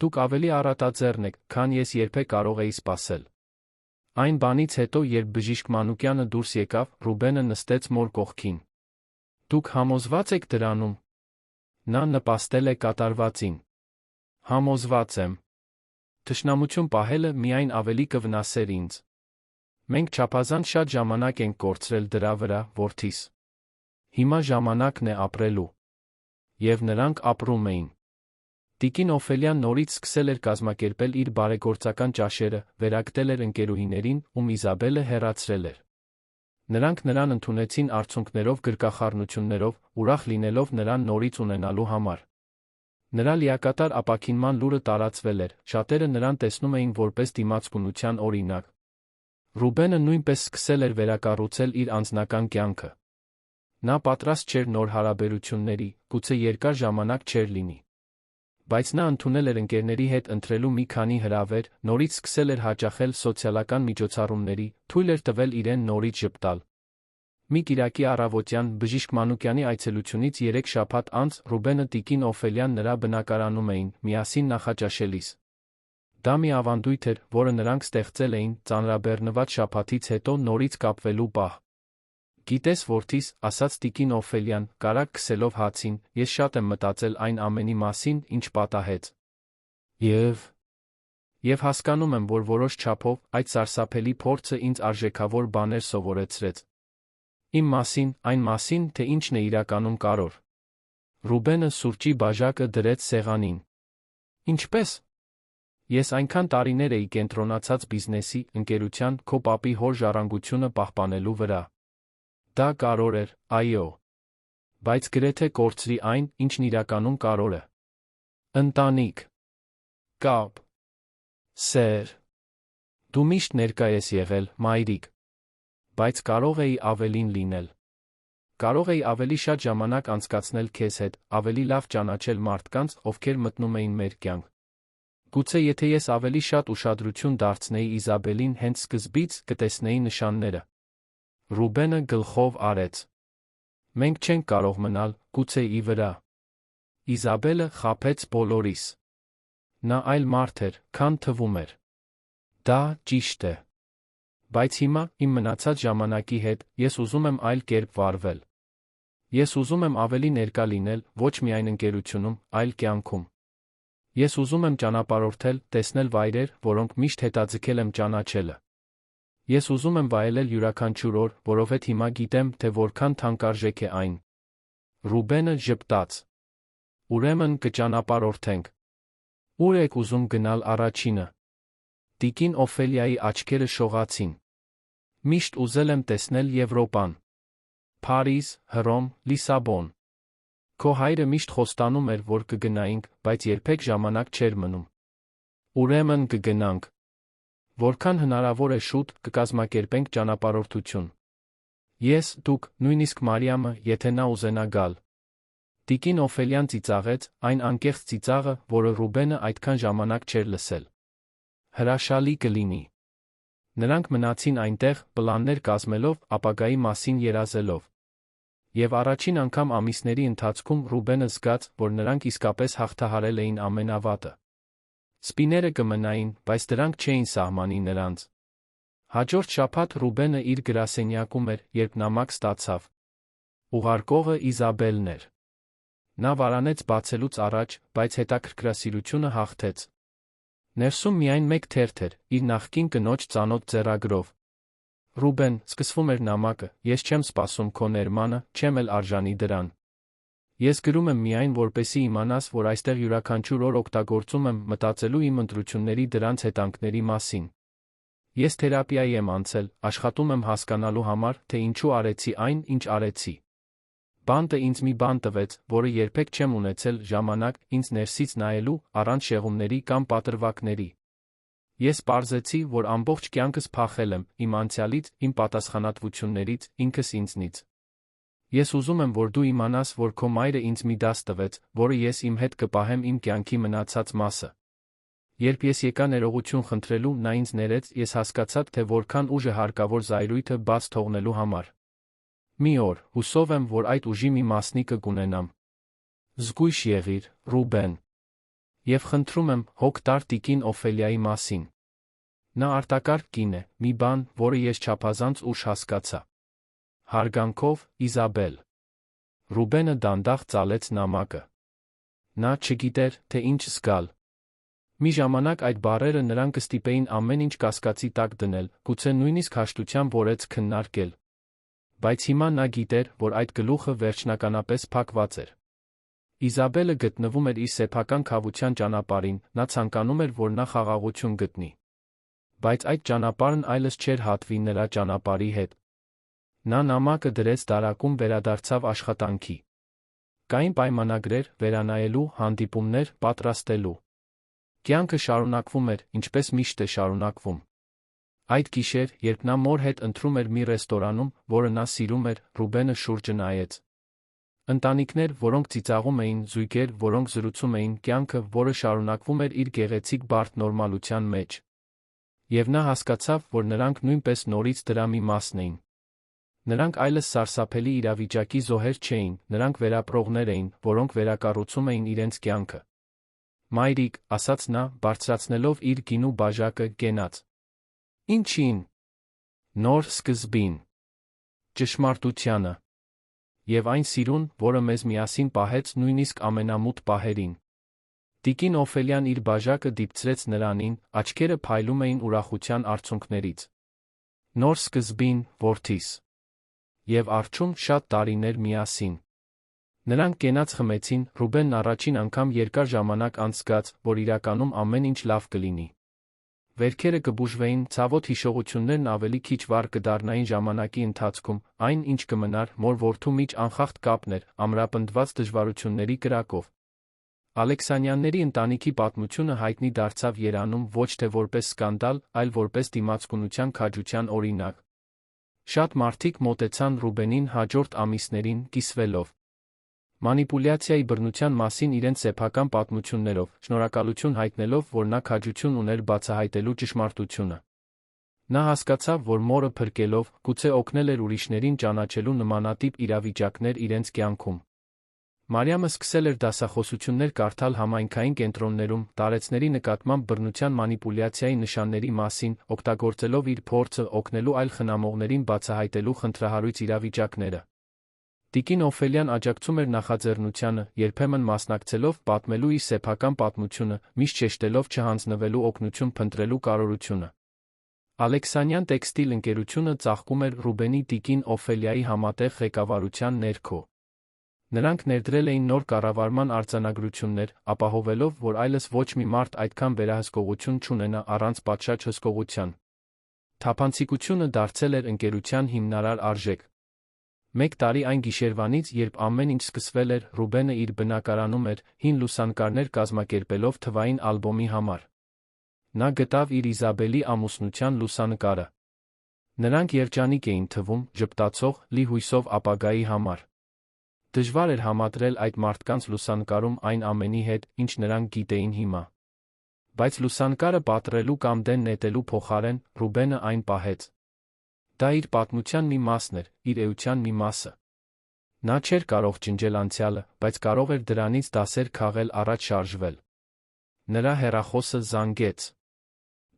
Դուք ավելի առատաձեռն եք, քան ես երբեք կարող էի սպասել։ Այն բանից հետո, երբ բժիշկ Մանուկյանը դուրս եկավ, Ռուբենը նստեց մոր կողքին։ Դուք համոզված եք դրանում։ Նա նպաստել է կատարվածին։ Համոզված եմ։ Թշնամություն պահելը միայն ավելի կվնասեր ինձ։ Մենք չափազանց շատ ժամանակ ենք կորցրել դրա վրա, որդիս։ Հիմա ժամանակն է ապրելու։ Եվ նրանք ապրում էին։ Տիկին Օֆելիան նորից սկսել էր կազմակերպել իր բարեգործական ճաշերը, վերագտել էր ընկերուհիներին, ում Իզաբելը հեռացրել էր։ Նրանք նրան ընդունեցին արցունքներով, գրկախառնություններով, ուրախ լինելով նրան նորից ունենալու համար։ Նրա լիակատար ապաքինման լուրը տարածվել էր, շատերը նրան տեսնում էին որպես դիմացկունության օրինակ։ Ռուբենը նույնպես սկսել էր վերակառուցել իր անձնական կյանքը։ Նա պատրաստ չէր նոր հարաբերությունների, գուցե երկար ժամանակ չէր լինի։ Բայց նա ընդունել էր ընկերների հետ ընտրելու մի քանի հրավեր, նորից սկսել էր հաճախել սոցիալական միջոցառումների, թույլ էր տվել իրեն նորից ժպտալ։ Մի կիրակի առավոտյան, բժիշկ Մանուկյանի այցելությունից 3 շաբաթ անց, Ռուբենը տիկին Օֆելիան նրա բնակարանում էին, միասին նախաճաշելիս։ Դա մի ավանդույթ էր, որը նրանք ստեղծել էին, ծանրաբեռնված շաբաթից հետո նորից կապվելու պահ։ Գիտես որդիս, ասաց տիկին Օֆելիան, կարագ քսելով հացին, ես շատ եմ մտածել այն ամենի մասին, ինչ պատահեց։ Եվ հասկանում եմ, որ որոշ չափով, այդ սարսափելի փորձը ինձ արժեքավոր բաներ սովորեցրեց։ Իմ մասին, այն մասին, թե ինչն է իրականում կարևոր։ Ռուբենը սուրճի բաժակը դրեց սեղանին։ Ինչպես։ Ես այնքան տարիներ էի կենտրոնացած բիզնեսի, ընկերության, քո պապի հոր ժառանգությունը պահպանելու վրա։ Դա կարոր էր, այո։ Բայց գրեթե կորցրի այն, ինչն իրականում կարոր է։ Ընտանիք։ Կապ։ Սեր։ Դու միշտ ներկա ես եղել, մայրիկ։ Բայց կարող էի ավելին լինել։ Կարող էի ավելի շատ ժամանակ անցկացնել քեզ հետ, ավելի լավ ճանաչել մարդկանց, ովքեր մտնում էին մեր կյանք։ Գուցե եթե ես ավելի շատ ուշադրություն դարձնեի Իզաբելին հենց սկզբից, կտեսնեի նշանները։ Ռուբենը գլխով արեց։ Մենք չենք կարող մնալ, գուցե ի վրա։ Իզաբելը խաբեց բոլորիս։ Նա այլ մարդ էր, քան թվում էր։ Դա ճիշտ է։ Բայց հիմա, իմ մնացած ժամանակի հետ, ես ուզում եմ այլ կերպ վարվել։ Ես ուզում եմ ավելի ներկա լինել, ոչ միայն ընկերությունում, այլ կյանքում։ Ես ուզում եմ ճանապարհորդել, տեսնել վայրեր, որոնք միշտ հետաձգել եմ ճանաչելը։ Ես ուզում եմ վայելել յուրաքանչյուր օր, որովհետև հիմա գիտեմ, թե որքան թանկարժեք է այն։ Ռուբենը ժպտաց։ Ուրեմն կճանապարհորդենք։ Ուր եք ուզում գնալ առաջինը։ Տիկին Օֆելիայի աչքերը շողացին։ Միշտ ուզել եմ տեսնել Եվրոպան։ Փարիզ, Հռոմ, Լիսաբոն։ Քո հայրը միշտ խոստանում էր, որ կգնայինք, բայց երբեք ժամանակ չէր մնում։ Ուրեմն կգնանք։ Որքան հնարավոր է շուտ, կկազմակերպենք ճանապարհորդություն։ Ես, դուք, նույնիսկ Մարիամը, եթե նա ուզենա գալ։ Տիկին Օֆելիան ծիծաղեց, այն անկեղծ ծիծաղը, որը Ռուբենը այդքան ժամանակ չէր լսել։ Հրաշալի կլինի։ Նրանք մնացին այնտեղ, պլաններ կազմելով, ապագայի մասին երազելով։ Եվ առաջին անգամ ամիսների ընթացքում Ռուբենը զգաց, որ նրանք իսկապես հաղթահարել էին ամենավատը։ Սպիները կմնային, բայց դրանք չէին սահմանի նրանց։ Հաջորդ շաբաթ Ռուբենը իր գրասենյակում էր, երբ նամակ ստացավ։ Ուղարկողը Իզաբելն էր։ Նա վարանեց բացելուց առաջ, բայց հետաքրքրասիրությունը հաղթեց։ Ներսում միայն մեկ թերթ էր, իր նախկին կնոջ ծանոթ ձեռագրով։ Ռուբեն, սկսվում էր նամակը, ես չեմ սպասում քո ներմանը, չեմ էլ արժանի դրան։ Ես գրում եմ միայն, որպեսզի իմանաս, որ այստեղ յուրաքանչյուր օր օգտագործում եմ մտածելու իմ ընտրությունների դրանց հետանքների մասին։ Ես թերապիայի եմ անցել, աշխատում եմ հասկանալու համար, թե ինչու արեցի այն, ինչ արեցի։ Բանտը ինձ մի բան տվեց, որը երբեք չեմ ունեցել ժամանակ ինձ ներսից նայելու, առանց շեղումների կամ պատրվակների։ Ես պարզեցի, որ ամբողջ կյանքս փախել եմ, իմ անցյալից, իմ պատասխանատվություններից, ինքս ինձնից։ Ես ուզում եմ, որ դու իմանաս, որ քո մայրը ինձ մի դաս տվեց, որը ես իմ հետ կպահեմ իմ կյանքի մնացած մասը։ Երբ ես եկա ներողություն խնդրելու, նա ինձ ներեց, ես հասկացա, թե որքան ուժ է հարկավոր զայրույթը բաց թողնելու համար։ Մի օր, հուսով եմ, որ այդ ուժի մի մասնիկը կունենամ։ Զգույշ եղիր, Ռուբեն։ Եվ խնդրում եմ, հոգ տար տիկին Օֆելիայի մասին։ Նա արտակարգ կին է, մի բան, որը ես չափազանց ուշ հասկացա։ Հարգանքով, Իզաբել։ Ռուբենը դանդաղ ծալեց նամակը։ Նա չգիտեր, թե ինչ զգալ։ Մի ժամանակ այդ բառերը նրան կստիպեին ամեն ինչ կասկածի տակ դնել, գուցե նույնիսկ հաշտությամբ որեց քննարկել։ Բայց հիմա նա գիտեր, որ այդ գլուխը վերջնականապես փակված էր։ Իզաբելը գտնվում էր իր սեփական քավության ճանապարհին, նա ցանկանում էր, որ նա խաղաղություն գտնի։ Բայց այդ ճանապարհն այլս չէր հատվի նրա ճանապարհի հետ։ Նա նամակը դրեց դարակում, վերադարձավ աշխատանքի։ Կային պայմանագրեր, վերանայելու, հանդիպումներ, պատրաստելու։ Կյանքը շարունակվում էր, ինչպես միշտ է շարունակվում։ Այդ գիշեր, երբ նա մոր հետ ընթրում էր մի ռեստորանում, որը նա սիրում էր, Ռուբենը շուրջը նայեց։ Ընտանիքներ, որոնք ծիծաղում էին, զույգեր, որոնք զրուցում էին, կյանքը, որը շարունակվում էր իր գեղեցիկ բարդ նորմալության մեջ։ Եվ նա հասկացավ, որ նրանք նույնպես նորից դրա մի մասն էին։ Նրանք այլս սարսափելի իրավիճակի զոհեր չէին, նրանք վերապրողներ էին, որոնք վերակառուցում էին իրենց կյանքը։ Մայրիկ, ասաց նա, բարձրացնելով իր գինու բաժակը, կենաց։ Ինչին։ Նոր սկզբին։ Ճշմարտությանը։ Եվ այն սիրուն, որը մեզ միասին պահեց նույնիսկ ամենամութ պահերին։ Տիկին Օֆելիան իր բաժակը դիպցրեց նրանին, աչքերը փայլում էին ուրախության արցունքներից։ Նոր սկզբին, որդիս։ Եվ առջում շատ տարիներ միասին։ Նրանք կենաց խմեցին, Ռուբենն առաջին անգամ երկար ժամանակ անց զգաց, որ իրականում ամեն ինչ լավ կլինի։ Վերքերը կբուժվեին, ցավոտ հիշողություններն ավելի քիչ վառ կդառնային ժամանակի ընթացքում, այն, ինչ կմնար, մոր-որդու միջ անխախտ կապն էր, ամրապնդված դժվարությունների կրակով։ Ալեքսանյանների ընտանիքի պատմությունը հայտնի դարձավ Երանում ոչ թե որպես սկանդալ, այլ որպես դիմացկունության քաջության օրինակ։ Շատ մարդիկ մոտեցան Ռուբենին հաջորդ ամիսներին, կիսվելով մանիպուլյացիայի բռնության մասին իրենց սեփական պատմություններով, շնորհակալություն հայտնելով, որ նա քաջություն ուներ բացահայտելու ճշմարտությունը։ Նա հասկացավ, որ մորը փրկելով, գուցե օգնել էր ուրիշներին ճանաչելու նմանատիպ իրավիճակներ իրենց կյանքում։ Մարիամը սկսել էր դասախոսություններ կարդալ համայնքային կենտրոններում, տարեցների նկատմամբ բռնության մանիպուլյացիայի նշանների մասին, օգտագործելով իր փորձը օգնելու այլ խնամողներին բացահայտելու խնդրահարույց իրավիճակները։ Տիկին Օֆելիան աջակցում էր նախաձեռնությանը, երբեմն մասնակցելով պատմելու իր սեփական պատմությունը, միշտ շեշտելով չհանձնվելու օգնություն փնտրելու կարողությունը։ Ալեքսանյան տեքստիլ ընկերությունը ծաղկում էր Ռուբենի տիկին Օֆելիայի համատեղ ղեկավարության ներքո։ Նրանք ներդրել էին նոր կառավարման արձանագրություններ, ապահովելով, որ այլևս ոչ մի մարդ այդքան վերահսկողություն չունենա առանց պատշաճ հսկողության։ Թափանցիկությունը դարձել էր ընկերության հիմնարար արժեք։ Մեկ տարի այն գիշերվանից, երբ ամեն ինչ սկսվել էր, Ռուբենը իր բնակարանում էր, հին լուսանկարներ կազմակերպելով թվային ալբոմի համար։ Նա գտավ իր Իզաբելի ամուսնության լուսանկարը։ Նրանք երջանիկ էին թվում, ժպտացող, լի հույսով ապագայի համար։ Դժվար էր համադրել այդ մարդկանց լուսանկարում այն ամենի հետ, ինչ նրանք գիտեին հիմա։ Բայց լուսանկարը պատռելու կամ դեն նետելու փոխարեն, Ռուբենը այն պահեց։ Դա իր պատմության մի մասն էր, իր էության մի մասը։ Նա չէր կարող ջնջել անցյալը, բայց կարող էր դրանից դասեր քաղել առաջ շարժվել։ Նրա հեռախոսը զանգեց։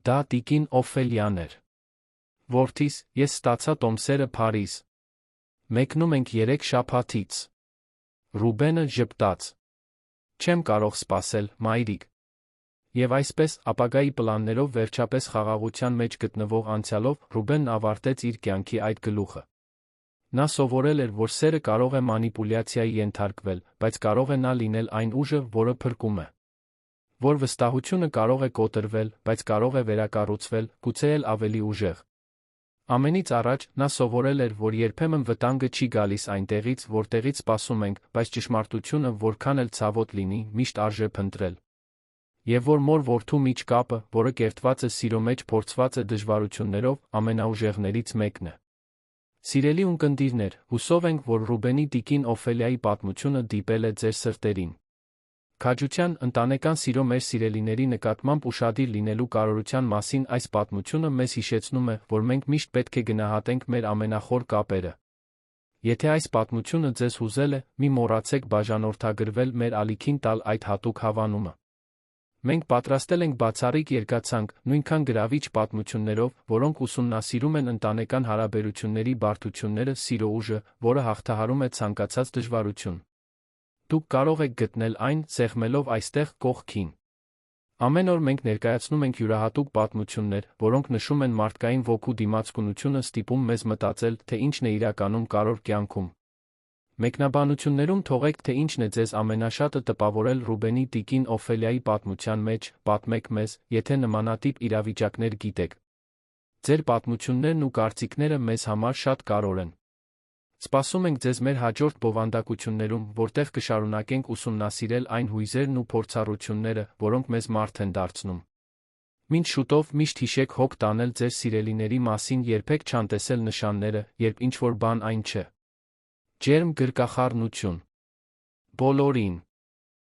Դա տիկին Օֆելիան էր։ Որդիս, ես ստացա տոմսերը Փարիզ։ Մեկնում ենք 3 շաբաթից։ Ռուբենը ժպտաց։ Չեմ կարող սպասել, մայրիկ։ Եվ այսպես, ապագայի պլաններով վերջապես խաղաղության մեջ գտնվող անցյալով, Ռուբենն ավարտեց իր կյանքի այդ գլուխը։ Նա սովորել էր, որ սերը կարող է մանիպուլյացիայի ենթարկվել, բայց կարող է նա լինել այն ուժը, որը փրկում է։ Որ վստահությունը կարող է կոտրվել, բայց կարող է վերակառուցվել, գուցե էլ ավելի ուժեղ։ Ամենից առաջ, նա սովորել էր, որ երբեմն վտանգը չի գալիս այնտեղից, որտեղից սպասում ենք, բայց ճշմարտությունը, որքան էլ ցավոտ լինի, միշտ արժե փնտրել։ Եվ որ մոր-որդու միջ կապը, որը կերտված է սիրո մեջ փորձված է դժվարություններով, ամենաուժեղներից մեկն է։ Սիրելի ունկնդիրներ, հուսով ենք, որ Ռուբենի տիկին Օֆելիայի պատմությունը դիպել է ձեր սրտերին։ Քաջության, ընտանեկան սիրո մեր սիրելիների նկատմամբ ուշադիր լինելու կարողության մասին այս պատմությունը մեզ հիշեցնում է, որ մենք միշտ պետք է գնահատենք մեր ամենախոր կապերը։ Եթե այս պատմությունը ձեզ հուզել է, մի մոռացեք բաժանորդագրվել մեր ալիքին տալ այդ հատուկ հավանումը։ Մենք պատրաստել ենք բացառիկ երկացանք, նույնքան գրավիչ պատմություններով, որոնք ուսումնասիրում են ընտանեկան հարաբերությունների բարդությունները, սիրո ուժը, որը հաղթահարում է ցանկացած դժվարություն։ Դուք կարող եք գտնել այն, սեղմելով այստեղ կողքին։ Ամեն օր մենք ներկայացնում ենք յուրահատուկ պատմություններ, որոնք նշում են մարդկային ոգու դիմացկունությունը, ստիպում մեզ մտածել, թե ինչն է իրականում կարևոր կյանքում։ Մեկնաբանություններում թողեք, թե ինչն է ձեզ ամենաշատը տպավորել Ռուբենի տիկին Օֆելիայի պատմության մեջ, պատմեք մեզ, եթե նմանատիպ իրավիճակներ գիտեք։ Ձեր պատմություններն ու կարծիքները մեզ համար շատ կարևոր են։ Սպասում ենք ձեզ մեր հաջորդ բովանդակություններում, որտեղ կշարունակենք ուսումնասիրել այն հույզերն ու փորձառությունները, որոնք մեզ մարդ են դարձնում։ Մինչ շուտով միշտ հիշեք հոգ տանել ձեր սիրելիների մասին, երբեք չանտեսել նշանները, երբ ինչ-որ բան այն չէ։ Ջերմ գրկախառնություն։ Բոլորին։